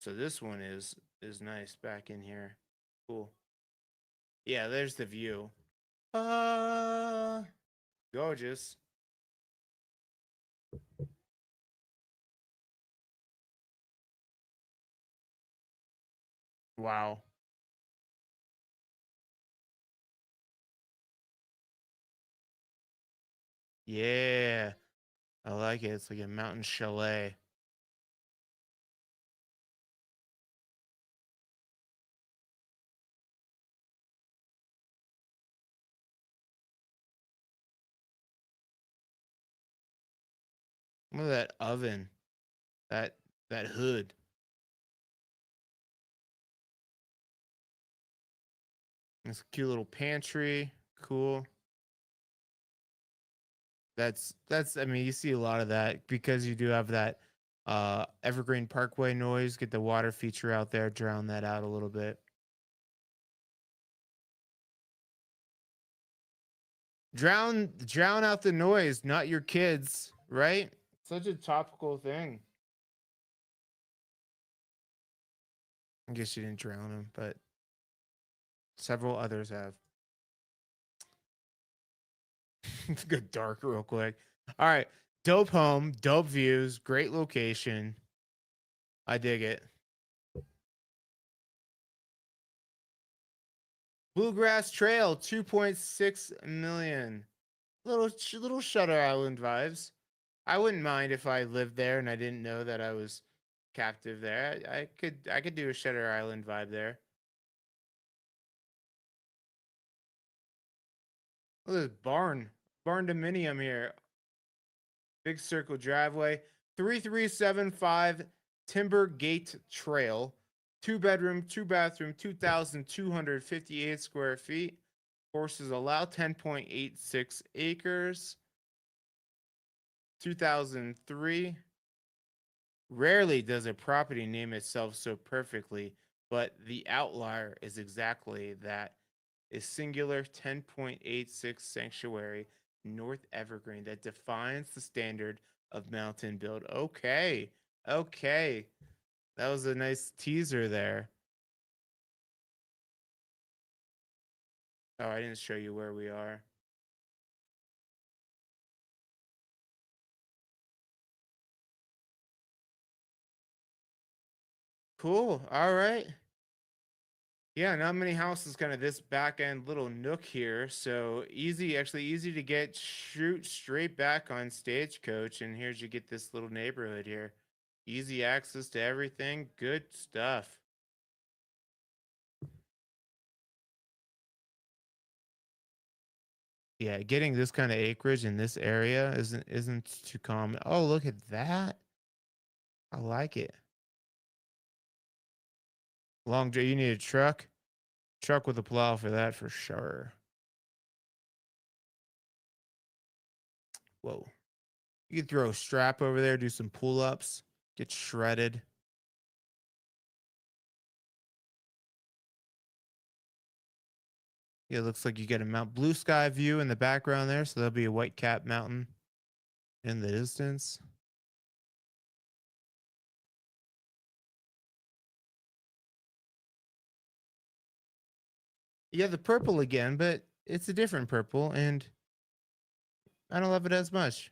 So this one is nice back in here. Cool. Yeah, there's the view. Gorgeous. Wow. Yeah, I like it. It's like a mountain chalet. Look at that oven. That that hood. It's a cute little pantry. Cool. That's I mean, you see a lot of that because you do have that Evergreen Parkway noise. Get the water feature out there, drown that out a little bit. Drown out the noise, not your kids, right? Such a topical thing. I guess you didn't drown them, but several others have. Let's go dark real quick. All right. Dope home, dope views, great location. I dig it. Bluegrass Trail, 2.6 million. Little Shutter Island vibes. I wouldn't mind if I lived there and I didn't know that I was captive there. I could do a Shutter Island vibe there. Look at this barn dominium here. Big circle driveway, 3375 Timber Gate Trail, 2 bedroom, 2 bathroom, 2,258 square feet. Horses allowed 10.86 acres. 2003. Rarely does a property name itself so perfectly, but the outlier is exactly that. A singular 10.86 sanctuary, North Evergreen, that defines the standard of mountain build. Okay. Okay. That was a nice teaser there. Oh, I didn't show you where we are. Cool. All right. Yeah, not many houses kind of this back end little nook here. So easy, actually easy to get shoot straight back on Stagecoach. And here's you get this little neighborhood here. Easy access to everything. Good stuff. Yeah, getting this kind of acreage in this area isn't too common. Oh, look at that. I like it. You need a truck? Truck with a plow for that for sure. Whoa. You could throw a strap over there, do some pull-ups, get shredded. Yeah, it looks like you get a blue sky view in the background there, so there'll be a white cap mountain in the distance. Yeah, the purple again, but it's a different purple, and I don't love it as much.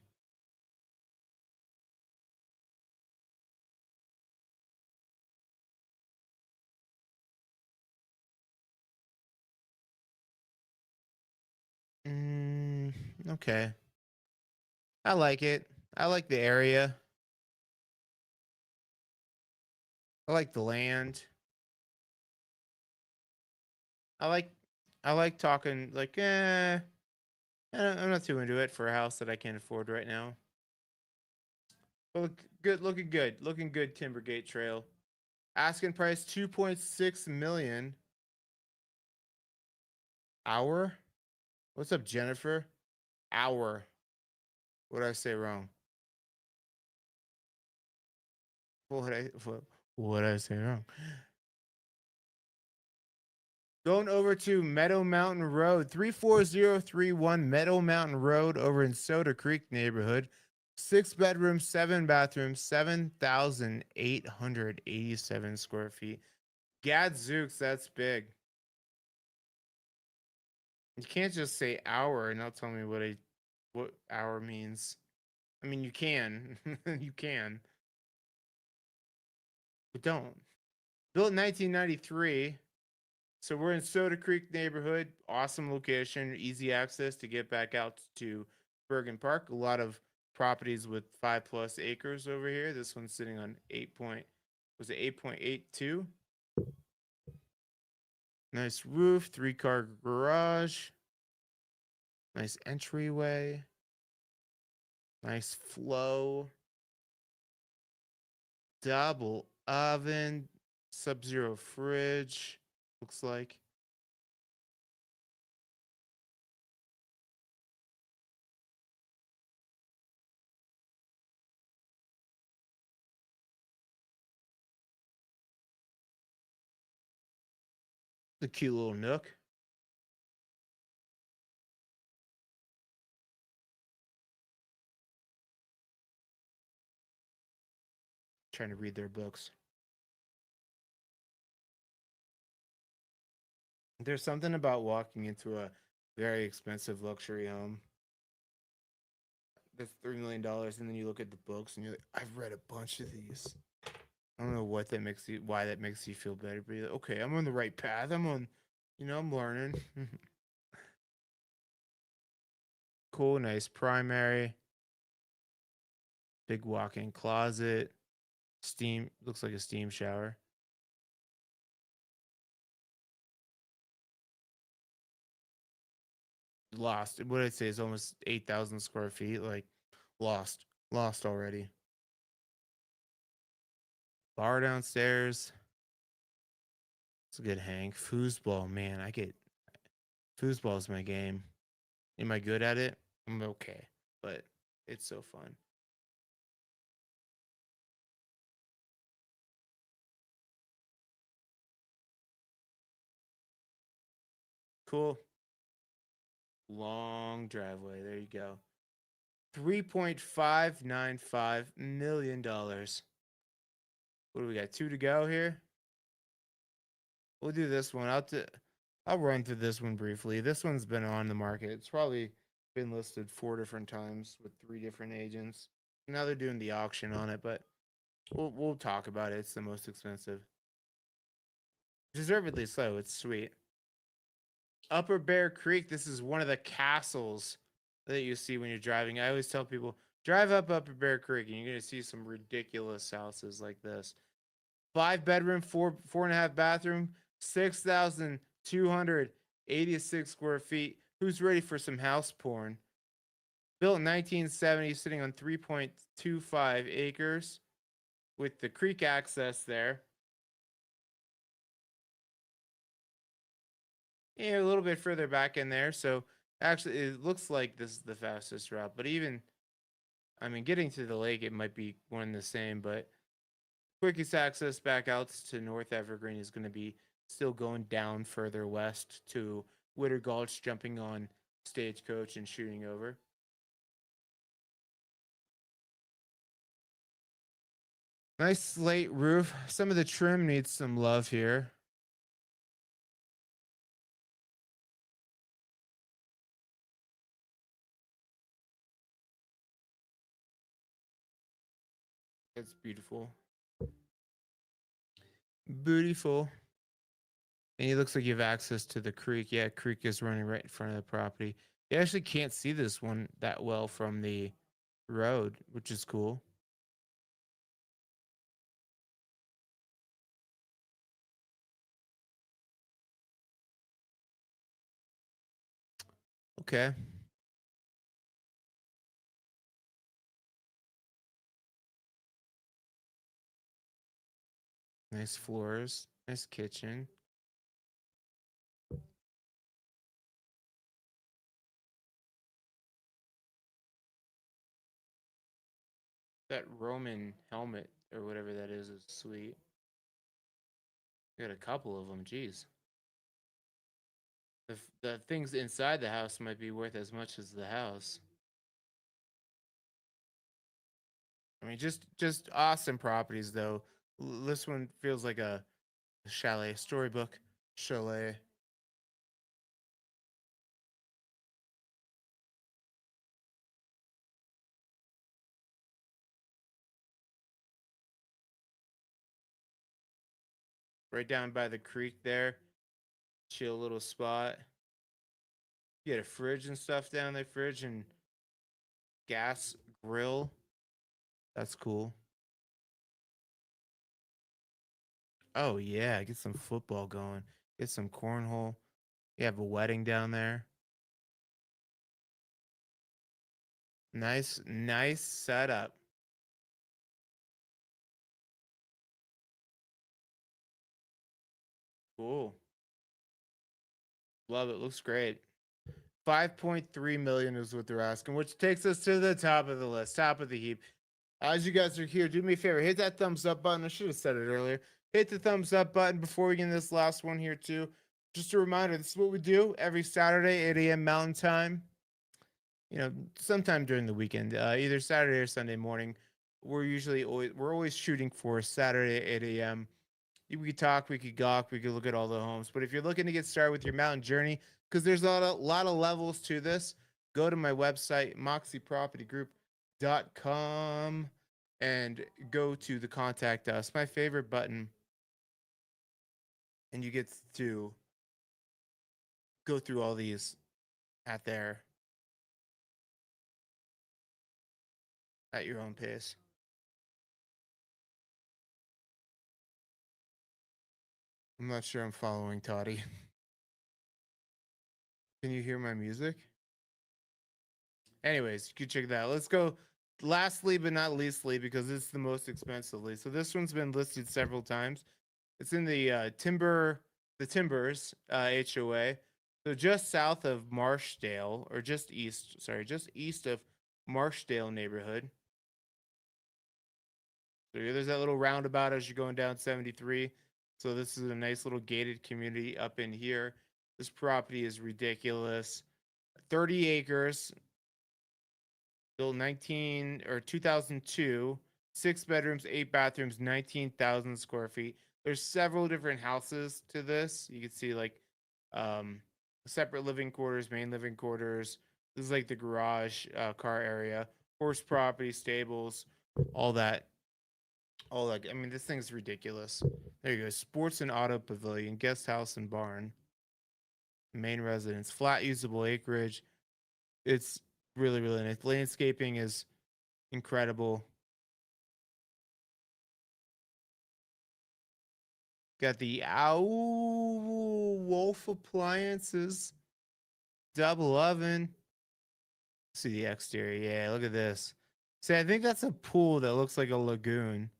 Mm, okay. I like it. I like the area. I like the land. I like I like talking like I'm not too into it for a house that I can't afford right now. Looking good Timbergate Trail. Asking price 2.6 million. Hour? What's up, Jennifer? Hour. What did I say wrong? What did I say wrong? Going over to Meadow Mountain Road, 34031 Meadow Mountain Road over in Soda Creek neighborhood. 6 bedrooms, 7 bathrooms, 7,887 square feet. Gadzooks, that's big. You can't just say hour and not tell me what hour means. I mean, you can. You can. But don't. Built in 1993. So we're in Soda Creek neighborhood. Awesome location. Easy access to get back out to Bergen Park. A lot of properties with 5+ acres over here. This one's sitting on 8.82. Nice roof, 3-car garage. Nice entryway. Nice flow. Double oven. Sub-zero fridge. Looks like. The cute little nook. Trying to read their books. There's something about walking into a very expensive luxury home that's $3 million, and then you look at the books and you're like, I've read a bunch of these. I don't know why that makes you feel better, but you're like, okay, I'm on the right path. I'm learning. Cool, nice primary, big walk-in closet, steam, looks like a steam shower. Lost. What did I say? It's almost 8,000 square feet. Like, lost already. Bar downstairs. It's a good hang. Foosball, man. Foosball is my game. Am I good at it? I'm okay, but it's so fun. Cool. Long driveway. There you go. $3.595 million. What do we got? Two to go here. We'll do this one. I'll run through this one briefly. This one's been on the market. It's probably been listed 4 different times with 3 different agents. Now they're doing the auction on it, but we'll talk about it. It's the most expensive. Deservedly so. It's sweet. Upper Bear Creek. This is one of the castles that you see when you're driving. I always tell people drive up Upper Bear Creek, and you're gonna see some ridiculous houses like this. 5 bedroom, 4.5 bathroom, 6,286 square feet. Who's ready for some house porn? Built in 1970, sitting on 3.25 acres with the creek access there. Yeah, a little bit further back in there. So actually, it looks like this is the fastest route. But getting to the lake, it might be one and the same. But quickest access back out to North Evergreen is going to be still going down further west to Witter Gulch, jumping on Stagecoach and shooting over. Nice slate roof. Some of the trim needs some love here. It's beautiful. Beautiful. And it looks like you have access to the creek. Yeah, creek is running right in front of the property. You actually can't see this one that well from the road, which is cool. Okay. Nice floors. Nice kitchen. That Roman helmet or whatever that is sweet. Got a couple of them. Jeez. The things inside the house might be worth as much as the house. Just awesome properties though. This one feels like a chalet storybook chalet. Right down by the creek there. Chill little spot. You got a fridge and stuff down there. Fridge and gas grill. That's cool. Oh yeah, get some football going. Get some cornhole. You have a wedding down there. Nice setup. Cool. Love it. Looks great. 5.3 million is what they're asking, which takes us to the top of the list, top of the heap. As you guys are here, do me a favor, hit that thumbs up button. I should have said it earlier. Hit the thumbs up button before we get into this last one here too. Just a reminder, this is what we do every Saturday, 8 a.m. Mountain Time. You know, sometime during the weekend, either Saturday or Sunday morning. We're always shooting for Saturday, 8 a.m. We could talk, we could gawk, we could look at all the homes. But if you're looking to get started with your mountain journey, because there's a lot of levels to this, go to my website, moxiepropertygroup.com, and go to the contact us, my favorite button, and you get to go through all these at your own pace. I'm not sure I'm following Toddy. Can you hear my music? Anyways, you can check that out. Let's go lastly but not leastly, because it's the most expensively. So this one's been listed several times. It's in the Timbers HOA. So just south of Marshdale, or just east of Marshdale neighborhood. So there's that little roundabout as you're going down 73. So this is a nice little gated community up in here. This property is ridiculous. 30 acres, built 2002, 6 bedrooms, 8 bathrooms, 19,000 square feet. There's several different houses to this. You can see like separate living quarters, main living quarters. This is like the garage, car area, horse property, stables, all that. All that. I mean, this thing's ridiculous. There you go. Sports and auto pavilion, guest house and barn, main residence, flat usable acreage. It's really, really nice. Landscaping is incredible. Got the Wolf appliances, double oven. See the exterior. Yeah, look at this. See, I think that's a pool that looks like a lagoon.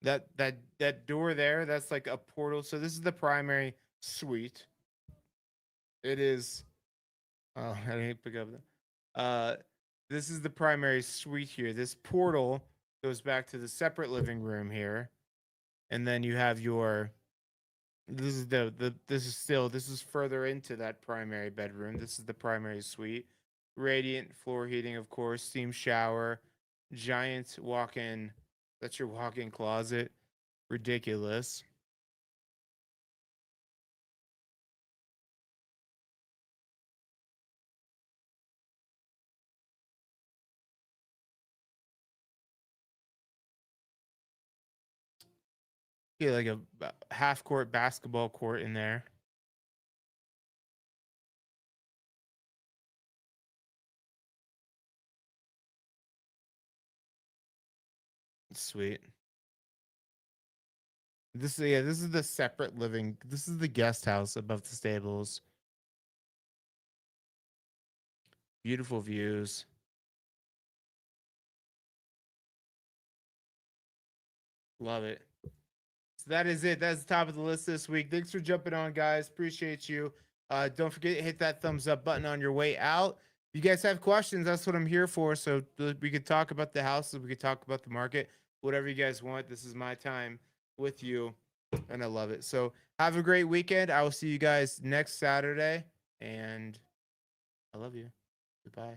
That door there, that's like a portal. So this is the primary suite. It is. Oh, I didn't pick up that. This is the primary suite here. This portal goes back to the separate living room here, and then you have your. This is this is further into that primary bedroom. This is the primary suite. Radiant floor heating, of course, steam shower, giant walk-in. That's your walk-in closet. Ridiculous. Yeah, like a half court basketball court in there. Sweet. This is the separate living. This is the guest house above the stables. Beautiful views. Love it. So that is it. That's the top of the list this week. Thanks for jumping on, guys. Appreciate you. Don't forget to hit that thumbs up button on your way out. If you guys have questions, that's what I'm here for. So we could talk about the houses, we could talk about the market, whatever you guys want. This is my time with you, and I love it. So have a great weekend. I will see you guys next Saturday, and I love you. Goodbye.